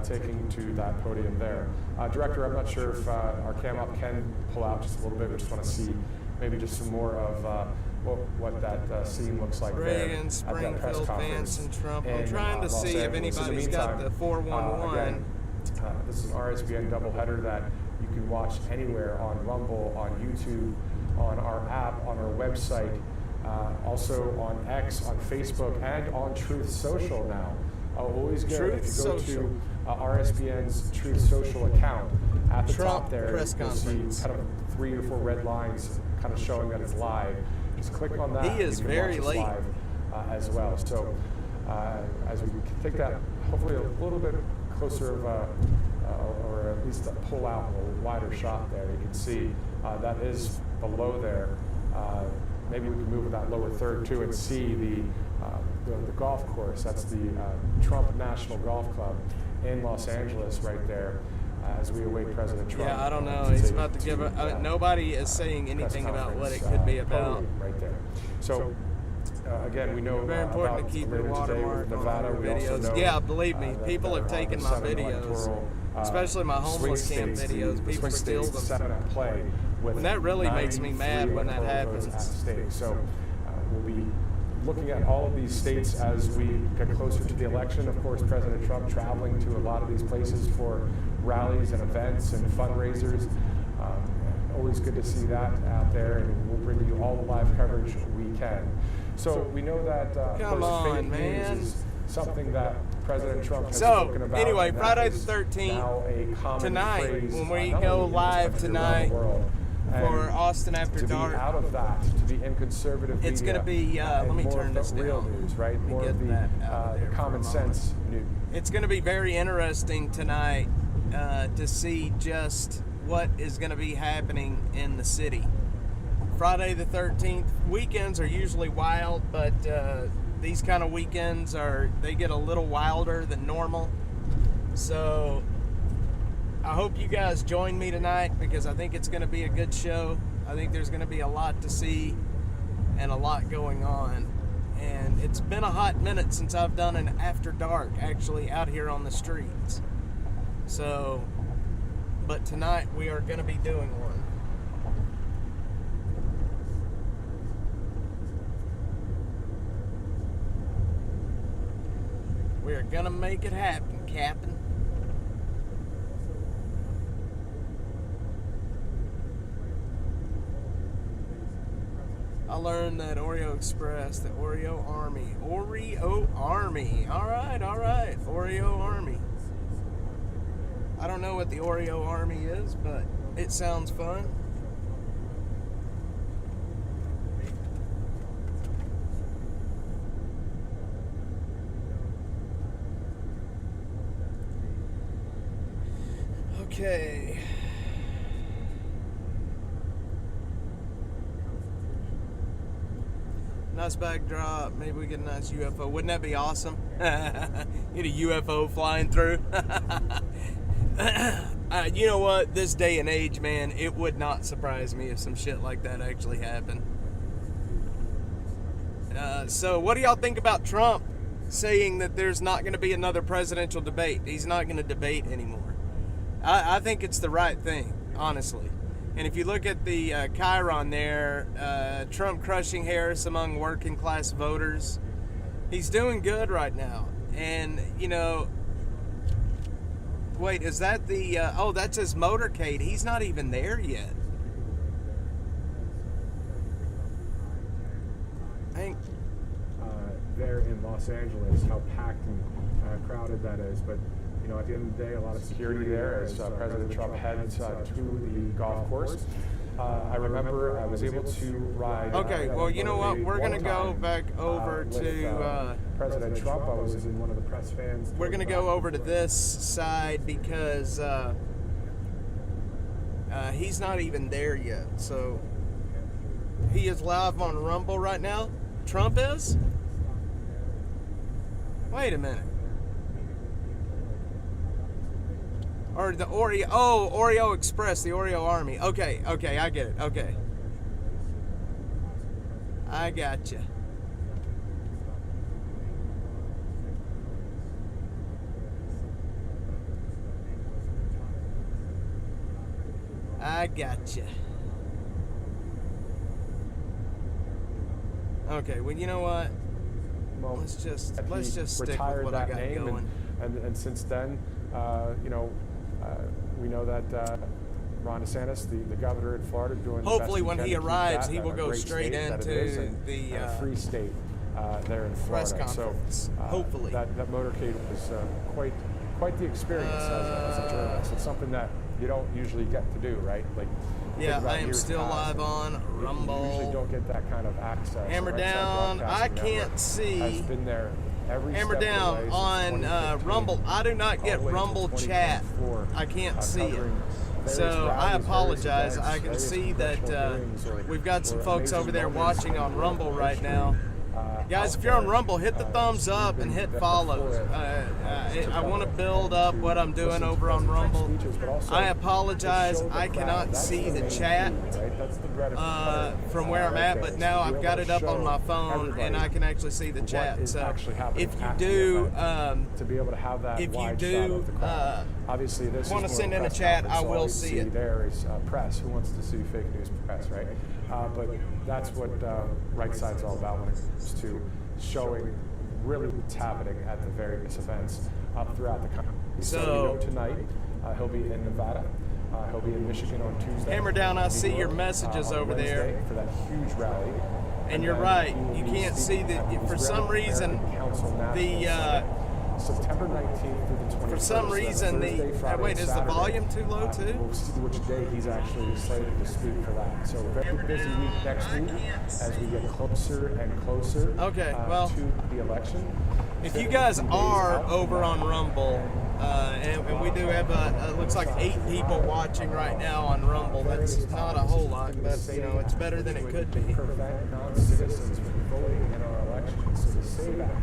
Speaker 7: taking to that podium there. Director, I'm not sure if our cam up can pull out just a little bit. We just want to see maybe just some more of what that scene looks like
Speaker 1: Reagan,
Speaker 7: there at that press
Speaker 1: Springfield,
Speaker 7: conference
Speaker 1: Vance, and Trump. I'm
Speaker 7: in,
Speaker 1: trying to
Speaker 7: Los
Speaker 1: see if
Speaker 7: Angeles. In the
Speaker 1: anybody's got the
Speaker 7: meantime,
Speaker 1: 411.
Speaker 7: again, this is an RSBN doubleheader that you can watch anywhere on Rumble, on YouTube, on our app, on our website, also on X, on Facebook, and on Truth Social now. Always good
Speaker 1: Truth
Speaker 7: if you go
Speaker 1: Social.
Speaker 7: to RSBN's Truth Social account. At the
Speaker 1: Trump
Speaker 7: top there,
Speaker 1: press
Speaker 7: you'll see
Speaker 1: conference.
Speaker 7: kind of 3 or 4 red lines kind of showing that it's live. Just click on that.
Speaker 1: He is
Speaker 7: you can
Speaker 1: very
Speaker 7: watch us
Speaker 1: late.
Speaker 7: live, as well. So as we take that hopefully a little bit closer of or at least a pull out, a wider shot there, you can see that is below there. Maybe we can move with that lower third too and see the golf course. That's the Trump National Golf Club in Los Angeles right there as we await President Trump.
Speaker 1: Yeah, I don't know. He's about to give a. Nobody is saying anything about what it could be about.
Speaker 7: Right there. So again, we know
Speaker 1: Very important
Speaker 7: about
Speaker 1: to keep your
Speaker 7: later today with
Speaker 1: watermark on
Speaker 7: Nevada.
Speaker 1: your
Speaker 7: We also
Speaker 1: videos.
Speaker 7: know,
Speaker 1: Yeah, believe me,
Speaker 7: that
Speaker 1: people
Speaker 7: there
Speaker 1: have
Speaker 7: are
Speaker 1: taken
Speaker 7: the
Speaker 1: my
Speaker 7: 7
Speaker 1: videos,
Speaker 7: electoral,
Speaker 1: especially my homeless
Speaker 7: swing
Speaker 1: camp
Speaker 7: states, the
Speaker 1: videos. People
Speaker 7: swing
Speaker 1: steal
Speaker 7: states,
Speaker 1: them.
Speaker 7: 7 at play with
Speaker 1: And that really makes me
Speaker 7: 93
Speaker 1: mad when that
Speaker 7: electoral votes
Speaker 1: happens.
Speaker 7: at stake. So we'll be looking at all of these states as we get closer to the election. Of course, President Trump traveling to a lot of these places for rallies and events and fundraisers. Always good to see that out there, and we'll bring you all the live coverage we can. So we know that
Speaker 1: Come on,
Speaker 7: fake
Speaker 1: man.
Speaker 7: news is something that President Trump has spoken
Speaker 1: So,
Speaker 7: about.
Speaker 1: anyway,
Speaker 7: and that
Speaker 1: Friday the
Speaker 7: is
Speaker 1: 13th,
Speaker 7: now a common
Speaker 1: tonight,
Speaker 7: phrase,
Speaker 1: when we
Speaker 7: not
Speaker 1: go
Speaker 7: only in this
Speaker 1: live
Speaker 7: country,
Speaker 1: tonight
Speaker 7: around the world.
Speaker 1: for
Speaker 7: And
Speaker 1: Austin After
Speaker 7: to
Speaker 1: Dark.
Speaker 7: be out of that, to be in conservative
Speaker 1: It's
Speaker 7: media,
Speaker 1: gonna be,
Speaker 7: and
Speaker 1: let me
Speaker 7: more
Speaker 1: turn
Speaker 7: of the
Speaker 1: this
Speaker 7: real
Speaker 1: down.
Speaker 7: news, right?
Speaker 1: Let me
Speaker 7: More
Speaker 1: get
Speaker 7: of the,
Speaker 1: that out of there for a
Speaker 7: common
Speaker 1: moment.
Speaker 7: sense news.
Speaker 1: It's going to be very interesting tonight to see just what is going to be happening in the city. Friday the 13th, weekends are usually wild, but these kind of weekends they get a little wilder than normal. So I hope you guys join me tonight because I think it's going to be a good show. I think there's going to be a lot to see and a lot going on. And it's been a hot minute since I've done an After Dark actually out here on the streets. So, but tonight we are going to be doing one. We are going to make it happen, Captain. I learned that Oreo Express, the Oreo Army. Oreo Army. All right. Oreo Army. I don't know what the Oreo Army is, but it sounds fun. Okay. Nice backdrop. Maybe we get a nice UFO. Wouldn't that be awesome? Get a UFO flying through. You know what? This day and age, man, it would not surprise me if some shit like that actually happened. So what do y'all think about Trump saying that there's not going to be another presidential debate? He's not going to debate anymore. I think it's the right thing, honestly. And if you look at the chyron there, Trump crushing Harris among working class voters, he's doing good right now. And, you know, wait, is that the, oh, that's his motorcade. He's not even there yet. I think
Speaker 7: there in Los Angeles, how packed and crowded that is. But, you know, at the end of the day, a lot of security there as President Trump heads to the golf course. I remember I was able to ride.
Speaker 1: Okay, well, you know what? We're going to go back over to
Speaker 7: President Trump. I was in one of the press fans.
Speaker 1: We're going to go over to this side because he's not even there yet. So he is live on Rumble right now. Trump is? Wait a minute. Or the Oreo, oh, Oreo Express, the Oreo Army. Okay, I get it. Okay. I gotcha. I gotcha. Okay, well, you know what?
Speaker 7: Well,
Speaker 1: let's just stick with what I got going.
Speaker 7: And since then, you know, we know that Ron DeSantis, the governor in Florida, doing
Speaker 1: hopefully
Speaker 7: the best
Speaker 1: when he arrives, he will go straight into the
Speaker 7: free state there in Florida.
Speaker 1: Press conference.
Speaker 7: So
Speaker 1: hopefully
Speaker 7: that motorcade was quite the experience as a journalist. It's something that you don't usually get to do, right? Like,
Speaker 1: yeah, I am still live on Rumble.
Speaker 7: You usually don't get that kind of access.
Speaker 1: Hammer down. I can't see.
Speaker 7: Has been there every
Speaker 1: Hammer down on Rumble. I do not get Rumble chat. I can't see it. So I apologize. I can see that we've got some folks over there watching on Rumble right now. Guys, if you're on Rumble, hit the thumbs up and hit follow. I want to build up what I'm doing over on Rumble. I apologize. I cannot see the chat from where I'm at, but now I've got it up on my phone and I can actually see the chat. So if you do,
Speaker 7: obviously this
Speaker 1: want to send in a chat, I will see it.
Speaker 7: There is press who wants to see fake news press, right? But that's what Right Side's all about when it comes to showing really what's happening at the various events up throughout the country. So we know tonight he'll be in Nevada. He'll be in Michigan on Tuesday.
Speaker 1: Hammer down, I see your messages over there.
Speaker 7: For that huge rally.
Speaker 1: And you're right. You can't see that. For some reason, the
Speaker 7: September 19th through the 21st.
Speaker 1: For some reason, wait, is the volume too low too?
Speaker 7: We'll see which day he's actually slated to speak for that. So very busy week next week as we get closer and closer to the election.
Speaker 1: If you guys are over on Rumble, and we do have looks like 8 people watching right now on Rumble. That's not a whole lot, but you know, it's better than it could be.
Speaker 7: Prevent non-citizens from voting in our elections. So the SAVE Act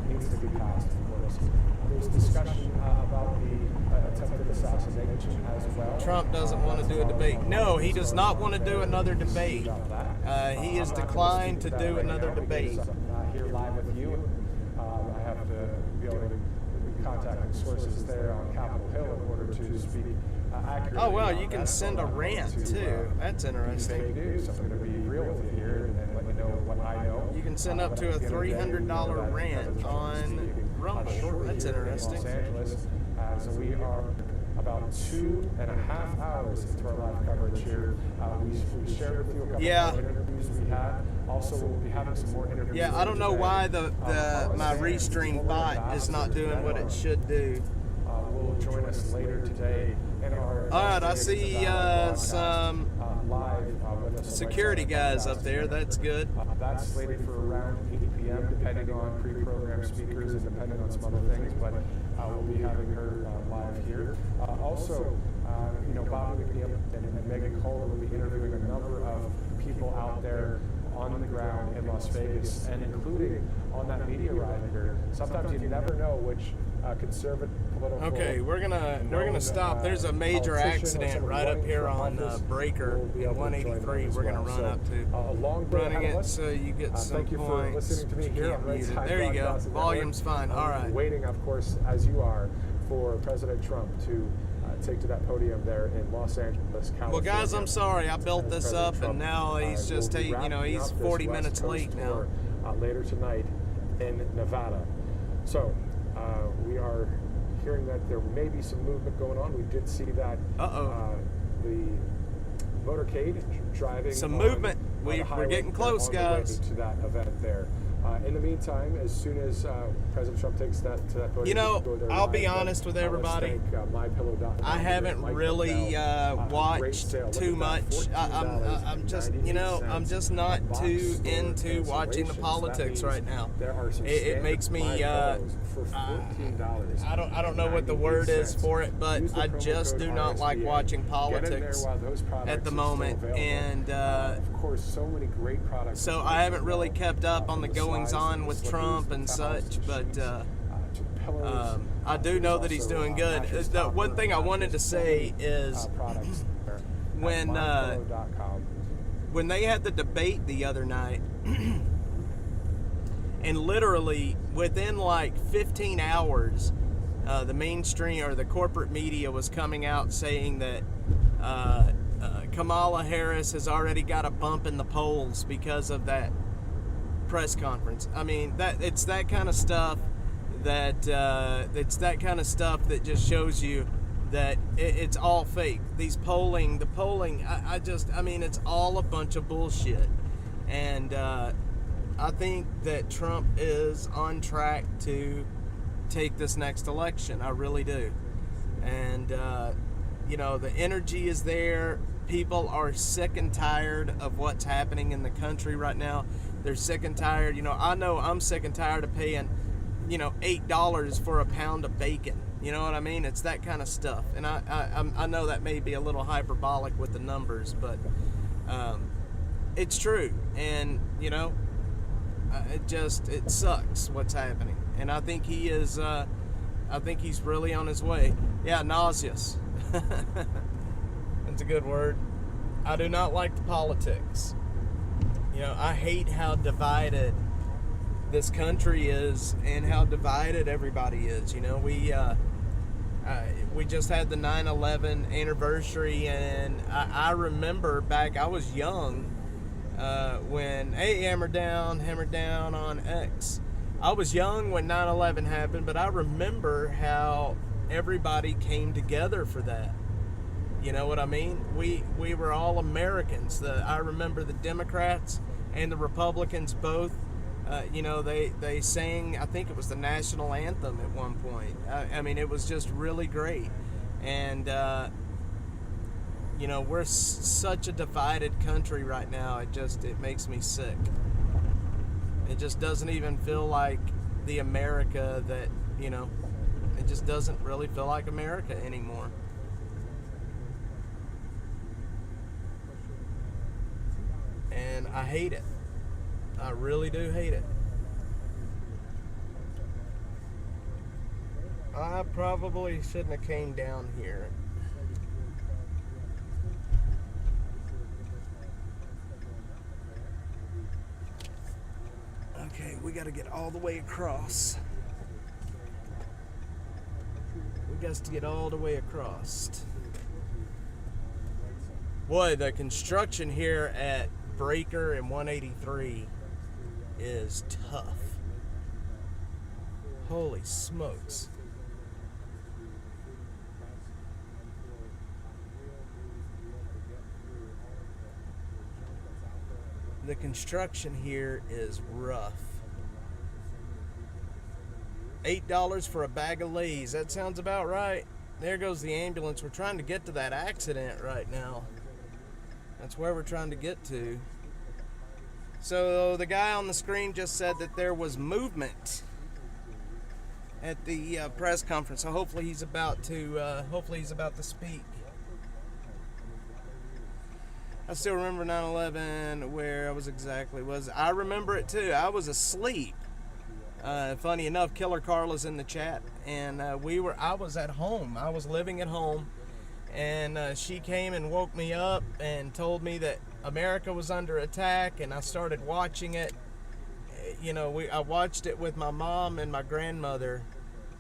Speaker 7: needs to be passed. There's discussion about the attempted assassination as well.
Speaker 1: Trump doesn't want to do a debate. No, he does not want to do another debate. He has declined to do another debate.
Speaker 7: I'm not here live with you. I have to be able to be contacting sources there on Capitol Hill in order to speak accurately.
Speaker 1: Oh, well, you can send a rant too. That's interesting.
Speaker 7: Fake news. I'm going to be real with you here and let you know what I know.
Speaker 1: You can send up to a $300 rant on Rumble. That's interesting.
Speaker 7: Los Angeles. So we are about 2.5 hours into our live coverage here. We shared with you a couple of interviews we had. Also, we'll be having some more interviews.
Speaker 1: Yeah, I don't know why my Restream bot is not doing what it should do.
Speaker 7: Will join us later today in our.
Speaker 1: All right, I see some security guys up there. That's good.
Speaker 7: That's slated for around 8 p.m. depending on pre-programmed speakers and depending on some other things. But we'll be having her live here. Also, Bob McNeil and Megan Kohler will be interviewing a number of people out there on the ground in Las Vegas, and including on that media ride here. Sometimes you never know which conservative political.
Speaker 1: Okay, we're gonna stop. There's a major accident right up here on Breaker in 183. We're gonna run up to running it so you get some
Speaker 7: thank you for
Speaker 1: points.
Speaker 7: listening to me here on Red Side
Speaker 1: There you go.
Speaker 7: Broadcasting
Speaker 1: Volume's
Speaker 7: Network.
Speaker 1: fine. All right.
Speaker 7: Waiting, of course, as you are, for President Trump to take to that podium there in Los Angeles, California.
Speaker 1: Well, guys, I'm sorry. I built this
Speaker 7: President
Speaker 1: up,
Speaker 7: Trump,
Speaker 1: and now he's just
Speaker 7: will be
Speaker 1: he's
Speaker 7: wrapping up
Speaker 1: 40
Speaker 7: this
Speaker 1: minutes
Speaker 7: West Coast
Speaker 1: late now.
Speaker 7: tour, later tonight in Nevada. So we are hearing that there may be some movement going on. We did see that the motorcade driving
Speaker 1: some
Speaker 7: on,
Speaker 1: movement.
Speaker 7: on the
Speaker 1: We're
Speaker 7: highway
Speaker 1: getting close,
Speaker 7: on the way
Speaker 1: guys.
Speaker 7: to that event there. In the meantime, as soon as President Trump takes that to that podium,
Speaker 1: You know,
Speaker 7: we can go there
Speaker 1: I'll
Speaker 7: live,
Speaker 1: be
Speaker 7: but,
Speaker 1: honest with everybody.
Speaker 7: Let's thank, MyPillow.com.
Speaker 1: I haven't really watched too much. I'm just, I'm just not too into watching the politics right now. It makes me. I don't know what the word is for it, but I just do not like watching politics at the moment, and
Speaker 7: of course, so many great products.
Speaker 1: so I haven't really kept up on the goings on with Trump and such, but I do know that he's doing good. The one thing I wanted to say is when they had the debate the other night, and literally within like 15 hours, the mainstream or the corporate media was coming out saying that Kamala Harris has already got a bump in the polls because of that press conference. I mean, it's that kind of stuff that just shows you that it's all fake. The polling, I mean, it's all a bunch of bullshit. And I think that Trump is on track to take this next election. I really do. And the energy is there. People are sick and tired of what's happening in the country right now. They're sick and tired. I know I'm sick and tired of paying, $8 for a pound of bacon. You know what I mean? It's that kind of stuff. And I know that may be a little hyperbolic with the numbers, but it's true. And, it sucks what's happening. And I think he is, I think he's really on his way. Yeah, nauseous. That's a good word. I do not like the politics. I hate how divided this country is and how divided everybody is. We just had the 9/11 anniversary, and I remember back, I was young when, hey, hammer down on X. I was young when 9/11 happened, but I remember how everybody came together for that. You know what I mean? We were all Americans. I remember the Democrats and the Republicans both, they sang, I think it was the national anthem at one point. I mean, it was just really great. And, we're such a divided country right now. It makes me sick. It just doesn't even feel like the America that, it just doesn't really feel like America anymore. And I hate it. I really do hate it. I probably shouldn't have came down here. Okay, we got to get all the way across. We got to get all the way across. Boy, the construction here at Breaker and 183 is tough. Holy smokes. The construction here is rough. $8 for a bag of Lay's. That sounds about right. There goes the ambulance. We're trying to get to that accident right now. That's where we're trying to get to. So the guy on the screen just said that there was movement at the press conference. So hopefully he's about to speak. I still remember 9/11 where I was exactly. I remember it too. I was asleep Funny enough, Killer Carla's in the chat, and I was at home. I was living at home, and she came and woke me up and told me that America was under attack, and I started watching it. You know, I watched it with my mom and my grandmother,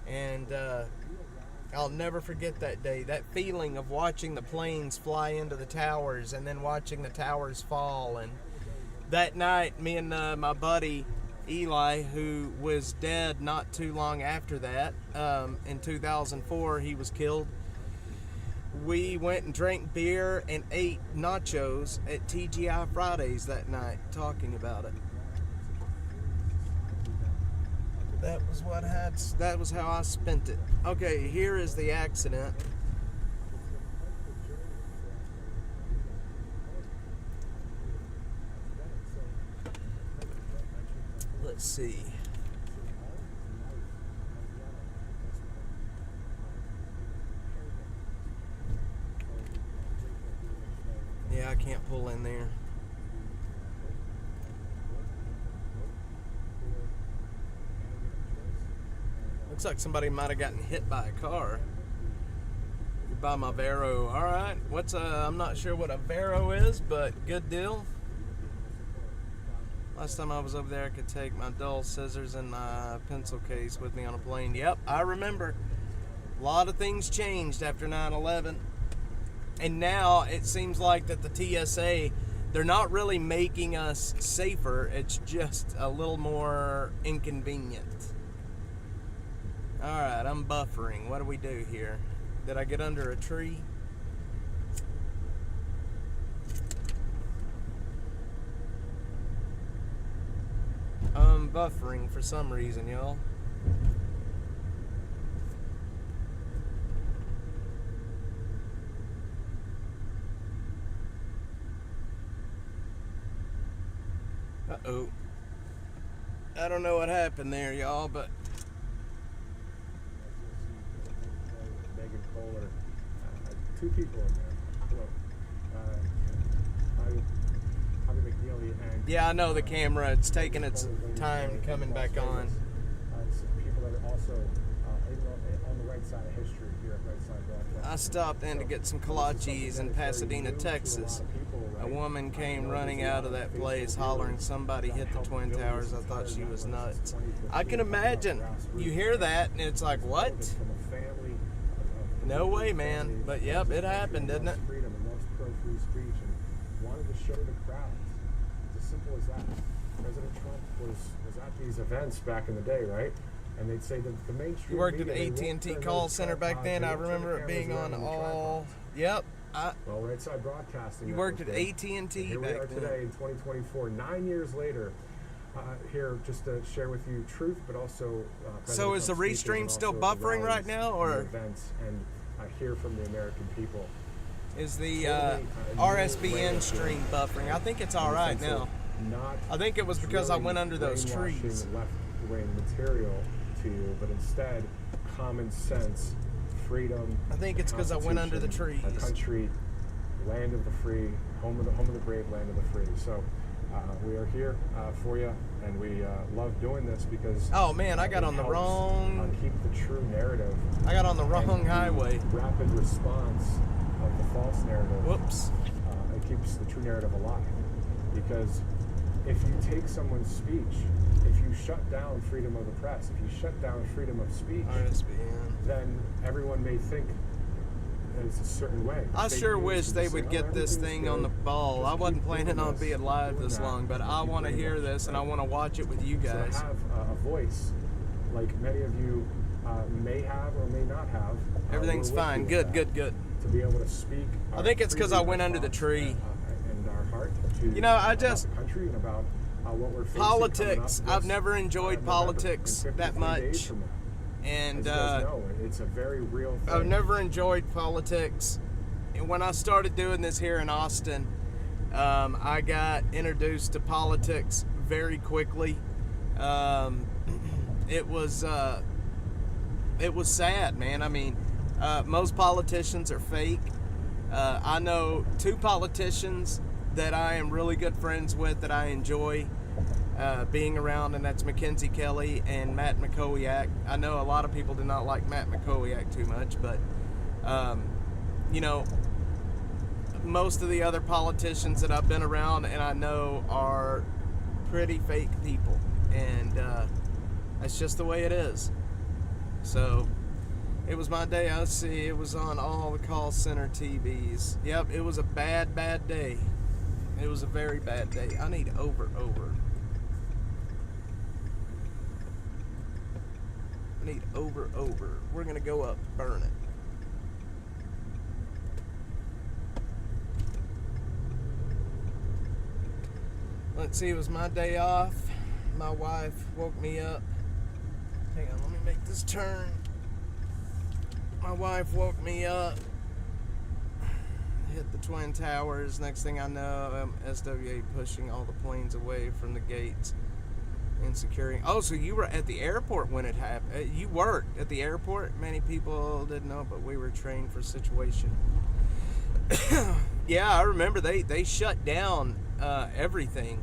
Speaker 1: and I'll never forget that day. That feeling of watching the planes fly into the towers and then watching the towers fall. And that night, me and my buddy Eli, who was dead not too long after that, in 2004, he was killed. We went and drank beer and ate nachos at TGI Fridays that night, talking about it. That was how I spent it. Okay, here is the accident. Let's see. Yeah, I can't pull in there. Looks like somebody might have gotten hit by a car. By my Vero. All right. I'm not sure what a Vero is, but good deal. Last time I was over there, I could take my dull scissors and my pencil case with me on a plane. Yep, I remember. A lot of things changed after 9/11. And now it seems like that the TSA, they're not really making us safer. It's just a little more inconvenient. All right, I'm buffering. What do we do here? Did I get under a tree? I'm buffering for some reason, y'all. Uh-oh. I don't know what happened there, y'all, but...
Speaker 7: Two people in there. Hello. Tommy McNeely and...
Speaker 1: Yeah, I know the camera. It's taking its time coming back on.
Speaker 7: Some people that are also on the right side of history here at Right Side Broadcast.
Speaker 1: I stopped in to get some kolaches in Pasadena, Texas. A woman came running out of that place hollering somebody hit the Twin Towers. I thought she was nuts. I can imagine. You hear that and it's like, what? No way, man. But yep, it happened, didn't it?
Speaker 7: Freedom and most pro-free speech, and wanted to show the crowds. It's as simple as that. President Trump was at these events back in the day, right? And they'd say that the mainstream.
Speaker 1: You worked at the AT&T call center back then. I remember it being on all. Yep.
Speaker 7: Well, Right Side Broadcasting.
Speaker 1: You worked at AT&T back then.
Speaker 7: Here we are today in 2024, 9 years later. Here just to share with you truth, but also.
Speaker 1: So is the restream still buffering right now, or
Speaker 7: events and hear from the American people?
Speaker 1: Is the RSBN stream buffering? I think it's all right now. I think it was because I went under those trees.
Speaker 7: Left-wing material to you, but instead common sense, freedom.
Speaker 1: I think it's because I went under the trees.
Speaker 7: Our country, land of the free, home of the brave, land of the free. So. We are here for you, and we love doing this because.
Speaker 1: Oh man, I got on the wrong.
Speaker 7: Keep the true narrative.
Speaker 1: I got on the wrong highway.
Speaker 7: Rapid response of the false narrative.
Speaker 1: Whoops.
Speaker 7: It keeps the true narrative alive, because if you take someone's speech, if you shut down freedom of the press, if you shut down freedom of speech,
Speaker 1: RSBN,
Speaker 7: then everyone may think. It's a certain way.
Speaker 1: I sure wish they would get this thing on the ball. I wasn't planning on being live this long, but I want to hear this and I want to watch it with you guys.
Speaker 7: So to have a voice, like many of you may have or may not have.
Speaker 1: Everything's fine. Good.
Speaker 7: To be able to speak.
Speaker 1: I think it's because I went under the tree.
Speaker 7: And our heart to
Speaker 1: I just
Speaker 7: about the country and about what we're facing.
Speaker 1: Politics. I've never enjoyed politics that much. And
Speaker 7: it's a very real thing.
Speaker 1: I've never enjoyed politics. And when I started doing this here in Austin, I got introduced to politics very quickly. It was sad, man. I mean, most politicians are fake. I know two politicians that I am really good friends with that I enjoy. being around, and that's Mackenzie Kelly and Matt McCowiak. I know a lot of people do not like Matt McCowiak too much, but you know, most of the other politicians that I've been around and I know are pretty fake people, and that's just the way it is. So it was my day. I see it was on all the call center TVs. Yep, it was a bad day. It was a very bad day. I need over. I need over. We're gonna go up, burn it. Let's see, it was my day off. My wife woke me up. Hang on, let me make this turn. My wife woke me up. Hit the Twin Towers. Next thing I know, SWA pushing all the planes away from the gates and securing. Oh, so you were at the airport when it happened. You worked at the airport? Many people didn't know, but we were trained for situation. Yeah, I remember they shut down everything.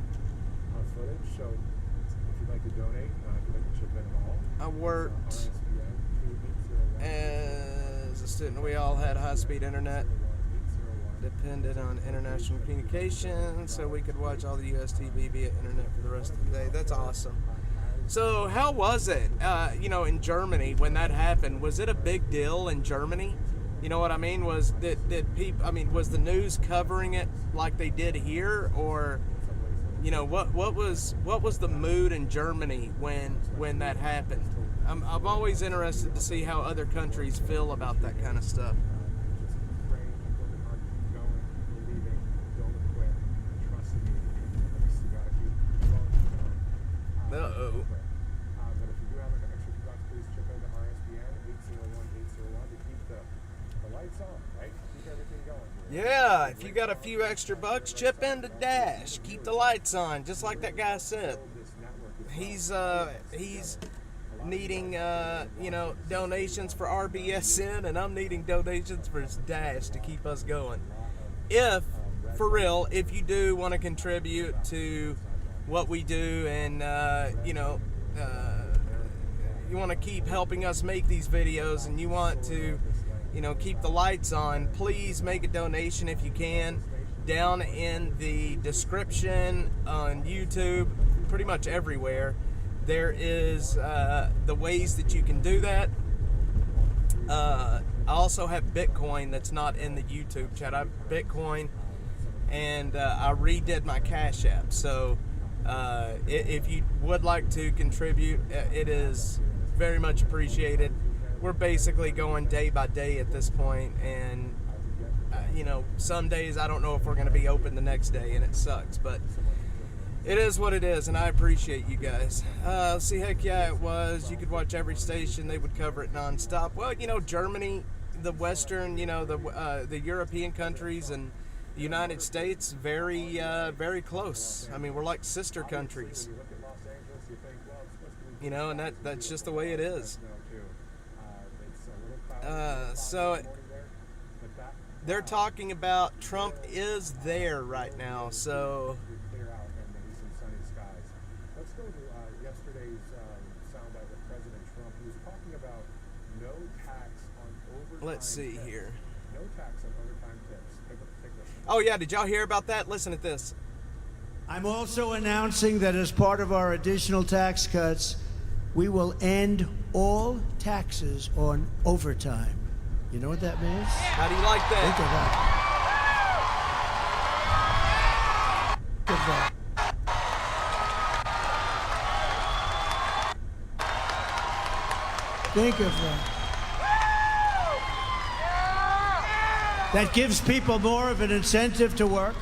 Speaker 7: Footage, so if you'd like to donate, if you'd like to chip in at all.
Speaker 1: I worked as a student. We all had high-speed internet. Depended on international communication, so we could watch all the U.S. TV via internet for the rest of the day. That's awesome. So how was it, you know, in Germany when that happened? Was it a big deal in Germany? You know what I mean? Did people? I mean, was the news covering it like they did here, or, you know, what was the mood in Germany when that happened? I'm always interested to see how other countries feel about that kind of stuff. Uh-oh.
Speaker 7: But if you do have an extra few bucks, please chip into RSBN 801-801 to keep the lights on, right? Keep everything going.
Speaker 1: Yeah, if you got a few extra bucks, chip into Dash. Keep the lights on, just like that guy said. He's needing you know, donations for RBSN, and I'm needing donations for Dash to keep us going. If, for real, if you do want to contribute to what we do, and you know, you want to keep helping us make these videos, and you want to, you know, keep the lights on, please make a donation if you can. Down in the description on YouTube, pretty much everywhere, there is the ways that you can do that. I also have Bitcoin that's not in the YouTube chat. I have Bitcoin, and I redid my Cash App. So if you would like to contribute, it is very much appreciated. We're basically going day by day at this point, and you know, some days I don't know if we're going to be open the next day, and it sucks, but it is what it is, and I appreciate you guys. See, heck yeah, it was. You could watch every station; they would cover it nonstop. Well, you know, Germany, the Western, you know, the European countries, and the United States, very close. I mean, we're like sister countries. You know, and that's just the way it is. So they're talking about Trump is there right now. So
Speaker 7: let's go to yesterday's soundbite with President Trump. He was talking about no tax on overtime.
Speaker 1: Let's see here.
Speaker 7: No tax on overtime tips. Take this.
Speaker 1: Oh yeah, did y'all hear about that? Listen to this.
Speaker 10: I'm also announcing that as part of our additional tax cuts, we will end all taxes on overtime. You know what that means?
Speaker 1: How do you like that?
Speaker 10: Think of that. Think of that. That gives people more of an incentive to work.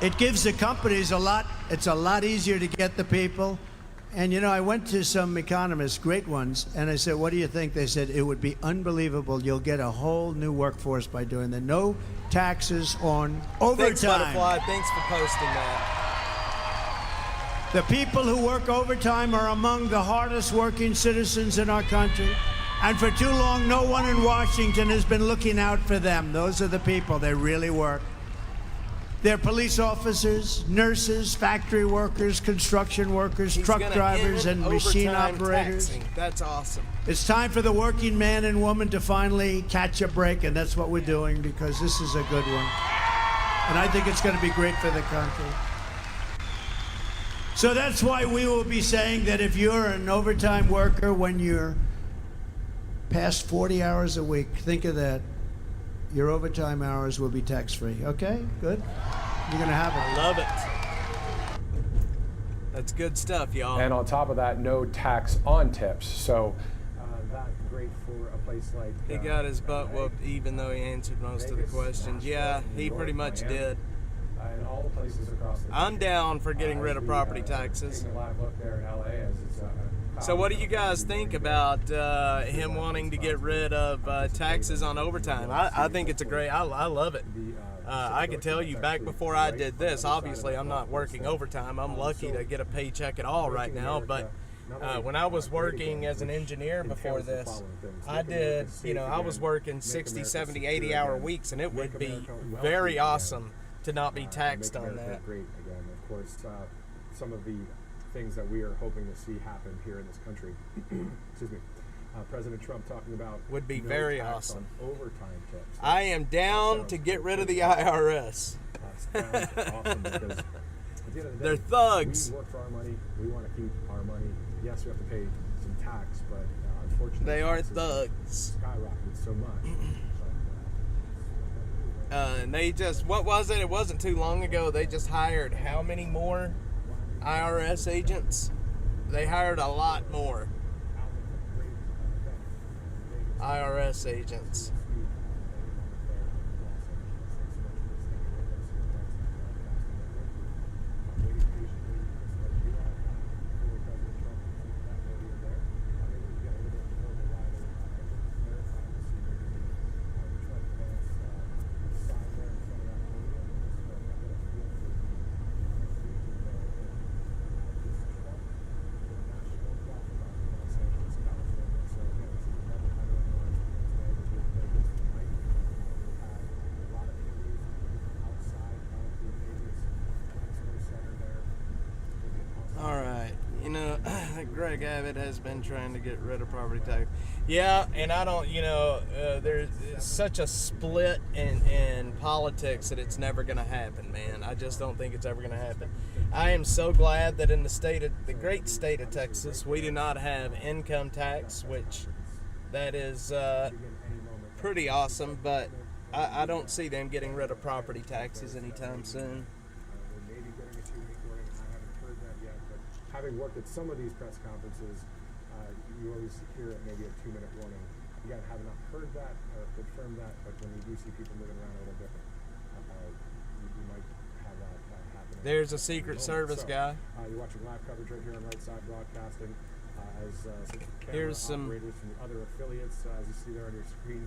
Speaker 10: It gives the companies it's a lot easier to get the people. And you know, I went to some economists, great ones, and I said, what do you think? They said, it would be unbelievable. You'll get a whole new workforce by doing that. No taxes on overtime.
Speaker 1: Thanks, Butterfly. Thanks for posting that.
Speaker 10: The people who work overtime are among the hardest working citizens in our country. And for too long, no one in Washington has been looking out for them. Those are the people. They really work. They're police officers, nurses, factory workers, construction workers,
Speaker 1: He's
Speaker 10: truck
Speaker 1: gonna
Speaker 10: drivers,
Speaker 1: end
Speaker 10: and machine
Speaker 1: overtime
Speaker 10: operators.
Speaker 1: taxing. That's awesome.
Speaker 10: It's time for the working man and woman to finally catch a break, and that's what we're doing because this is a good one. And I think it's going to be great for the country. So that's why we will be saying that if you're an overtime worker when you're past 40 hours a week, think of that. Your overtime hours will be tax-free. Okay? Good? You're going to have it.
Speaker 1: I love it. That's good stuff, y'all.
Speaker 7: And on top of that, no tax on tips. So that's great for a place like...
Speaker 1: He got his butt whooped even though he answered most of the questions. Yeah, he pretty much did.
Speaker 7: And all the places across the country.
Speaker 1: I'm down for getting rid of property taxes.
Speaker 7: Taking a live look there in LA as it's
Speaker 1: So what do you guys think about him wanting to get rid of taxes on overtime? I think it's a great, I love it. I can tell you back before I did this, obviously I'm not working overtime. I'm lucky to get a paycheck at all right now, but when I was working as an engineer before this, I did, I was working 60, 70, 80 hour weeks, and it would be very awesome to not be taxed on that.
Speaker 7: Great again, of course, some of the things that we are hoping to see happen here in this country. Excuse me. President Trump talking about
Speaker 1: would be
Speaker 7: no
Speaker 1: very
Speaker 7: tax
Speaker 1: awesome.
Speaker 7: On overtime tips.
Speaker 1: I am down to get rid of the IRS.
Speaker 7: Sounds awesome because at the end of the day,
Speaker 1: they're thugs.
Speaker 7: We work for our money. We want to keep our money. Yes, we have to pay some tax, but unfortunately,
Speaker 1: they are thugs.
Speaker 7: Skyrocketed so much.
Speaker 1: And they just, what was it? It wasn't too long ago. They just hired how many more IRS agents? They hired a lot more IRS agents. Greg Abbott has been trying to get rid of property tax. Yeah, and I don't, there's such a split in politics that it's never going to happen, man. I just don't think it's ever going to happen. I am so glad that in the great state of Texas, we do not have income tax, which that is pretty awesome, but I don't see them getting rid of property taxes anytime soon.
Speaker 7: Having worked at some of these press conferences, you always hear it maybe a 2-minute warning. Again, have not heard that or confirmed that, but when you do see people moving around a little different, you might have that happen.
Speaker 1: There's a Secret Service guy.
Speaker 7: You're watching live coverage right here on Right Side Broadcasting. As some
Speaker 1: here's some
Speaker 7: operators from the other affiliates, as you see there on your screen,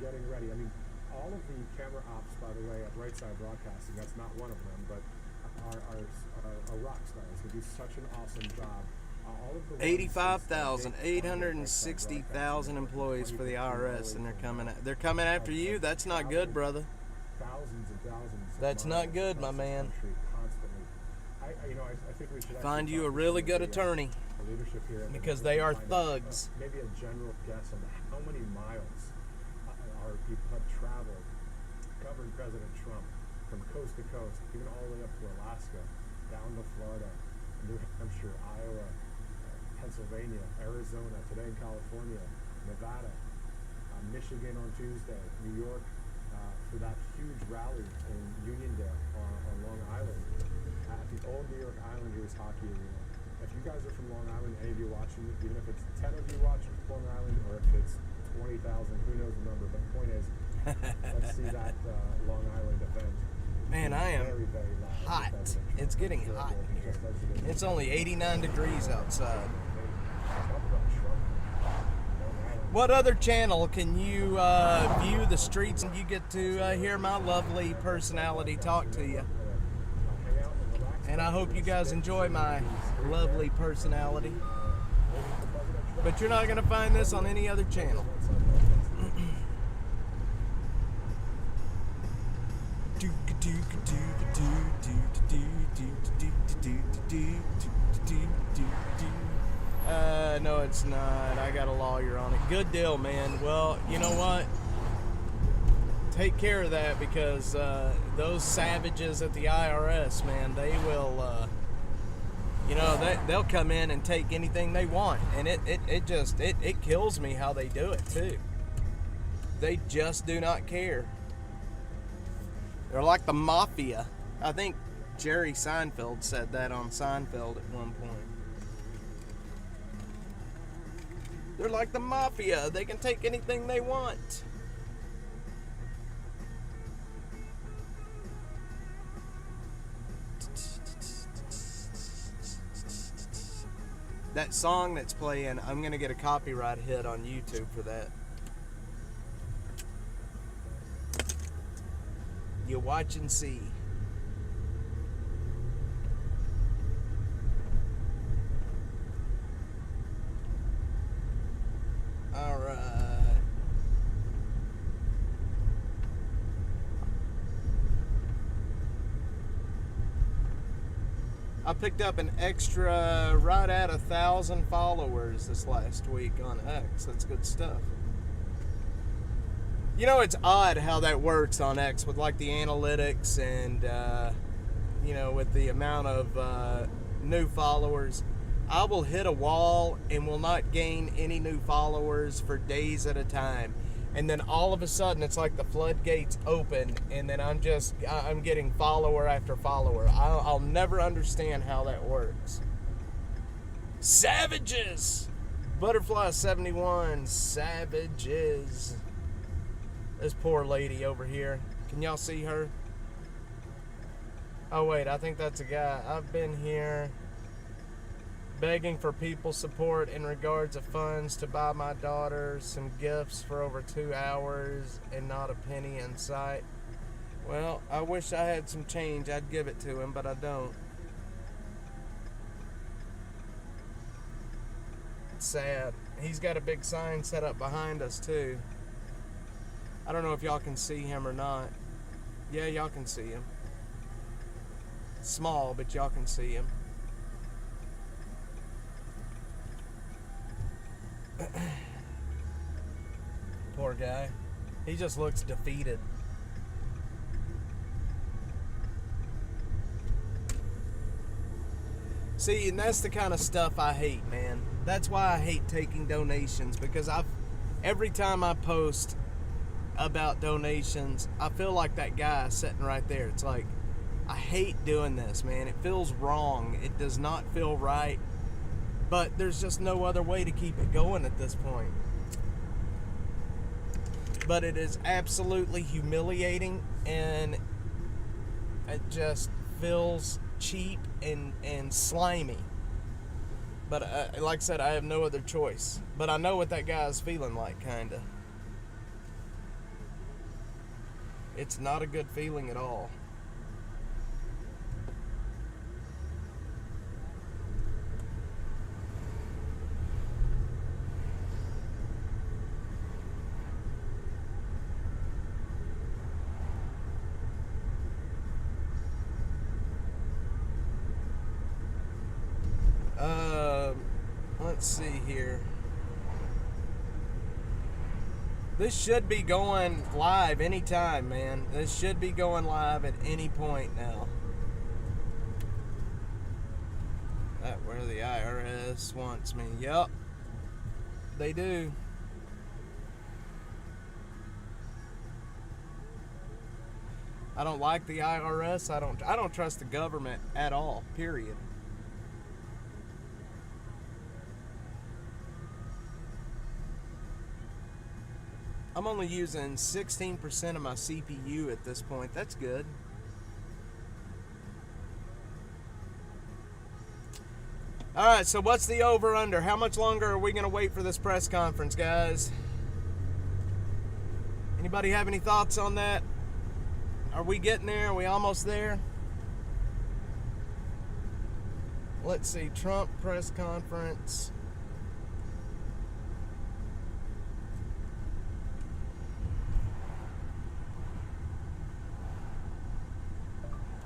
Speaker 7: getting ready. I mean, all of the camera ops, by the way, at Right Side Broadcasting, that's not one of them, but are rock stars who do such an awesome job.
Speaker 1: 85,860,000 employees for the IRS, and they're coming after you. That's not good, brother.
Speaker 7: Thousands and thousands.
Speaker 1: That's not good, my man.
Speaker 7: I think we should
Speaker 1: find you a really good attorney, because they are thugs.
Speaker 7: Maybe a general guess on how many miles our people have traveled covering President Trump from coast to coast, even all the way up to Alaska, down to Florida, New Hampshire, Iowa, Pennsylvania, Arizona, today in California, Nevada, Michigan on Tuesday, New York, for that huge rally in Uniondale on Long Island, at the old New York Islanders hockey arena. If you guys are from Long Island, any of you watching, even if it's 10 of you watching Long Island, or if it's 20,000, who knows the number, but the point is, let's see that Long Island event.
Speaker 1: Man, I am hot. It's getting hot here. It's only 89 degrees outside. What other channel can you view the streets and you get to hear my lovely personality talk to you? And I hope you guys enjoy my lovely personality. But you're not going to find this on any other channel. Do no, it's not. I got a lawyer on it. Good deal, man. Well, you know what? Take care of that, because those savages at the IRS, man, they will, they'll come in and take anything they want. And it kills me how they do it, too. They just do not care. They're like the mafia. I think Jerry Seinfeld said that on Seinfeld at one point. They're like the mafia. They can take anything they want. That song that's playing, I'm going to get a copyright hit on YouTube for that. You watch and see. All right. I picked up an extra right at 1,000 followers this last week on X. That's good stuff. You know, it's odd how that works on X with like the analytics and, with the amount of new followers. I will hit a wall and will not gain any new followers for days at a time. And then all of a sudden, it's like the floodgates open, and then I'm getting follower after follower. I'll never understand how that works. Savages! Butterfly 71, savages. This poor lady over here. Can y'all see her? Oh, wait, I think that's a guy. I've been here begging for people's support in regards of funds to buy my daughter some gifts for over 2 hours and not a penny in sight. Well, I wish I had some change. I'd give it to him, but I don't. It's sad. He's got a big sign set up behind us, too. I don't know if y'all can see him or not. Yeah, y'all can see him. Small, but y'all can see him. Poor guy. He just looks defeated. See, and that's the kind of stuff I hate, man. That's why I hate taking donations, because every time I post about donations, I feel like that guy sitting right there. It's like, I hate doing this, man. It feels wrong. It does not feel right. But there's just no other way to keep it going at this point. But it is absolutely humiliating, and it just feels cheap and slimy. But like I said, I have no other choice. But I know what that guy is feeling like, kinda. It's not a good feeling at all. Let's see here. This should be going live anytime, man. This should be going live at any point now. That where the IRS wants me. Yep. They do. I don't like the IRS. I don't trust the government at all, period. I'm only using 16% of my CPU at this point. That's good. All right, so what's the over-under? How much longer are we going to wait for this press conference, guys? Anybody have any thoughts on that? Are we getting there? Are we almost there? Let's see. Trump press conference.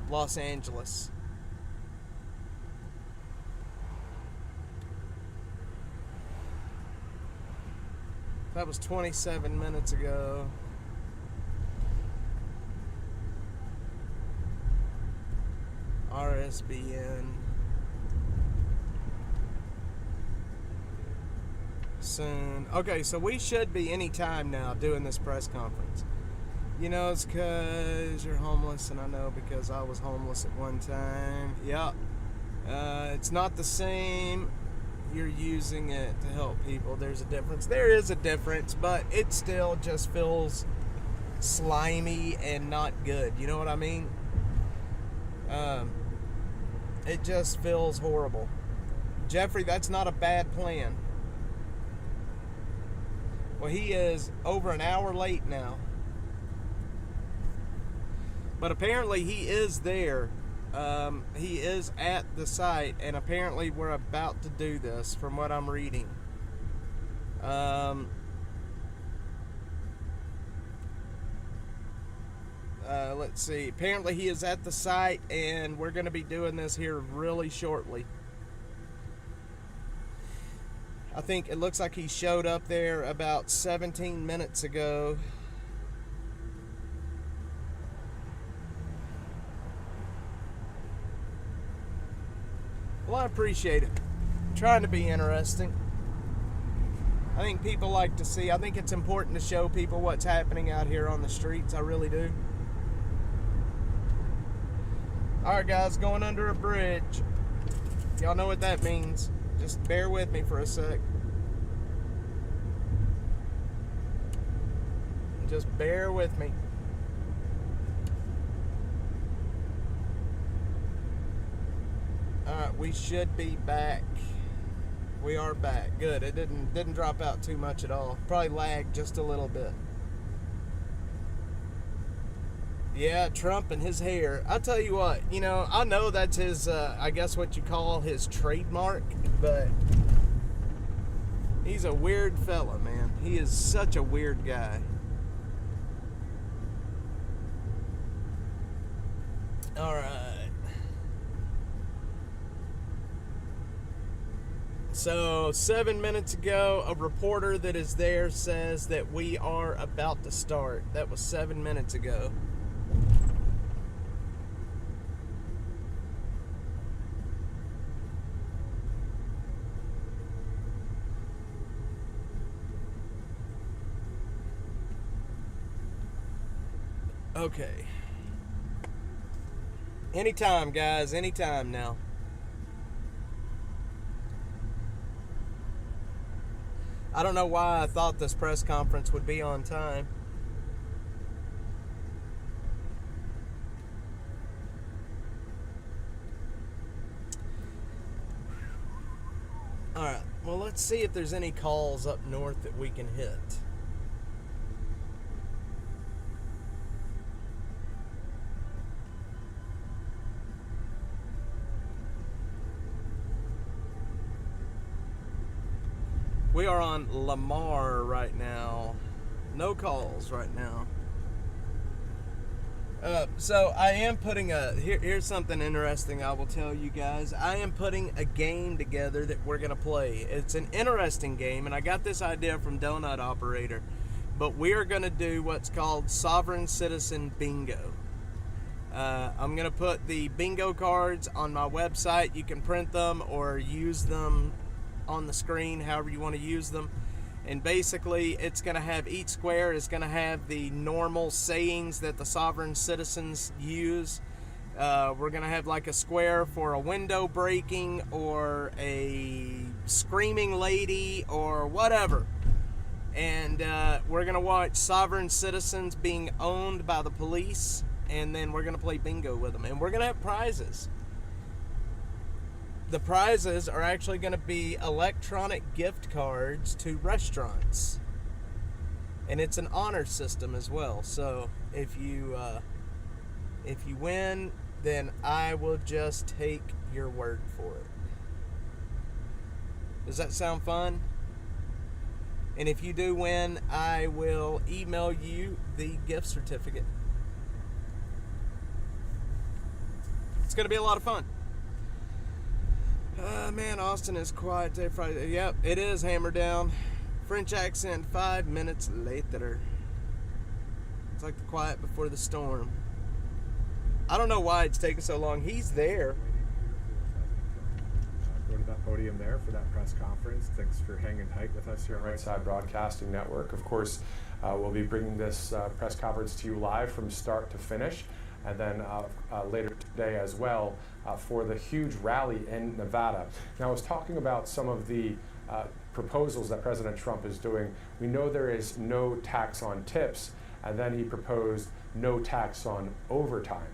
Speaker 1: Los Angeles. That was 27 minutes ago. RSBN. Soon. Okay, so we should be any time now doing this press conference. You know, it's because you're homeless, and I know because I was homeless at one time. Yep. It's not the same. You're using it to help people. There's a difference. There is a difference, but it still just feels slimy and not good. You know what I mean? It just feels horrible. Jeffrey, that's not a bad plan. Well, he is over an hour late now. But apparently he is there. He is at the site, and apparently we're about to do this from what I'm reading. Let's see. Apparently he is at the site, and we're going to be doing this here really shortly. I think it looks like he showed up there about 17 minutes ago. Well, I appreciate it. I'm trying to be interesting. I think people like to see. I think it's important to show people what's happening out here on the streets. I really do. Alright guys, going under a bridge. Y'all know what that means. Just bear with me for a sec. Just bear with me. Alright, we should be back. We are back. Good. It didn't drop out too much at all. Probably lagged just a little bit. Yeah, Trump and his hair. I'll tell you what, you know, I know that's his, I guess what you call his trademark, but he's a weird fella, man. He is such a weird guy. All right. So 7 minutes ago, a reporter that is there says that we are about to start. That was 7 minutes ago. Okay. Anytime, guys. Anytime now. I don't know why I thought this press conference would be on time. Alright. Well, let's see if there's any calls up north that we can hit. We are on Lamar right now. No calls right now. So I am putting here's something interesting I will tell you guys. I am putting a game together that we're going to play. It's an interesting game, and I got this idea from Donut Operator. But we are going to do what's called Sovereign Citizen Bingo. I'm going to put the bingo cards on my website. You can print them or use them on the screen, however you want to use them. And basically it's going to have, each square is going to have the normal sayings that the sovereign citizens use. We're going to have like a square for a window breaking or a screaming lady or whatever. And we're going to watch sovereign citizens being owned by the police, and then we're going to play bingo with them, and we're going to have prizes. The prizes are actually going to be electronic gift cards to restaurants. And it's an honor system as well. So if you win, then I will just take your word for it. Does that sound fun? And if you do win, I will email you the gift certificate. It's going to be a lot of fun. Man, Austin is quiet today, Friday. Yep, it is hammer down. French accent 5 minutes later. It's like the quiet before the storm. I don't know why it's taking so long. He's there.
Speaker 7: Go to that podium there for that press conference. Thanks for hanging tight with us here at Right Side Broadcasting Network. Of course, we'll be bringing this press conference to you live from start to finish, and then later today as well for the huge rally in Nevada. Now, I was talking about some of the proposals that President Trump is doing. We know there is no tax on tips, and then he proposed no tax on overtime.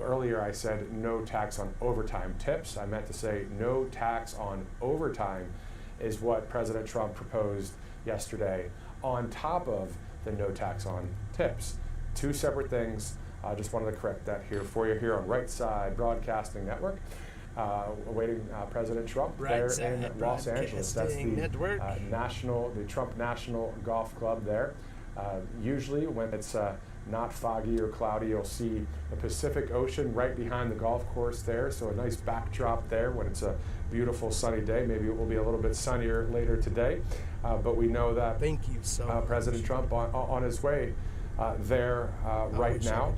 Speaker 7: Earlier I said no tax on overtime tips. I meant to say no tax on overtime is what President Trump proposed yesterday on top of the no tax on tips. Two separate things. I just wanted to correct that here for you here on Right Side Broadcasting Network. Awaiting President Trump there in Los Angeles. That's the the Trump National Golf Club there. Usually when it's not foggy or cloudy, you'll see the Pacific Ocean right behind the golf course there, so a nice backdrop there when it's a beautiful sunny day. Maybe it will be a little bit sunnier later today, but we know that President Trump on his way there right now.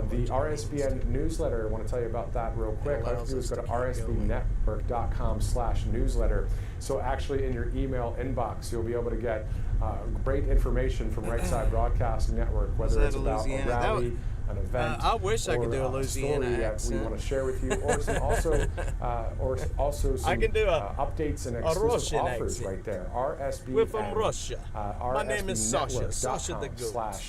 Speaker 7: The RSBN newsletter, I want to tell you about that real quick. All you have to do is go to rsbnetwork.com/newsletter. So actually in your email inbox, you'll be able to get great information from Right Side Broadcasting Network, whether it's about a rally, an event,
Speaker 1: I wish I could do a Louisiana
Speaker 7: story
Speaker 1: accent.
Speaker 7: that we want to share with you, or some some updates and exclusive offers
Speaker 1: accent.
Speaker 7: Right there. RSBN.
Speaker 1: We're from Russia. My name is Sasha. Sasha the Goat.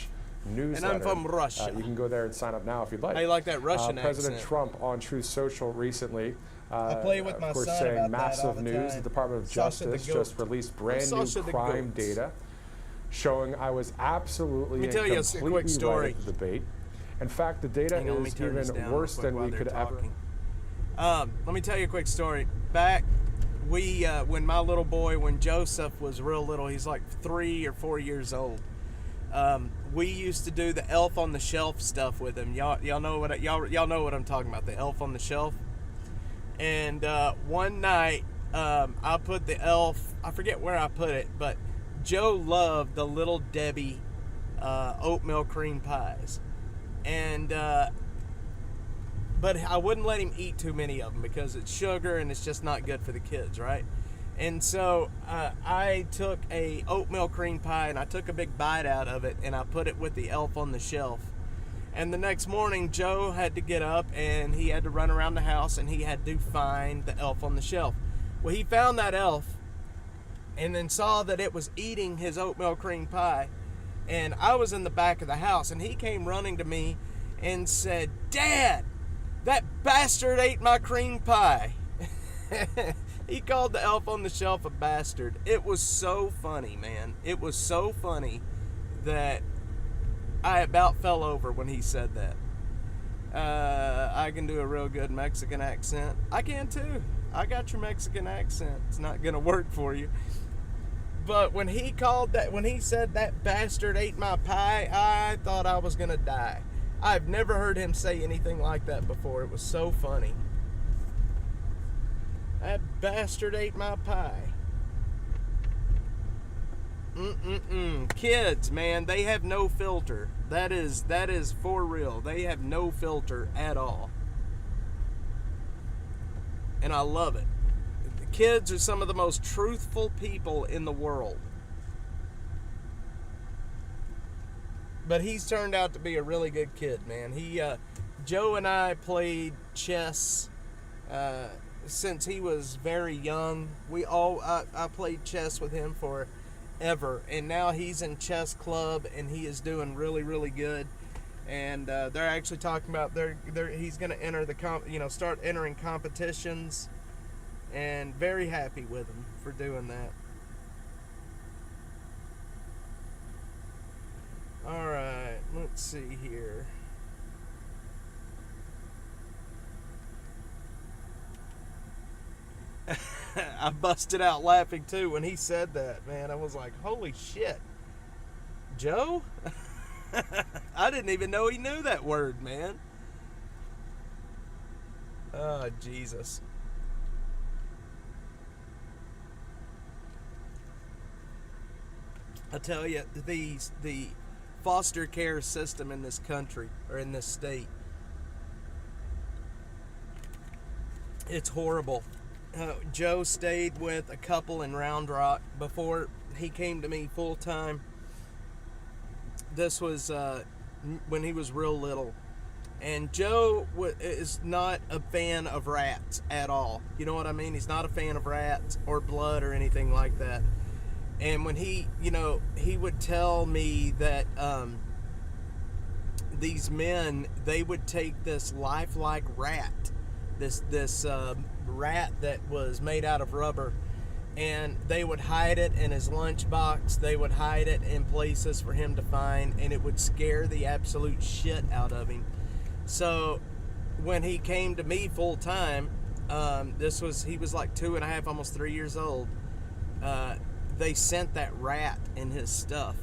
Speaker 7: Newsletter.
Speaker 1: And I'm from Russia.
Speaker 7: You can go there and sign up now if you'd like.
Speaker 1: How you like that Russian
Speaker 7: President
Speaker 1: accent?
Speaker 7: Trump on Truth Social recently,
Speaker 1: I play with my
Speaker 7: of course,
Speaker 1: son
Speaker 7: saying
Speaker 1: about that all
Speaker 7: massive
Speaker 1: the
Speaker 7: news.
Speaker 1: time.
Speaker 7: The Department of Justice just released brand new crime data showing I was absolutely and completely right at the debate. In fact, the data is even worse than we could ever.
Speaker 1: Let me tell you a quick story. Back when my little boy, when Joseph was real little, he's like 3 or 4 years old. We used to do the Elf on the Shelf stuff with him. Y'all know what I'm talking about, the Elf on the Shelf. And one night, I put the elf. I forget where I put it, but Joe loved the Little Debbie oatmeal cream pies, and but I wouldn't let him eat too many of them because it's sugar and it's just not good for the kids, right? And so I took a oatmeal cream pie and I took a big bite out of it and I put it with the Elf on the Shelf. And the next morning, Joe had to get up and he had to run around the house and he had to find the Elf on the Shelf. Well, he found that elf and then saw that it was eating his oatmeal cream pie. And I was in the back of the house and he came running to me and said, "Dad, that bastard ate my cream pie." He called the Elf on the Shelf a bastard. It was so funny, man. It was so funny that I about fell over when he said that. I can do a real good Mexican accent. I can too. I got your Mexican accent. It's not gonna work for you. But when he said that bastard ate my pie, I thought I was gonna die. I've never heard him say anything like that before. It was so funny. That bastard ate my pie. Kids, man, they have no filter. That is for real. They have no filter at all. And I love it. The kids are some of the most truthful people in the world. But he's turned out to be a really good kid, man. Joe and I played chess since he was very young. I played chess with him forever, and now he's in chess club and he is doing really, really good. And they're actually talking about he's going to enter start entering competitions, and very happy with him for doing that. All right, let's see here. I busted out laughing too when he said that, man. I was like, holy shit. Joe? I didn't even know he knew that word, man. Oh, Jesus. I tell you, the foster care system in this country or in this state, it's horrible. Joe stayed with a couple in Round Rock before he came to me full time. This was when he was real little. And Joe is not a fan of rats at all. You know what I mean? He's not a fan of rats or blood or anything like that. And when he would tell me that these men, they would take this lifelike rat, this rat that was made out of rubber, and they would hide it in his lunchbox. They would hide it in places for him to find, and it would scare the absolute shit out of him. So when he came to me full time, he was like 2.5, almost 3 years old. They sent that rat in his stuff.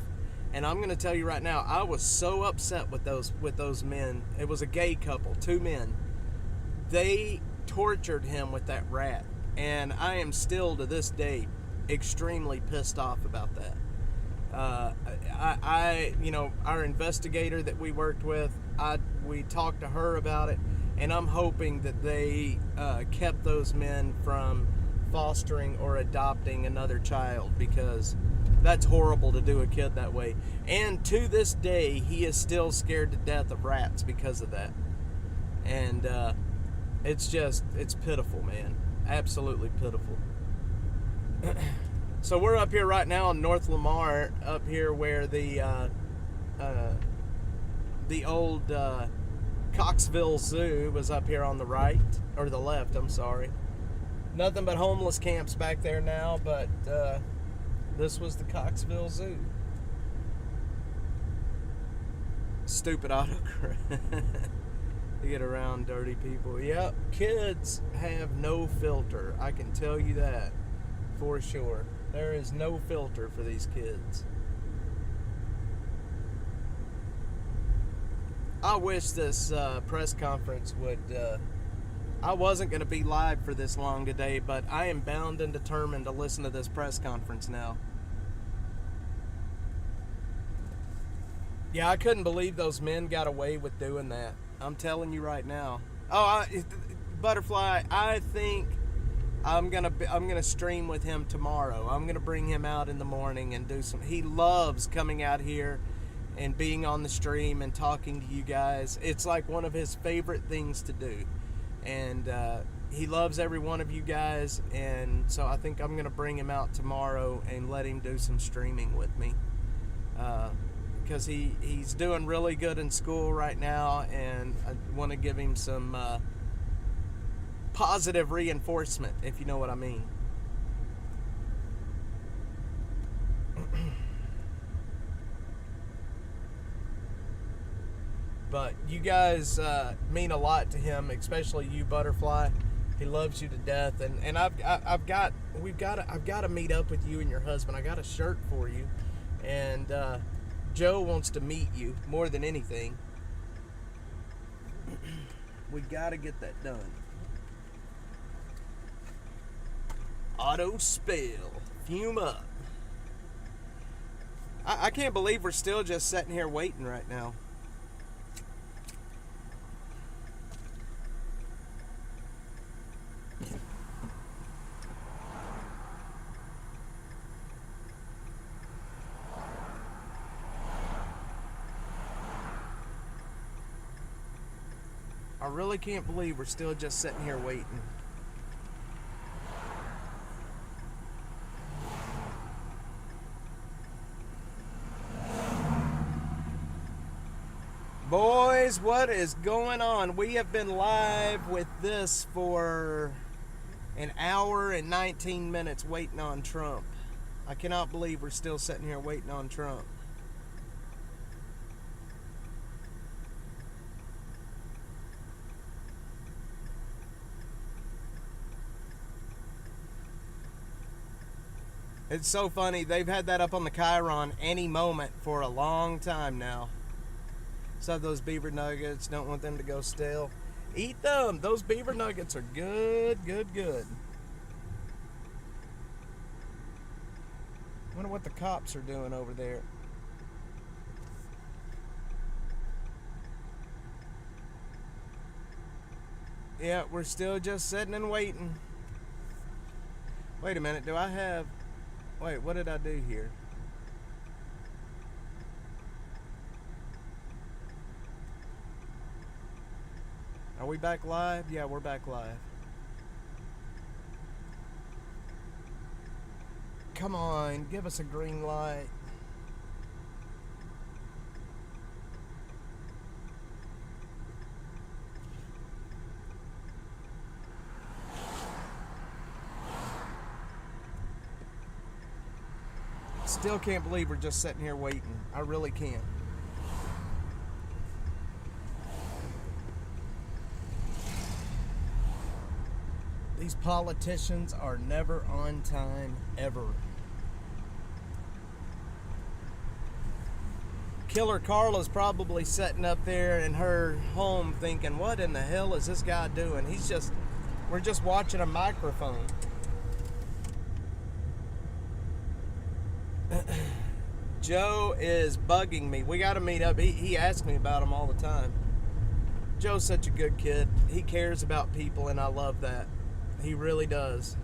Speaker 1: And I'm going to tell you right now, I was so upset with those men. It was a gay couple, 2 men. They tortured him with that rat. And I am still, to this day, extremely pissed off about that. Our investigator that we worked with, we talked to her about it, and I'm hoping that they kept those men from fostering or adopting another child, because that's horrible to do a kid that way. And to this day, he is still scared to death of rats because of that. And it's pitiful, man. Absolutely pitiful. So we're up here right now in North Lamar, up here where the old Coxville Zoo was up here on the right, or the left, I'm sorry. Nothing but homeless camps back there now, but this was the Coxville Zoo. Stupid autocorrect. To get around dirty people. Yep, kids have no filter. I can tell you that for sure. There is no filter for these kids. I wish this press conference would... I wasn't going to be live for this long today, but I am bound and determined to listen to this press conference now. Yeah, I couldn't believe those men got away with doing that. I'm telling you right now. Butterfly, I think I'm gonna stream with him tomorrow. I'm gonna bring him out in the morning and do some. He loves coming out here and being on the stream and talking to you guys. It's like one of his favorite things to do, and he loves every one of you guys. And so I think I'm gonna bring him out tomorrow and let him do some streaming with me. Because he's doing really good in school right now, and I want to give him some positive reinforcement, if you know what I mean. But you guys mean a lot to him, especially you, Butterfly. He loves you to death, and I've got to meet up with you and your husband. I got a shirt for you, and Joe wants to meet you more than anything. We got to get that done. Auto spill. Fume up. I can't believe we're still just sitting here waiting right now. I really can't believe we're still just sitting here waiting. Boys, what is going on? We have been live with this for an hour and 19 minutes waiting on Trump. I cannot believe we're still sitting here waiting on Trump. It's so funny. They've had that up on the Chiron any moment for a long time now. So those beaver nuggets, don't want them to go stale. Eat them. Those beaver nuggets are good, good, good. Wonder what the cops are doing over there. Yeah, we're still just sitting and waiting. Wait a minute, do I have... Wait, what did I do here? Are we back live? Yeah, we're back live. Come on, give us a green light. Still can't believe we're just sitting here waiting. I really can't. These politicians are never on time, ever. Killer Carla's probably sitting up there in her home thinking, what in the hell is this guy doing? We're just watching a microphone. Joe is bugging me. We got to meet up. He asks me about him all the time. Joe's such a good kid. He cares about people, and I love that. He really does.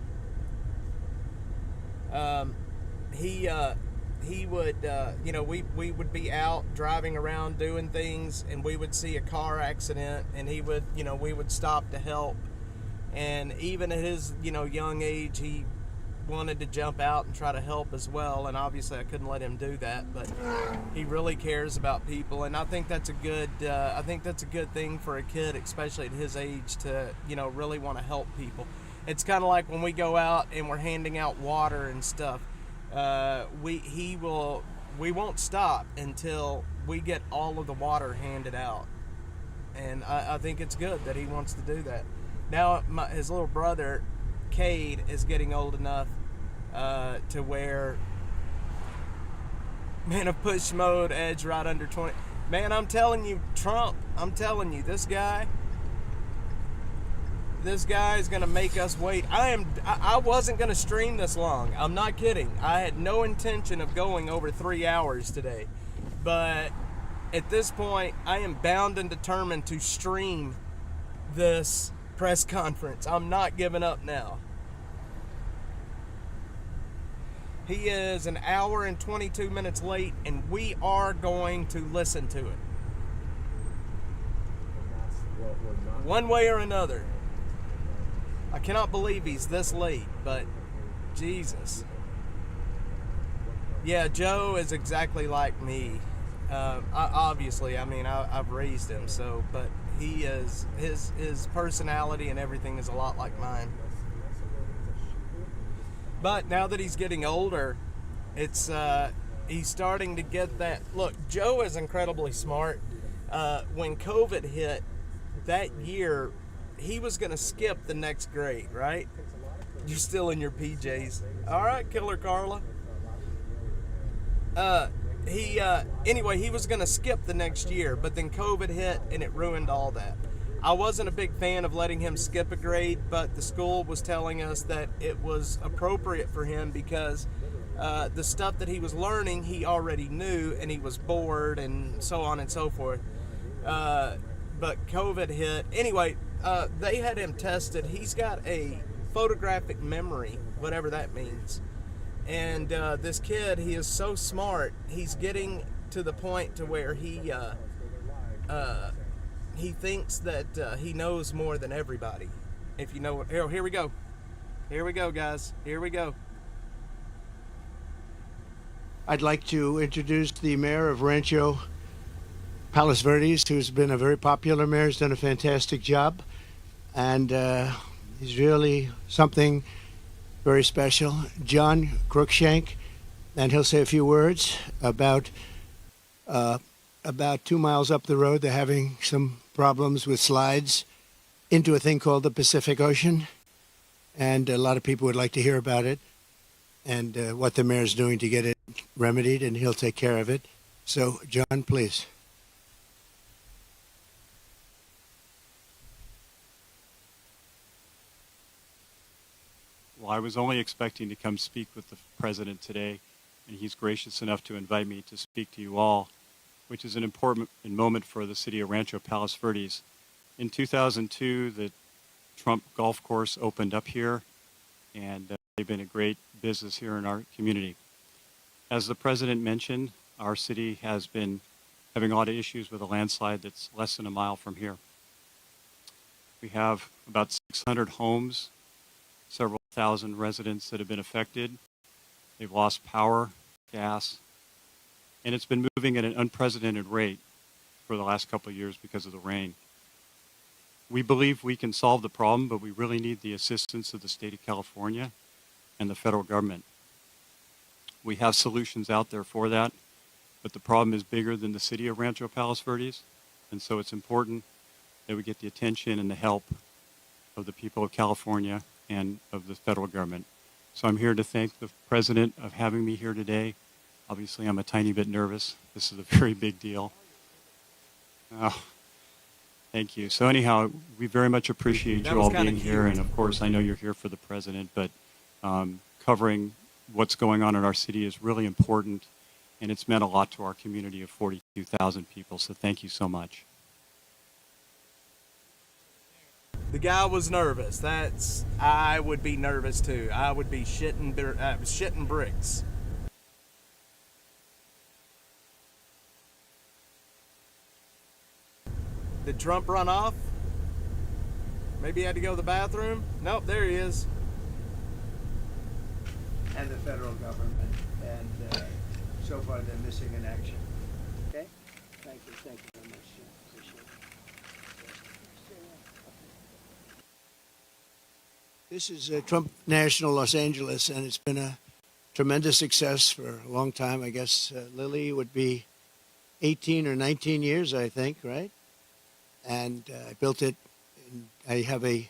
Speaker 1: He would, we would be out driving around doing things, and we would see a car accident, and he would, we would stop to help. And even at his, young age, he wanted to jump out and try to help as well. And obviously I couldn't let him do that, but he really cares about people. And I think that's a good, thing for a kid, especially at his age, to, really want to help people. It's kind of like when we go out and we're handing out water and stuff. We won't stop until we get all of the water handed out. And I think it's good that he wants to do that. Now his little brother, Cade, is getting old enough to where, man, a push mode edge right under 20. Man, I'm telling you, Trump, this guy is gonna make us wait. I wasn't gonna stream this long. I'm not kidding. I had no intention of going over 3 hours today, but at this point, I am bound and determined to stream this press conference. I'm not giving up now. He is an hour and 22 minutes late, and we are going to listen to it. One way or another. I cannot believe he's this late, but Jesus. Yeah, Joe is exactly like me. I've raised him, so, but he is, his personality and everything is a lot like mine. But now that he's getting older, it's he's starting to get that. Look, Joe is incredibly smart. When COVID hit that year, he was going to skip the next grade, right? You're still in your PJs. All right, Killer Carla. Anyway, he was going to skip the next year, but then COVID hit and it ruined all that. I wasn't a big fan of letting him skip a grade, but the school was telling us that it was appropriate for him because the stuff that he was learning, he already knew, and he was bored and so on and so forth. But COVID hit. Anyway, they had him tested. He's got a photographic memory, whatever that means. And this kid, he is so smart. He's getting to the point to where he thinks that he knows more than everybody. If you know what, here we go. Here we go, guys. Here we go.
Speaker 10: I'd like to introduce the mayor of Rancho Palos Verdes, who's been a very popular mayor. He's done a fantastic job, and he's really something very special. John Cruikshank, and he'll say a few words about 2 miles up the road. They're having some problems with slides into a thing called the Pacific Ocean, and a lot of people would like to hear about it and what the mayor's doing to get it remedied, and he'll take care of it. So, John, please.
Speaker 11: Well, I was only expecting to come speak with the president today. and he's gracious enough to invite me to speak to you all, which is an important moment for the city of Rancho Palos Verdes. In 2002, the Trump Golf Course opened up here, and they've been a great business here in our community. As the president mentioned, our city has been having a lot of issues with a landslide that's less than a mile from here. We have about 600 homes, several thousand residents that have been affected. They've lost power, gas, and it's been moving at an unprecedented rate for the last couple of years because of the rain. We believe we can solve the problem, but we really need the assistance of the state of California and the federal government. We have solutions out there for that, but the problem is bigger than the city of Rancho Palos Verdes, and so it's important that we get the attention and the help of the people of California and of the federal government. So I'm here to thank the president of having me here today. Obviously, I'm a tiny bit nervous. This is a very big deal. Oh, thank you. So anyhow, we very much appreciate you all being here, and of course, I know you're here for the president, but covering what's going on in our city is really important, and it's meant a lot to our community of 42,000 people, so thank you so much.
Speaker 1: The guy was nervous. I would be nervous too. I would be shitting bricks. Did Trump run off? Maybe he had to go to the bathroom? Nope, there he is.
Speaker 10: And the federal government, and so far they're missing in action. Okay? Thank you very much. Appreciate it. This is Trump National Los Angeles, and it's been a tremendous success for a long time. I guess, Lily, would be 18 or 19 years, I think, right? And I built it. And I have a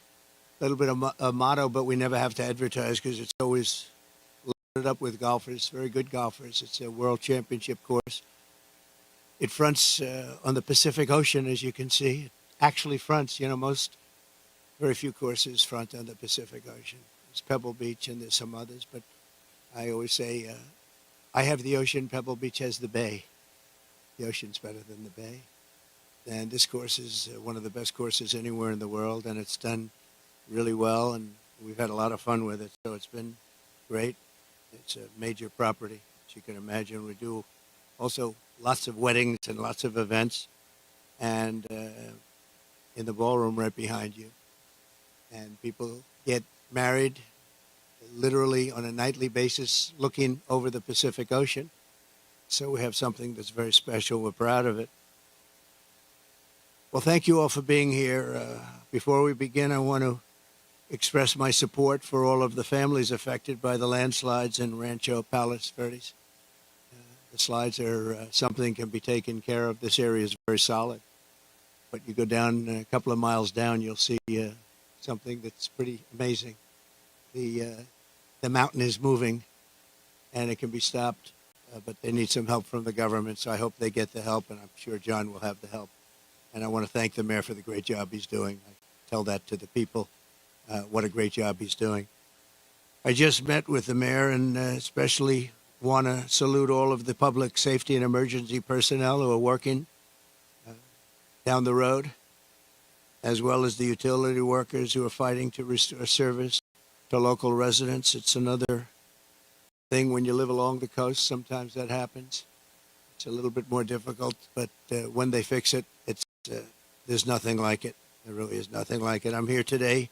Speaker 10: little bit of a motto, but we never have to advertise because it's always loaded up with golfers, very good golfers. It's a world championship course. It fronts on the Pacific Ocean, as you can see. It actually fronts, very few courses front on the Pacific Ocean. There's Pebble Beach and there's some others, but I always say I have the ocean, Pebble Beach has the bay. The ocean's better than the bay. And this course is one of the best courses anywhere in the world, and it's done really well, and we've had a lot of fun with it, so it's been great. It's a major property, as you can imagine. We do also lots of weddings and lots of events, and in the ballroom right behind you. And people get married literally on a nightly basis looking over the Pacific Ocean. So we have something that's very special. We're proud of it. Well, thank you all for being here. Before we begin, I want to express my support for all of the families affected by the landslides in Rancho Palos Verdes. The slides are something can be taken care of. This area is very solid. But you go down a couple of miles down, you'll see something that's pretty amazing. The mountain is moving, and it can be stopped, but they need some help from the government, so I hope they get the help, and I'm sure John will have the help. And I want to thank the mayor for the great job he's doing. I tell that to the people, what a great job he's doing. I just met with the mayor and especially want to salute all of the public safety and emergency personnel who are working down the road, as well as the utility workers who are fighting to restore service to local residents. It's another thing when you live along the coast. Sometimes that happens. It's a little bit more difficult, but when they fix it, there's nothing like it. There really is nothing like it. I'm here today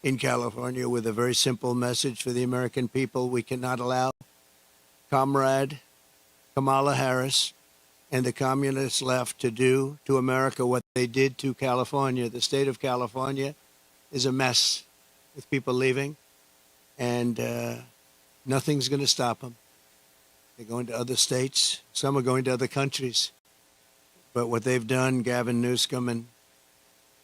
Speaker 10: in California with a very simple message for the American people. We cannot allow Comrade Kamala Harris and the communist left to do to America what they did to California. The state of California is a mess with people leaving, and nothing's going to stop them. They're going to other states. Some are going to other countries. But what they've done, Gavin Newsom and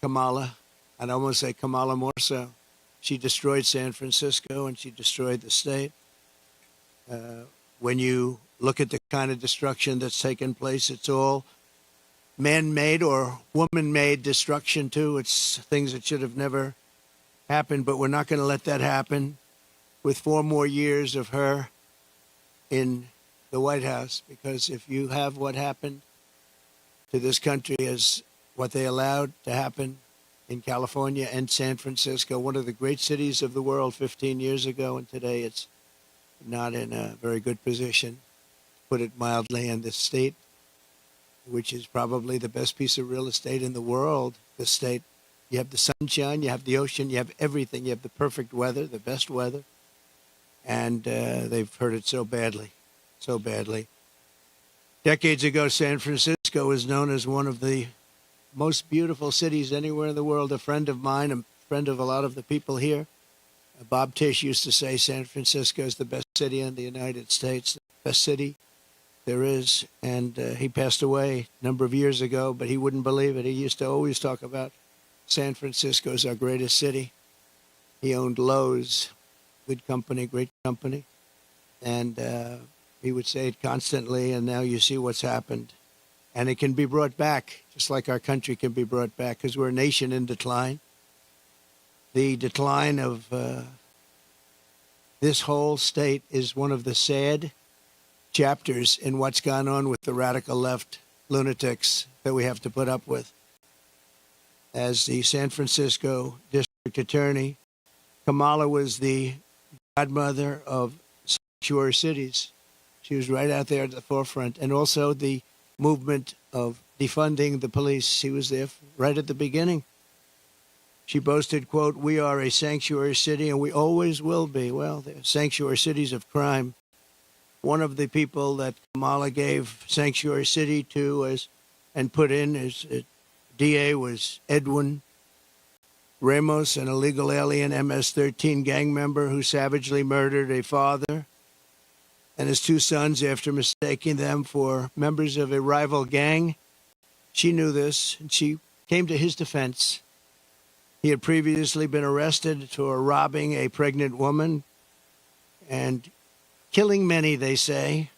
Speaker 10: Kamala, I'd almost say Kamala more so, she destroyed San Francisco and she destroyed the state. When you look at the kind of destruction that's taken place, it's all man-made or woman-made destruction too. It's things that should have never happened, but we're not going to let that happen. With 4 more years of her in the White House, because if you have what happened to this country as what they allowed to happen in California and San Francisco, one of the great cities of the world 15 years ago, and today it's not in a very good position, to put it mildly, in this state, which is probably the best piece of real estate in the world, this state. You have the sunshine, you have the ocean, you have everything. You have the perfect weather, the best weather, and they've hurt it so badly, so badly. Decades ago, San Francisco was known as one of the most beautiful cities anywhere in the world. A friend of mine, a friend of a lot of the people here, Bob Tisch, used to say San Francisco is the best city in the United States, the best city there is. And he passed away a number of years ago, but he wouldn't believe it. He used to always talk about San Francisco as our greatest city. He owned Lowe's, good company, great company. And he would say it constantly, and now you see what's happened. And it can be brought back, just like our country can be brought back, because we're a nation in decline. The decline of this whole state is one of the sad chapters in what's gone on with the radical left lunatics that we have to put up with. As the San Francisco district attorney, Kamala was the godmother of sanctuary cities. She was right out there at the forefront. And also the movement of defunding the police. She was there right at the beginning. She boasted, quote, "We are a sanctuary city and we always will be." Well, they're sanctuary cities of crime. One of the people that Kamala gave sanctuary city to and put in as DA was Edwin Ramos, an illegal alien MS-13 gang member who savagely murdered a father and his two sons after mistaking them for members of a rival gang. She knew this, and she came to his defense. He had previously been arrested for robbing a pregnant woman and killing many, they say.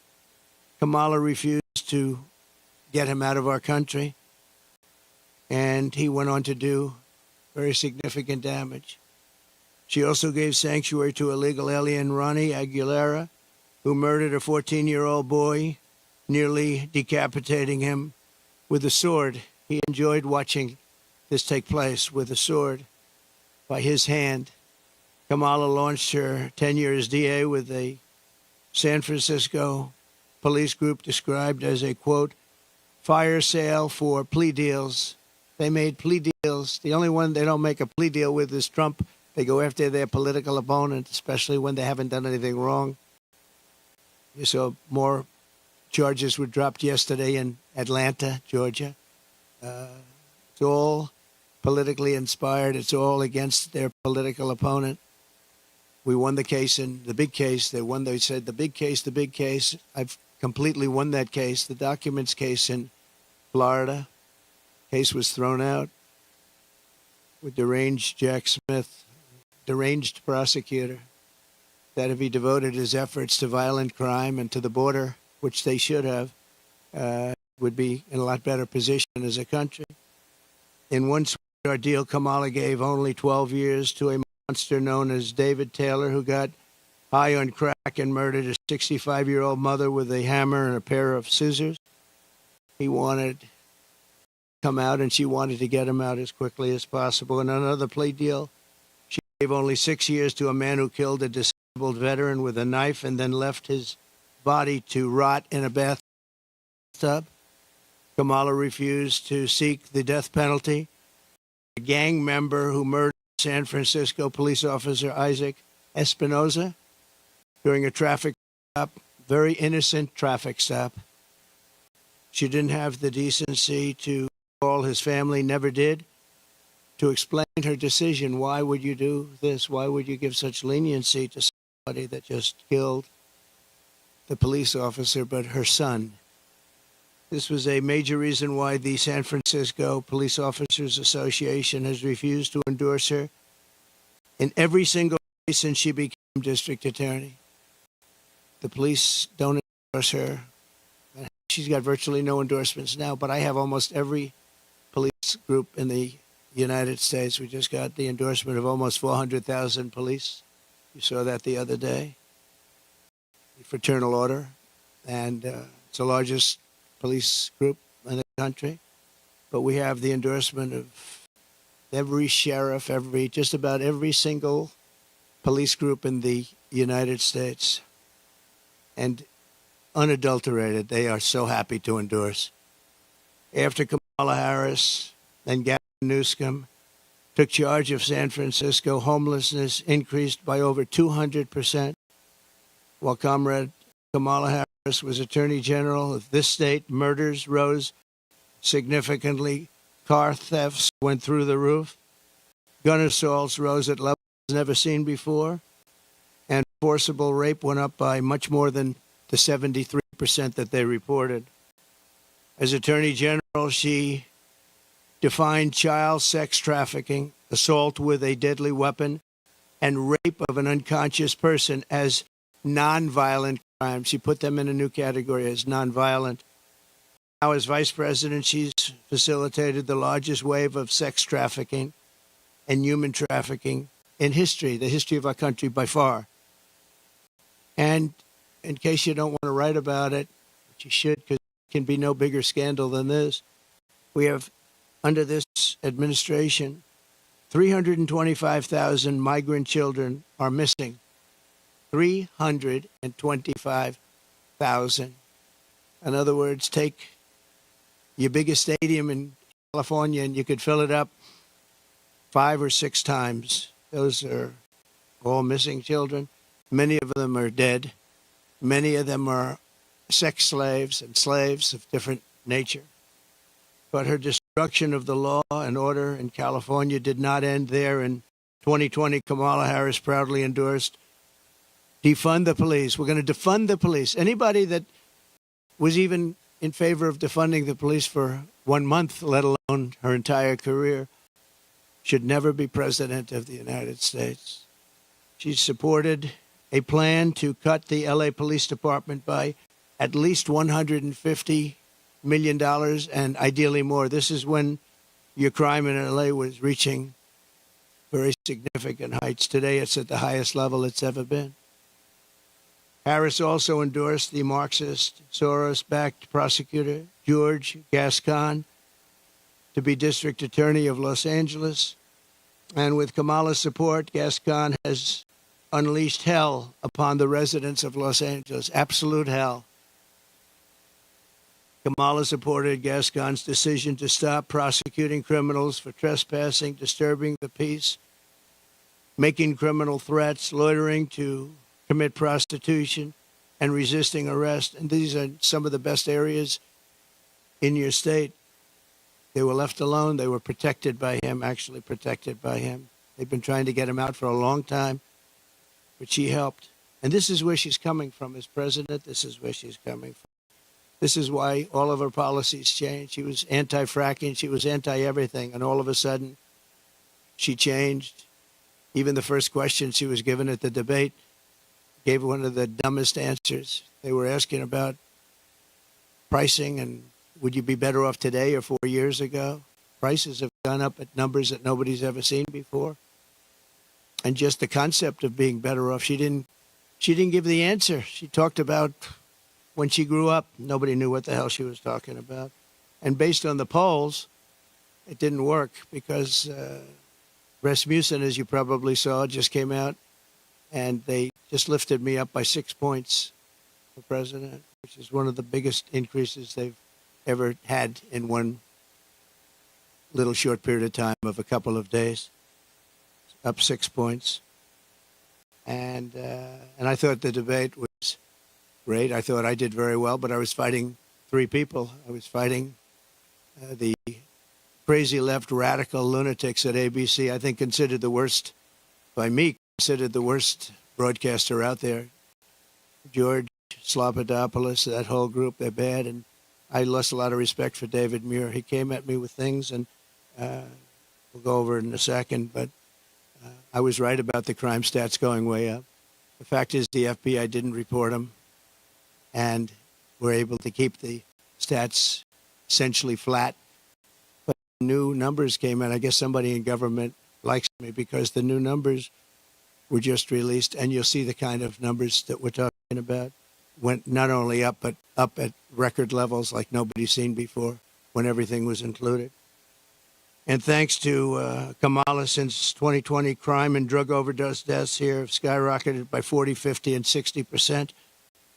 Speaker 10: Kamala refused to get him out of our country, and he went on to do very significant damage. She also gave sanctuary to illegal alien Ronnie Aguilera, who murdered a 14-year-old boy, nearly decapitating him with a sword. He enjoyed watching this take place with a sword by his hand. Kamala launched her tenure as DA with a San Francisco police group described as a, quote, fire sale for plea deals. They made plea deals. The only one they don't make a plea deal with is Trump. They go after their political opponent, especially when they haven't done anything wrong. You saw more charges were dropped yesterday in Atlanta, Georgia. It's all politically inspired. It's all against their political opponent. We won the case in the big case. They said the big case. I've completely won that case. The documents case in Florida. Case was thrown out with deranged Jack Smith, deranged prosecutor, that if he devoted his efforts to violent crime and to the border, which they should have, would be in a lot better position as a country. In one ordeal, Kamala gave only 12 years to a monster known as David Taylor, who got high on crack and murdered a 65-year-old mother with a hammer and a pair of scissors. He wanted to come out, and she wanted to get him out as quickly as possible. In another plea deal, she gave only 6 years to a man who killed a disabled veteran with a knife and then left his body to rot in a bathtub. Kamala refused to seek the death penalty. A gang member who murdered San Francisco police officer Isaac Espinoza during a traffic stop, very innocent traffic stop. She didn't have the decency to call his family, never did, to explain her decision. Why would you do this? Why would you give such leniency to somebody that just killed the police officer, but her son? This was a major reason why the San Francisco Police Officers Association has refused to endorse her in every single case since she became district attorney. The police don't endorse her. She's got virtually no endorsements now, but I have almost every police group in the United States. We just got the endorsement of almost 400,000 police. You saw that the other day. The Fraternal Order. and it's the largest police group in the country. But we have the endorsement of every sheriff, just about every single police group in the United States, and unadulterated. They are so happy to endorse. After Kamala Harris and Gavin Newsom took charge of San Francisco, homelessness increased by over 200%. While Comrade Kamala Harris was Attorney General of this state, murders rose significantly. Car thefts went through the roof. Gun assaults rose at levels never seen before. And forcible rape went up by much more than the 73% that they reported. As Attorney General, she defined child sex trafficking, assault with a deadly weapon, and rape of an unconscious person as nonviolent crimes. She put them in a new category as nonviolent. Now, as Vice President, she's facilitated the largest wave of sex trafficking and human trafficking in history, the history of our country by far. And in case you don't want to write about it, but you should, because it can be no bigger scandal than this, we have, under this administration, 325,000 migrant children are missing. 325,000. In other words, take your biggest stadium in California and you could fill it up 5 or 6 times. Those are all missing children. Many of them are dead. Many of them are sex slaves and slaves of different nature. But her destruction of the law and order in California did not end there. In 2020, Kamala Harris proudly endorsed defund the police. We're going to defund the police. Anybody that was even in favor of defunding the police for 1 month, let alone her entire career, should never be president of the United States. She supported a plan to cut the LA Police Department by at least $150 million and ideally more. This is when your crime in LA was reaching very significant heights. Today, it's at the highest level it's ever been. Harris also endorsed the Marxist, Soros-backed prosecutor, George Gascon, to be district attorney of Los Angeles. And with Kamala's support, Gascon has unleashed hell upon the residents of Los Angeles, absolute hell. Kamala supported Gascon's decision to stop prosecuting criminals for trespassing, disturbing the peace, making criminal threats, loitering to commit prostitution, and resisting arrest. And these are some of the best areas in your state. They were left alone. They were protected by him, actually protected by him. They've been trying to get him out for a long time, but she helped. And this is where she's coming from as president. This is where she's coming from. This is why all of her policies changed. She was anti-fracking. She was anti-everything. And all of a sudden, she changed. Even the first question she was given at the debate gave one of the dumbest answers. They were asking about pricing and would you be better off today or 4 years ago? Prices have gone up at numbers that nobody's ever seen before. And just the concept of being better off, she didn't give the answer. She talked about when she grew up, nobody knew what the hell she was talking about. And based on the polls, it didn't work because Rasmussen, as you probably saw, just came out and they just lifted me up by 6 points for president, which is one of the biggest increases they've ever had in one little short period of time of a couple of days, up 6 points. And I thought the debate was great. I thought I did very well, but I was fighting 3 people. I was fighting the crazy left radical lunatics at ABC, I think considered the worst, by me, considered the worst broadcaster out there. George Slobodanopoulos, that whole group, they're bad. And I lost a lot of respect for David Muir. He came at me with things, and we'll go over it in a second, but I was right about the crime stats going way up. The fact is the FBI didn't report them, and we're able to keep the stats essentially flat. But new numbers came in. I guess somebody in government likes me because the new numbers were just released, and you'll see the kind of numbers that we're talking about. went not only up, but up at record levels like nobody's seen before when everything was included. And thanks to Kamala, since 2020, crime and drug overdose deaths here have skyrocketed by 40, 50, and 60%.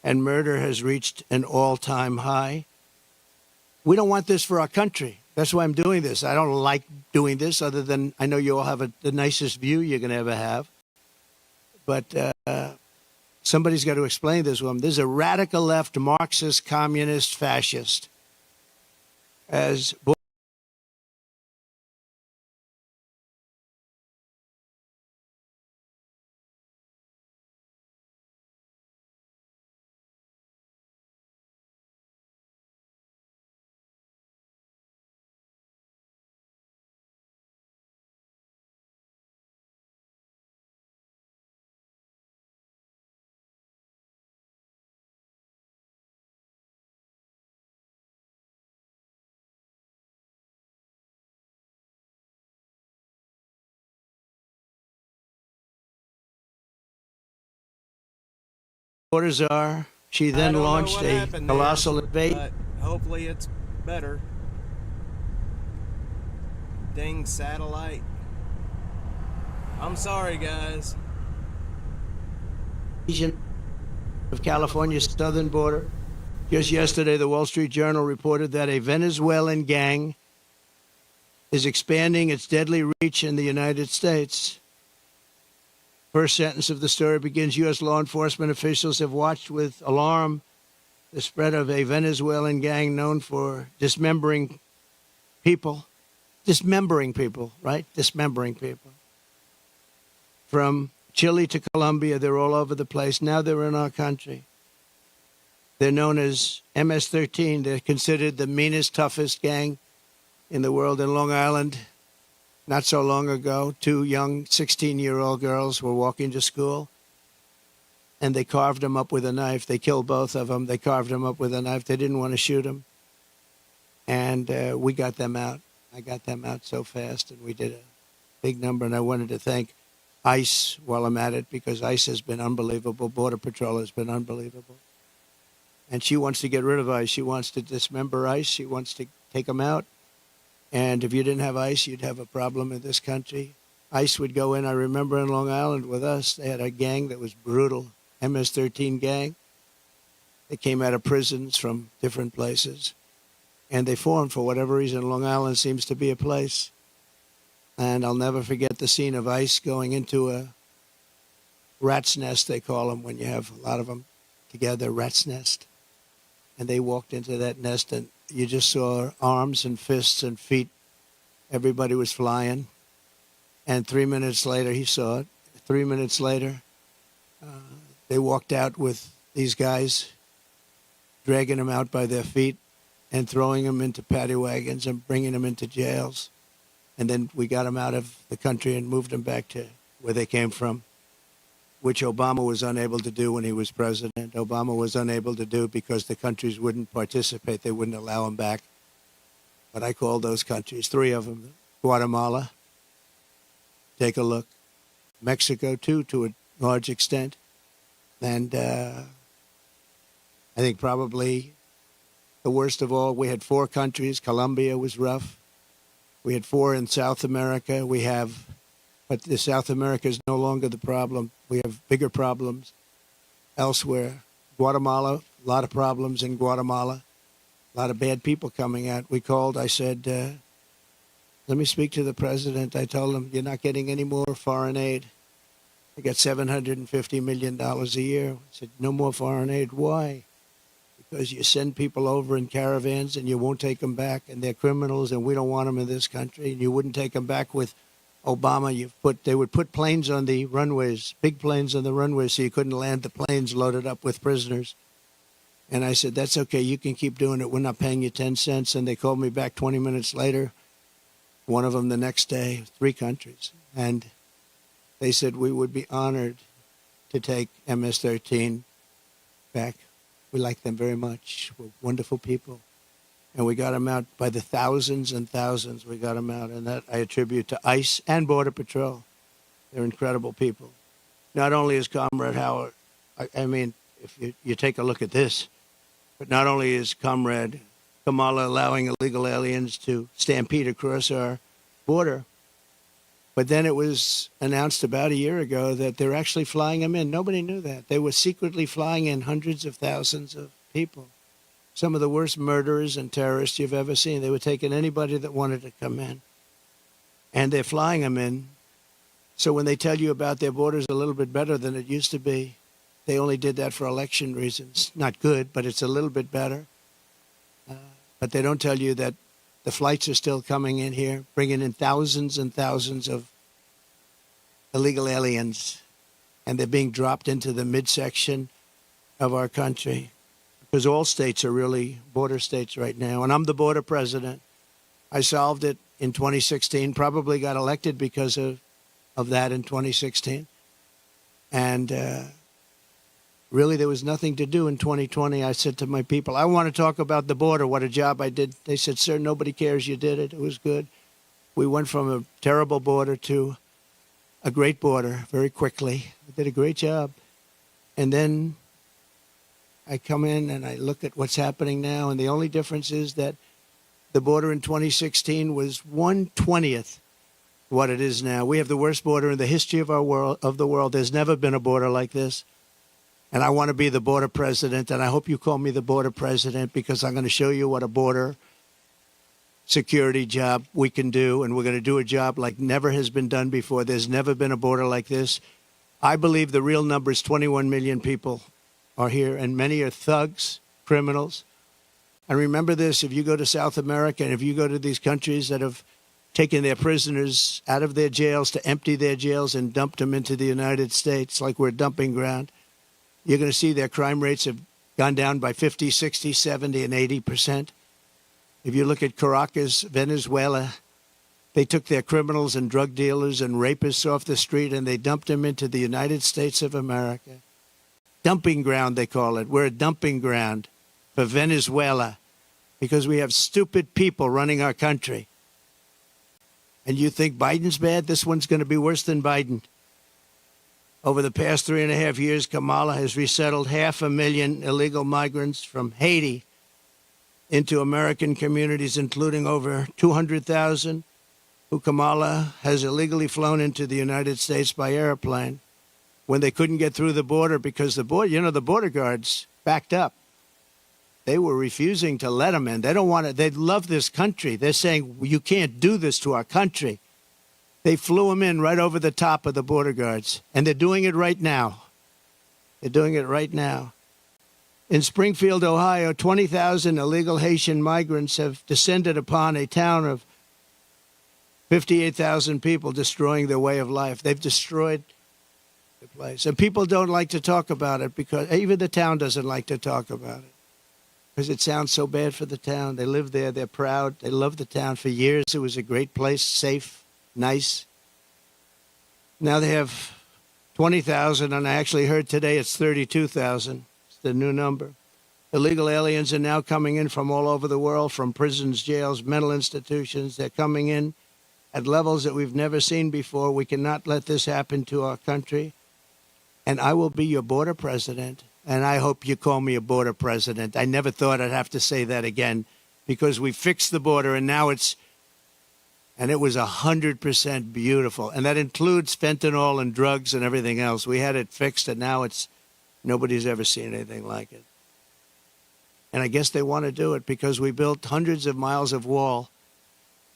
Speaker 10: And murder has reached an all-time high. We don't want this for our country. That's why I'm doing this. I don't like doing this, other than I know you all have the nicest view you're going to ever have. But somebody's got to explain this to them. There's a radical left, Marxist, communist, fascist. As orders are, she then launched a colossal invasion.
Speaker 1: Hopefully it's better. Dang satellite. I'm sorry, guys.
Speaker 10: Of California's southern border. Just yesterday, the Wall Street Journal reported that a Venezuelan gang is expanding its deadly reach in the United States. First sentence of the story begins, U.S. law enforcement officials have watched with alarm the spread of a Venezuelan gang known for dismembering people. Dismembering people, right? Dismembering people. From Chile to Colombia, they're all over the place. Now they're in our country. They're known as MS-13. They're considered the meanest, toughest gang in the world. In Long Island, not so long ago, two young 16-year-old girls were walking to school, and they carved them up with a knife. They killed both of them. They carved them up with a knife. They didn't want to shoot them. And we got them out. I got them out so fast, and we did a big number. And I wanted to thank ICE while I'm at it, because ICE has been unbelievable. Border Patrol has been unbelievable. And she wants to get rid of ICE. She wants to dismember ICE. She wants to take them out. And if you didn't have ICE, you'd have a problem in this country. ICE would go in. I remember in Long Island with us, they had a gang that was brutal, MS-13 gang. They came out of prisons from different places. And they formed, for whatever reason, Long Island seems to be a place. And I'll never forget the scene of ICE going into a rat's nest, they call them, when you have a lot of them together, rat's nest. And they walked into that nest, and you just saw arms and fists and feet. Everybody was flying. And 3 minutes later, he saw it. 3 minutes later, they walked out with these guys, dragging them out by their feet and throwing them into paddy wagons and bringing them into jails. And then we got them out of the country and moved them back to where they came from, which Obama was unable to do when he was president. Obama was unable to do because the countries wouldn't participate. They wouldn't allow him back. But I called those countries, three of them. Guatemala, take a look. Mexico, too, to a large extent. And I think probably the worst of all, we had four countries. Colombia was rough. We had four in South America. But the South America is no longer the problem. We have bigger problems elsewhere. Guatemala, a lot of problems in Guatemala. A lot of bad people coming out. We called, I said, let me speak to the president. I told him, you're not getting any more foreign aid. I got $750 million a year. I said, no more foreign aid. Why? Because you send people over in caravans and you won't take them back, and they're criminals, and we don't want them in this country, and you wouldn't take them back with Obama. They would put planes on the runways, big planes on the runways, so you couldn't land the planes loaded up with prisoners. And I said, that's okay, you can keep doing it. We're not paying you 10 cents. And they called me back 20 minutes later, one of them the next day, three countries. And they said we would be honored to take MS-13 back. We like them very much. We're wonderful people. And we got them out by the thousands and thousands. We got them out. And that I attribute to ICE and Border Patrol. They're incredible people. Not only is Comrade Howard, I mean, if you take a look at this. But not only is Comrade Kamala allowing illegal aliens to stampede across our border, but then it was announced about a year ago that they're actually flying them in. Nobody knew that. They were secretly flying in hundreds of thousands of people. Some of the worst murderers and terrorists you've ever seen. They were taking anybody that wanted to come in. And they're flying them in. So when they tell you about their borders a little bit better than it used to be, they only did that for election reasons. Not good, but it's a little bit better. But they don't tell you that the flights are still coming in here, bringing in thousands and thousands of illegal aliens, and they're being dropped into the midsection of our country, because all states are really border states right now. And I'm the border president. I solved it in 2016, probably got elected because of that in 2016. And really, there was nothing to do in 2020. I said to my people, I want to talk about the border, what a job I did. They said, sir, nobody cares you did it. It was good. We went from a terrible border to a great border very quickly. I did a great job. And then I come in and I look at what's happening now, and the only difference is that the border in 2016 was 1/20th what it is now. We have the worst border in the history of the world. There's never been a border like this. And I want to be the border president, and I hope you call me the border president, because I'm going to show you what a border security job we can do, and we're going to do a job like never has been done before. There's never been a border like this. I believe the real number is 21 million people are here, and many are thugs, criminals. And remember this, if you go to South America and if you go to these countries that have taken their prisoners out of their jails to empty their jails and dumped them into the United States like we're a dumping ground, you're going to see their crime rates have gone down by 50, 60, 70, and 80%. If you look at Caracas, Venezuela, they took their criminals and drug dealers and rapists off the street and they dumped them into the United States of America. Dumping ground, they call it. We're a dumping ground for Venezuela because we have stupid people running our country. And you think Biden's bad? This one's going to be worse than Biden. Over the past 3.5 years, Kamala has resettled 500,000 illegal migrants from Haiti into American communities, including over 200,000 who Kamala has illegally flown into the United States by airplane when they couldn't get through the border because the border guards backed up. They were refusing to let them in. They don't want to. They love this country. They're saying, you can't do this to our country. They flew them in right over the top of the border guards, and they're doing it right now. They're doing it right now. In Springfield, Ohio, 20,000 illegal Haitian migrants have descended upon a town of 58,000 people, destroying their way of life. They've destroyed the place. And people don't like to talk about it because even the town doesn't like to talk about it because it sounds so bad for the town. They live there. They're proud. They love the town. For years, it was a great place, safe, nice. Now they have 20,000, and I actually heard today it's 32,000. It's the new number. Illegal aliens are now coming in from all over the world, from prisons, jails, mental institutions. They're coming in at levels that we've never seen before. We cannot let this happen to our country. And I will be your border president, and I hope you call me a border president. I never thought I'd have to say that again because we fixed the border, and now it was 100% beautiful. And that includes fentanyl and drugs and everything else. We had it fixed, and now nobody's ever seen anything like it. And I guess they want to do it because we built hundreds of miles of wall,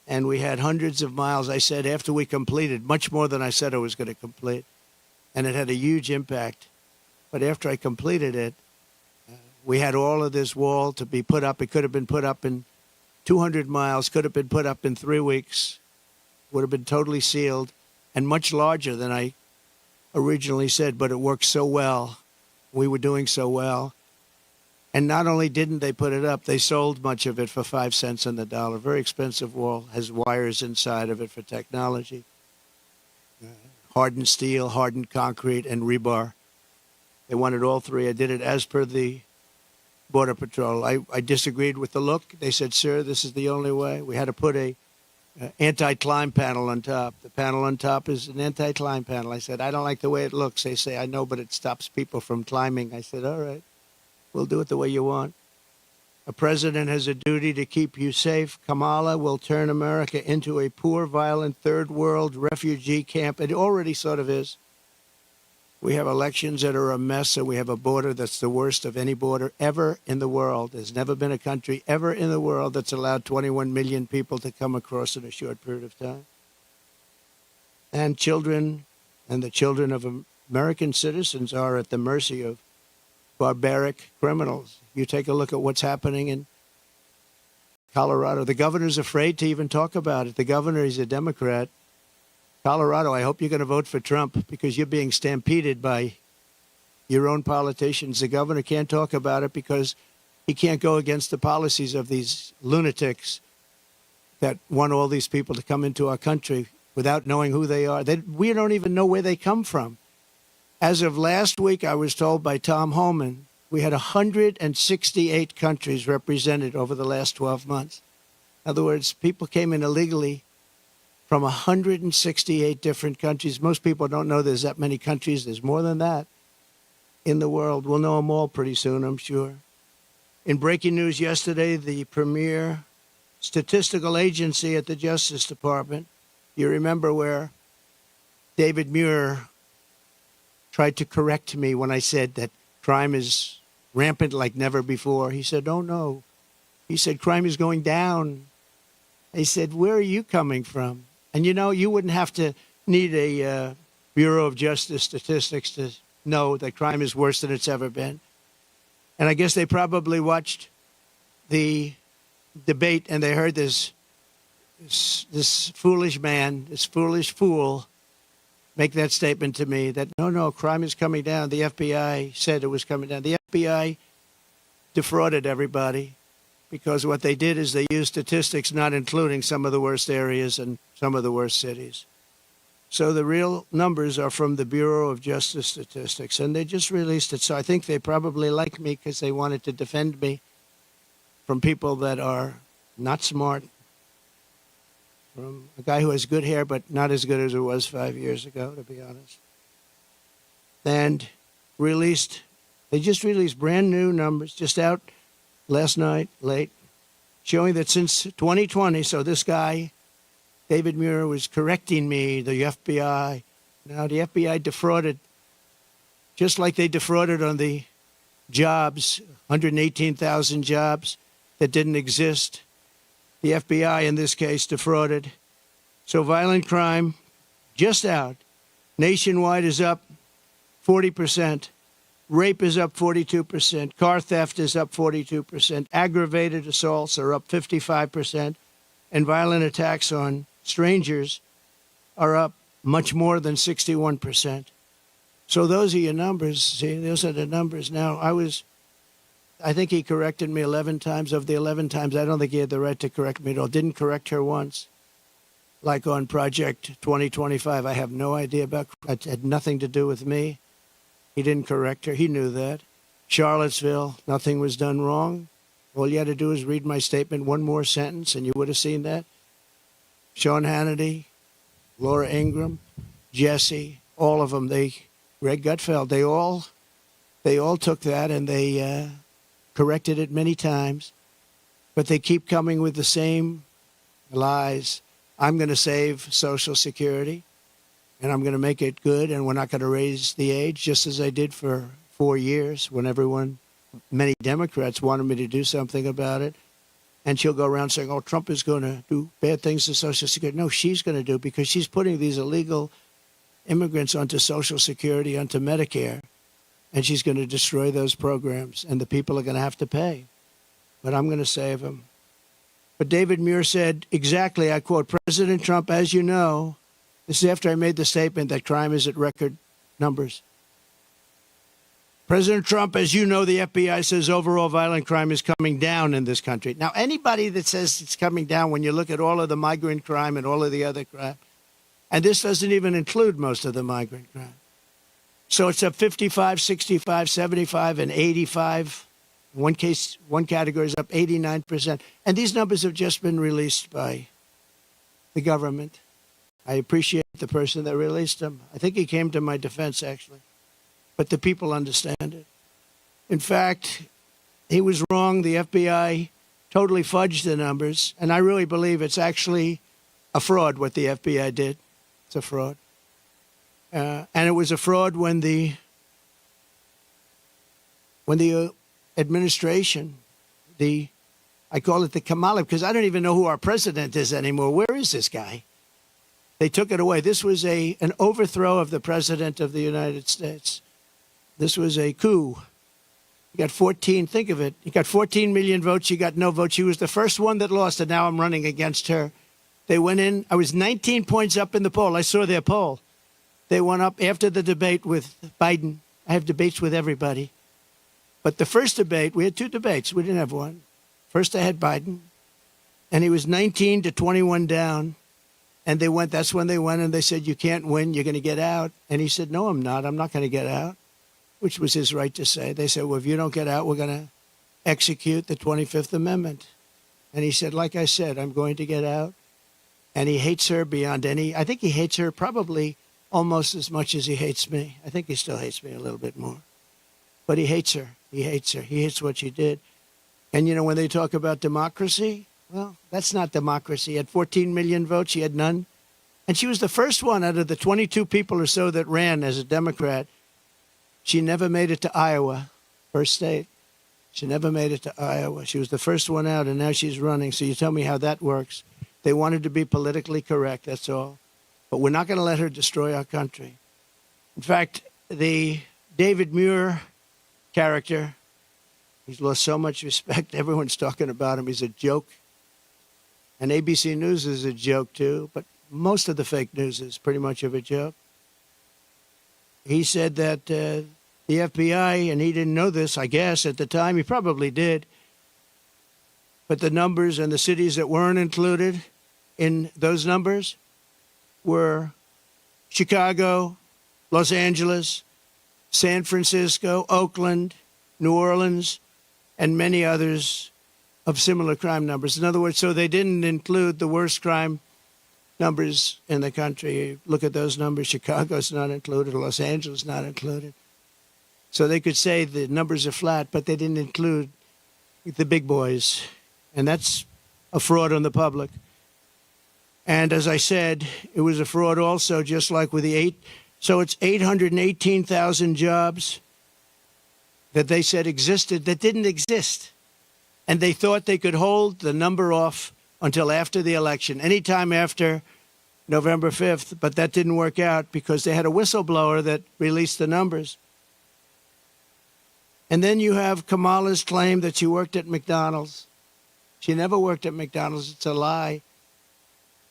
Speaker 10: and we had hundreds of miles, I said, after we completed, much more than I said I was going to complete. And it had a huge impact. But after I completed it, we had all of this wall to be put up. It could have been put up in 200 miles, could have been put up in 3 weeks, would have been totally sealed, and much larger than I originally said, but it worked so well. We were doing so well. And not only didn't they put it up, they sold much of it for 5 cents on the dollar. Very expensive wall, has wires inside of it for technology. Hardened steel, hardened concrete, and rebar. They wanted all three. I did it as per the Border Patrol. I disagreed with the look. They said, sir, this is the only way. We had to put a anti-climb panel on top. The panel on top is an anti-climb panel. I said, I don't like the way it looks. They say, I know, but it stops people from climbing. I said, all right, we'll do it the way you want. A president has a duty to keep you safe. Kamala will turn America into a poor, violent, third world refugee camp. It already sort of is. We have elections that are a mess, and we have a border that's the worst of any border ever in the world. There's never been a country ever in the world that's allowed 21 million people to come across in a short period of time. And children and the children of American citizens are at the mercy of barbaric criminals. You take a look at what's happening in Colorado. The governor's afraid to even talk about it. The governor is a Democrat. Colorado, I hope you're going to vote for Trump because you're being stampeded by your own politicians. The governor can't talk about it because he can't go against the policies of these lunatics that want all these people to come into our country without knowing who they are. We don't even know where they come from. As of last week, I was told by Tom Homan, we had 168 countries represented over the last 12 months. In other words, people came in illegally from 168 different countries. Most people don't know there's that many countries. There's more than that in the world. We'll know them all pretty soon, I'm sure. In breaking news yesterday, the premier statistical agency at the Justice Department, you remember where David Muir tried to correct me when I said that crime is rampant like never before. He said, oh, no. He said, crime is going down. I said, where are you coming from? And, you know, you wouldn't have to need a Bureau of Justice statistics to know that crime is worse than it's ever been. And I guess they probably watched the debate and they heard this foolish man, this foolish fool, make that statement to me that, no, crime is coming down. The FBI said it was coming down. The FBI defrauded everybody because what they did is they used statistics not including some of the worst areas and some of the worst cities. So the real numbers are from the Bureau of Justice Statistics, and they just released it. So I think they probably like me because they wanted to defend me from people that are not smart, from a guy who has good hair but not as good as it was 5 years ago, to be honest. And they just released brand new numbers, just out last night, late, showing that since 2020, so this guy, David Muir, was correcting me, the FBI. Now, the FBI defrauded, just like they defrauded on the jobs, 118,000 jobs that didn't exist. The FBI, in this case, defrauded. So violent crime, just out, nationwide is up 40%. Rape is up 42%. Car theft is up 42%. Aggravated assaults are up 55%. And violent attacks on strangers are up much more than 61%. So those are your numbers. See, those are the numbers. Now, I think he corrected me 11 times. Of the 11 times, I don't think he had the right to correct me at all. Didn't correct her once. Like on Project 2025, I have no idea about it. Had nothing to do with me. He didn't correct her. He knew that. Charlottesville, nothing was done wrong. All you had to do is read my statement one more sentence, and you would have seen that. Sean Hannity, Laura Ingraham, Jesse, all of them. Greg Gutfeld, they all took that and they corrected it many times. But they keep coming with the same lies. I'm going to save Social Security, and I'm going to make it good, and we're not going to raise the age, just as I did for 4 years when many Democrats wanted me to do something about it. And she'll go around saying, oh, Trump is going to do bad things to Social Security. No, she's going to do, because she's putting these illegal immigrants onto Social Security, onto Medicare, and she's going to destroy those programs, and the people are going to have to pay. But I'm going to save them. But David Muir said exactly, I quote, President Trump, as you know, this is after I made the statement that crime is at record numbers. President Trump, as you know, the FBI says overall violent crime is coming down in this country. Now, anybody that says it's coming down, when you look at all of the migrant crime and all of the other crime, and this doesn't even include most of the migrant crime. So it's up 55, 65, 75, and 85. One category is up 89%. And these numbers have just been released by the government. I appreciate the person that released him. I think he came to my defense, actually. But the people understand it. In fact, he was wrong. The FBI totally fudged the numbers. And I really believe it's actually a fraud what the FBI did. It's a fraud. And it was a fraud when the administration, I call it the Kamala, because I don't even know who our president is anymore. Where is this guy? They took it away. This was an overthrow of the president of the United States. This was a coup. He got 14, think of it. He got 14 million votes. She got no votes. She was the first one that lost, and now I'm running against her. They went in. I was 19 points up in the poll. I saw their poll. They went up after the debate with Biden. I have debates with everybody. But the first debate, we had two debates. We didn't have one. First, I had Biden, and he was 19 to 21 down. And they went, that's when they went, and they said, you can't win, you're going to get out. And he said, no, I'm not going to get out, which was his right to say. They said, well, if you don't get out, we're going to execute the 25th Amendment. And he said, like I said, I'm going to get out. And he hates her beyond any, I think he hates her probably almost as much as he hates me. I think he still hates me a little bit more. But he hates her. He hates her. He hates what she did. And, you know, when they talk about democracy, well, that's not democracy. He had 14 million votes. She had none. And she was the first one out of the 22 people or so that ran as a Democrat. She never made it to Iowa, first state. She never made it to Iowa. She was the first one out, and now she's running. So you tell me how that works. They wanted to be politically correct, that's all. But we're not going to let her destroy our country. In fact, the David Muir character, he's lost so much respect. Everyone's talking about him. He's a joke. And ABC News is a joke, too. But most of the fake news is pretty much of a joke. He said that the FBI, and he didn't know this, I guess, at the time. He probably did. But the numbers and the cities that weren't included in those numbers were Chicago, Los Angeles, San Francisco, Oakland, New Orleans, and many others of similar crime numbers. In other words, so they didn't include the worst crime numbers in the country. Look at those numbers. Chicago's not included. Los Angeles not included. So they could say the numbers are flat, but they didn't include the big boys. And that's a fraud on the public. And as I said, it was a fraud also, just like with the so it's 818,000 jobs that they said existed that didn't exist. And they thought they could hold the number off until after the election, anytime after November 5th. But that didn't work out because they had a whistleblower that released the numbers. And then you have Kamala's claim that she worked at McDonald's. She never worked at McDonald's. It's a lie.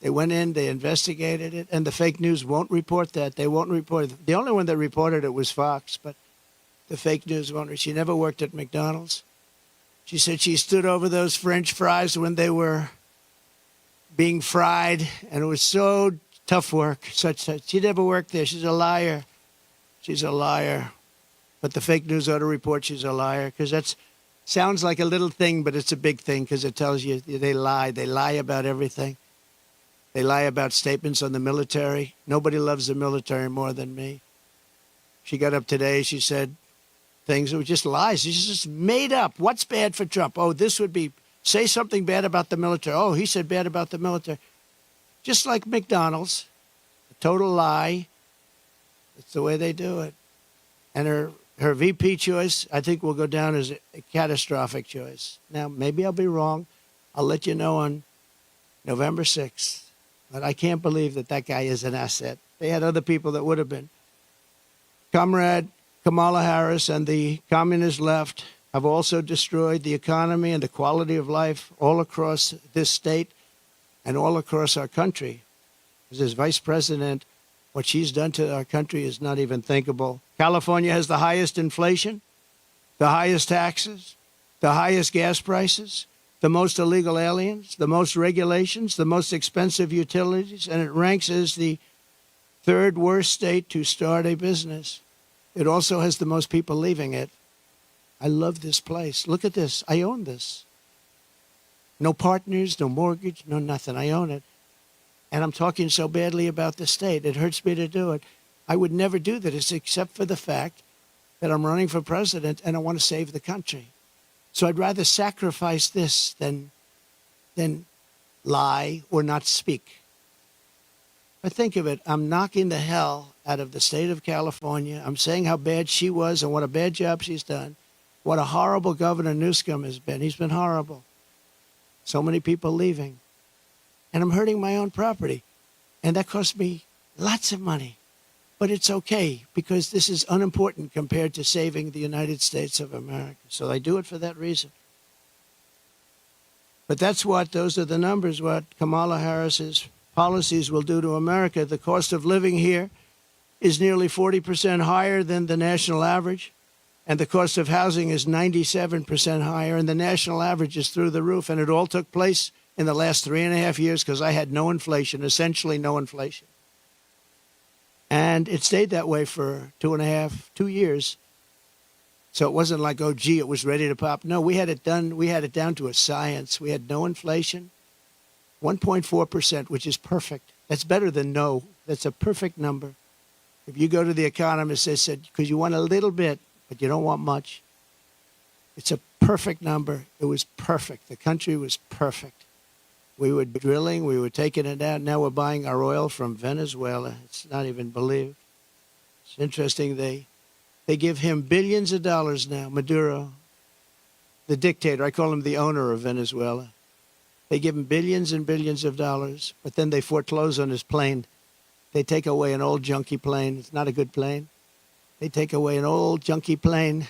Speaker 10: They went in, they investigated it, and the fake news won't report that. They won't report it. The only one that reported it was Fox, but the fake news won't. She never worked at McDonald's. She said she stood over those French fries when they were being fried, and it was so tough work. She never worked there. She's a liar. She's a liar. But the fake news ought to report she's a liar, because that sounds like a little thing, but it's a big thing, because it tells you they lie. They lie about everything. They lie about statements on the military. Nobody loves the military more than me. She got up today. She said things that were just lies. She's just made up. What's bad for Trump? Oh, this would be, say something bad about the military. Oh, he said bad about the military. Just like McDonald's, a total lie. It's the way they do it. And her VP choice, I think, will go down as a catastrophic choice. Now, maybe I'll be wrong. I'll let you know on November 6th. But I can't believe that guy is an asset. They had other people that would have been. Comrade Kamala Harris and the communist left have also destroyed the economy and the quality of life all across this state and all across our country. As vice president, what she's done to our country is not even thinkable. California has the highest inflation, the highest taxes, the highest gas prices, the most illegal aliens, the most regulations, the most expensive utilities, and it ranks as the third worst state to start a business. It also has the most people leaving it. I love this place. Look at this. I own this. No partners, no mortgage, no nothing. I own it. And I'm talking so badly about the state. It hurts me to do it. I would never do this except for the fact that I'm running for president and I want to save the country. So I'd rather sacrifice this than lie or not speak. But think of it. I'm knocking the hell out of the state of California. I'm saying how bad she was and what a bad job she's done. What a horrible Governor Newsom has been. He's been horrible. So many people leaving. And I'm hurting my own property. And that cost me lots of money. But it's okay because this is unimportant compared to saving the United States of America. So I do it for that reason. But those are the numbers, what Kamala Harris's policies will do to America. The cost of living here is nearly 40% higher than the national average. And the cost of housing is 97% higher. And the national average is through the roof. And it all took place in the last 3.5 years because I had no inflation, essentially no inflation. And it stayed that way for 2 years. So it wasn't like, oh, gee, it was ready to pop. No, we had it done. We had it down to a science. We had no inflation, 1.4%, which is perfect. That's better than no. That's a perfect number. If you go to the economist, they said, because you want a little bit, but you don't want much. It's a perfect number. It was perfect. The country was perfect. We were drilling. We were taking it out. Now we're buying our oil from Venezuela. It's not even believed. It's interesting. They give him billions of dollars now, Maduro, the dictator. I call him the owner of Venezuela. They give him billions and billions of dollars, but then they foreclose on his plane. They take away an old junky plane. It's not a good plane. They take away an old junky plane.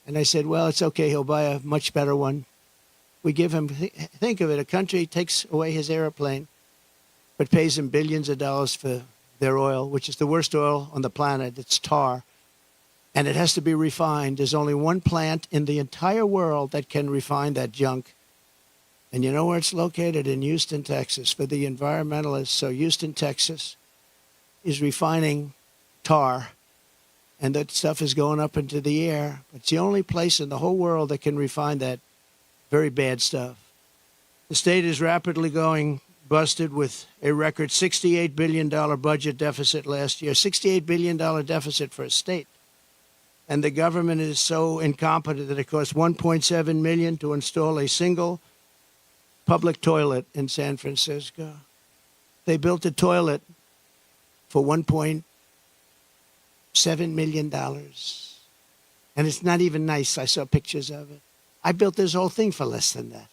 Speaker 10: And I said, well, it's okay. He'll buy a much better one. We give him, think of it, a country takes away his airplane, but pays him billions of dollars for their oil, which is the worst oil on the planet. It's tar. And it has to be refined. There's only one plant in the entire world that can refine that junk. And you know where it's located? In Houston, Texas, for the environmentalists. So Houston, Texas is refining tar, and that stuff is going up into the air. It's the only place in the whole world that can refine that very bad stuff. The state is rapidly going busted with a record $68 billion budget deficit last year, $68 billion deficit for a state. And the government is so incompetent that it costs $1.7 million to install a single public toilet in San Francisco. They built a toilet for $1.7 million. And it's not even nice. I saw pictures of it. I built this whole thing for less than that.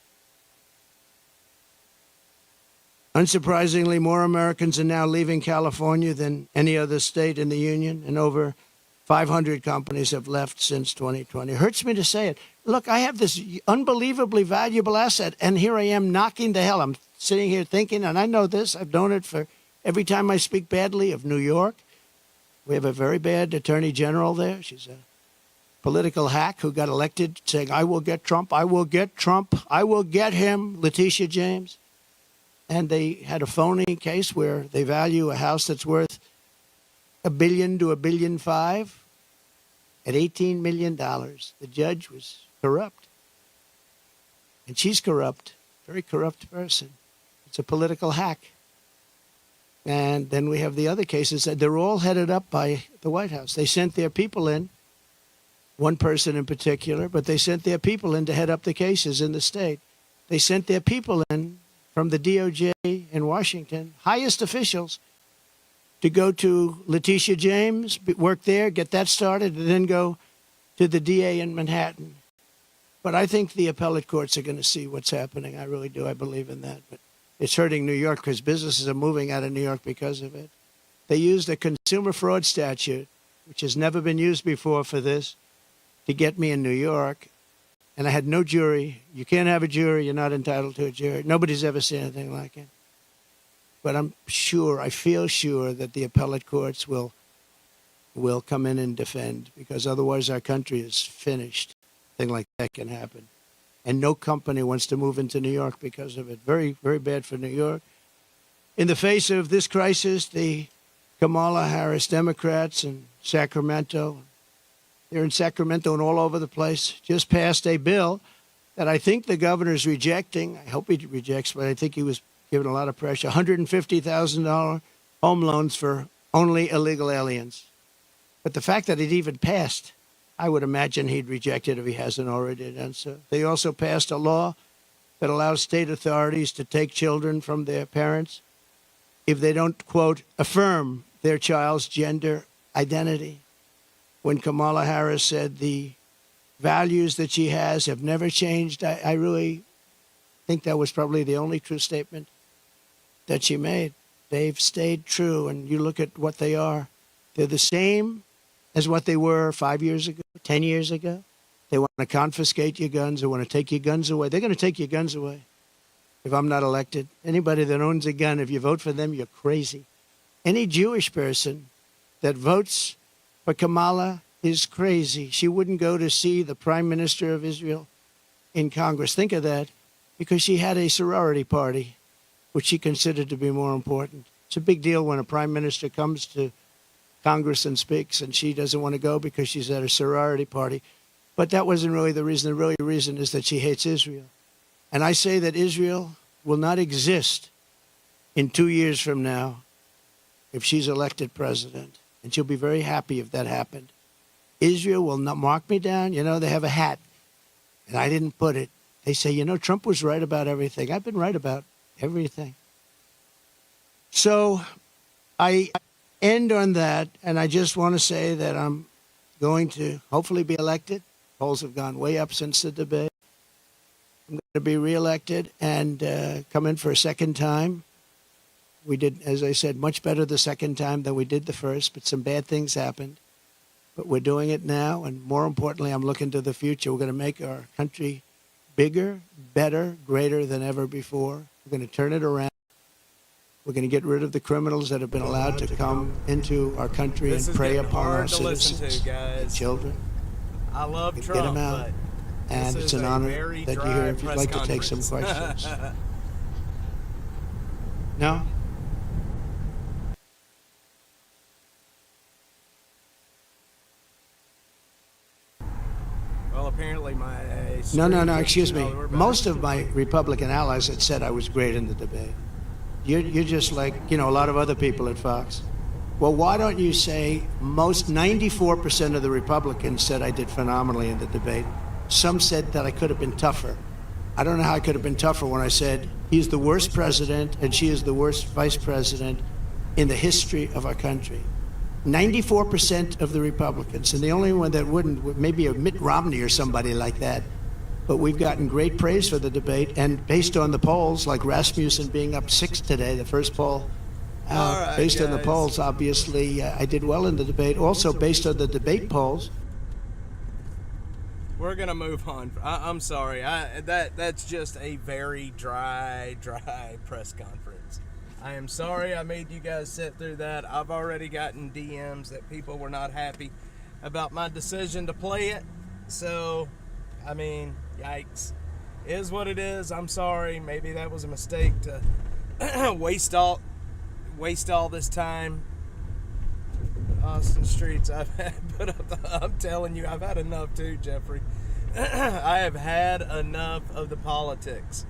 Speaker 10: Unsurprisingly, more Americans are now leaving California than any other state in the union, and over 500 companies have left since 2020. It hurts me to say it. Look, I have this unbelievably valuable asset, and here I am knocking the hell. I'm sitting here thinking, and I know this, I've known it for every time I speak badly of New York. We have a very bad attorney general there. She's a political hack who got elected saying, I will get Trump, I will get Trump, I will get him, Letitia James. And they had a phony case where they value a house that's worth $1 billion to $1.5 billion at $18 million. The judge was corrupt. And she's corrupt, very corrupt person. It's a political hack. And then we have the other cases that they're all headed up by the White House. They sent their people in, one person in particular, but they sent their people in to head up the cases in the state. They sent their people in from the DOJ in Washington, highest officials, to go to Letitia James, work there, get that started, and then go to the DA in Manhattan. But I think the appellate courts are going to see what's happening. I really do. I believe in that. But it's hurting New York because businesses are moving out of New York because of it. They used a consumer fraud statute, which has never been used before for this, to get me in New York. And I had no jury. You can't have a jury. You're not entitled to a jury. Nobody's ever seen anything like it. But I'm sure, I feel sure that the appellate courts will come in and defend, because otherwise our country is finished. Thing like that can happen. And no company wants to move into New York because of it. Very, very bad for New York. In the face of this crisis, the Kamala Harris Democrats in Sacramento, they're in Sacramento and all over the place, just passed a bill that I think the governor's rejecting. I hope he rejects, but I think he was given a lot of pressure. $150,000 home loans for only illegal aliens. But the fact that it even passed, I would imagine he'd reject it if he hasn't already done so. They also passed a law that allows state authorities to take children from their parents if they don't, quote, affirm their child's gender identity. When Kamala Harris said the values that she has have never changed, I really think that was probably the only true statement that she made. They've stayed true, and you look at what they are. They're the same as what they were 5 years ago, 10 years ago. They want to confiscate your guns. They want to take your guns away. They're going to take your guns away if I'm not elected. Anybody that owns a gun, if you vote for them, you're crazy. Any Jewish person that votes for Kamala is crazy. She wouldn't go to see the Prime Minister of Israel in Congress. Think of that, because she had a sorority party, which she considered to be more important. It's a big deal when a Prime Minister comes to Congress and speaks, and she doesn't want to go because she's at a sorority party. But that wasn't really the reason. The real reason is that she hates Israel. And I say that Israel will not exist in 2 years from now if she's elected president. And she'll be very happy if that happened. Israel will not mark me down. You know, they have a hat, and I didn't put it. They say, you know, Trump was right about everything. I've been right about everything. So I end on that, and I just want to say that I'm going to hopefully be elected. Polls have gone way up since the debate. I'm going to be reelected and come in for a second time. We did, as I said, much better the second time than we did the first, but some bad things happened. But we're doing it now, and more importantly, I'm looking to the future. We're going to make our country bigger, better, greater than ever before. We're going to turn it around. We're going to get rid of the criminals that have been allowed to come into our country and prey upon our citizens and children.
Speaker 1: I love
Speaker 10: Get
Speaker 1: Trump,
Speaker 10: them out. And it's an honor that you're here. If you'd like to take some questions. No?
Speaker 1: Well, apparently my...
Speaker 10: No, excuse me. Most of my Republican allies had said I was great in the debate. You're just like, you know, a lot of other people at Fox. Well, why don't you say most 94% of the Republicans said I did phenomenally in the debate. Some said that I could have been tougher. I don't know how I could have been tougher when I said he's the worst president and she is the worst vice president in the history of our country. 94% of the Republicans, and the only one that wouldn't, maybe a Mitt Romney or somebody like that. But we've gotten great praise for the debate, and based on the polls, like Rasmussen being up 6 today, the first poll,
Speaker 1: right,
Speaker 10: based on the
Speaker 1: guys.
Speaker 10: polls, obviously, I did well in the debate. Also, based on the debate polls.
Speaker 1: We're going to move on. I'm sorry. That's just a very dry press conference. I am sorry I made you guys sit through that. I've already gotten DMs that people were not happy about my decision to play it. So, I mean, yikes. It is what it is. I'm sorry. Maybe that was a mistake to waste all this time. Austin streets I've had put up. I'm telling you, I've had enough too, Jeffrey. I have had enough of the politics.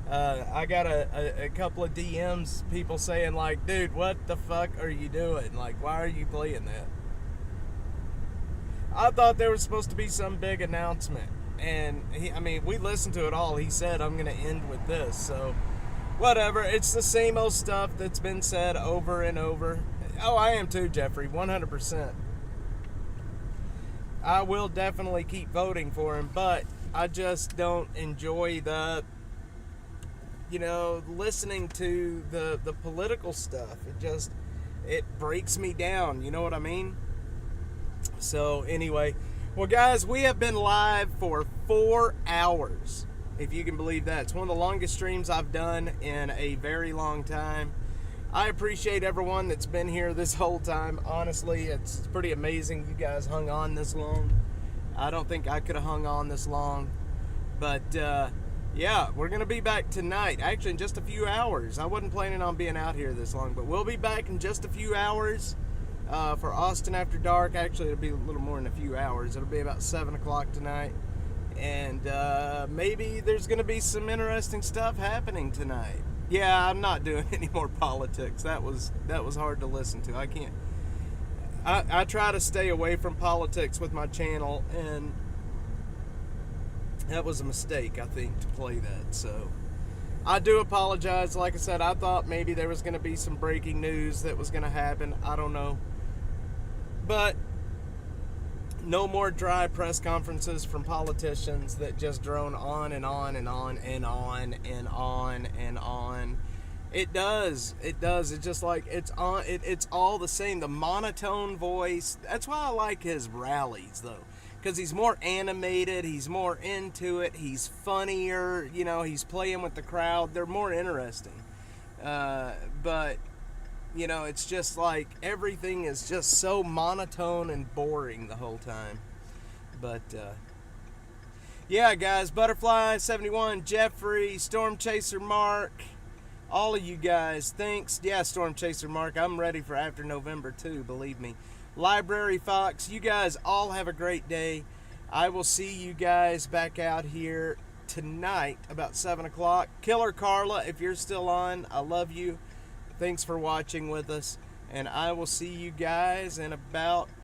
Speaker 1: I got a couple of DMs, people saying like, dude, what the fuck are you doing? Like, why are you playing that? I thought there was supposed to be some big announcement. And, we listened to it all. He said, I'm going to end with this. So, whatever. It's the same old stuff that's been said over and over. Oh, I am too, Jeffrey. 100%. I will definitely keep voting for him, but I just don't enjoy the, listening to the political stuff. It breaks me down. You know what I mean? So, anyway. Well, guys, we have been live for 4 hours, if you can believe that. It's one of the longest streams I've done in a very long time. I appreciate everyone that's been here this whole time. Honestly, it's pretty amazing you guys hung on this long. I don't think I could have hung on this long. But, yeah, we're going to be back tonight. Actually, in just a few hours. I wasn't planning on being out here this long, but we'll be back in just a few hours for Austin After Dark. Actually, it'll be a little more than a few hours. It'll be about 7 o'clock tonight. And maybe there's going to be some interesting stuff happening tonight. Yeah, I'm not doing any more politics. That was hard to listen to. I can't. I try to stay away from politics with my channel, and that was a mistake, I think, to play that. So I do apologize. Like I said, I thought maybe there was going to be some breaking news that was going to happen. I don't know. But no more dry press conferences from politicians that just drone on and on and on and on and on and on. It does. It's just like it's all the same. The monotone voice. That's why I like his rallies, though, because he's more animated. He's more into it. He's funnier. You know, he's playing with the crowd. They're more interesting. But you know, it's just like everything is just so monotone and boring the whole time. But yeah, guys, Butterfly 71, Jeffrey, Storm Chaser Mark, all of you guys, thanks. Yeah, Storm Chaser Mark, I'm ready for after November too, believe me. Library Fox, you guys all have a great day. I will see you guys back out here tonight about 7 o'clock. Killer Carla, if you're still on, I love you. Thanks for watching with us, and I will see you guys in about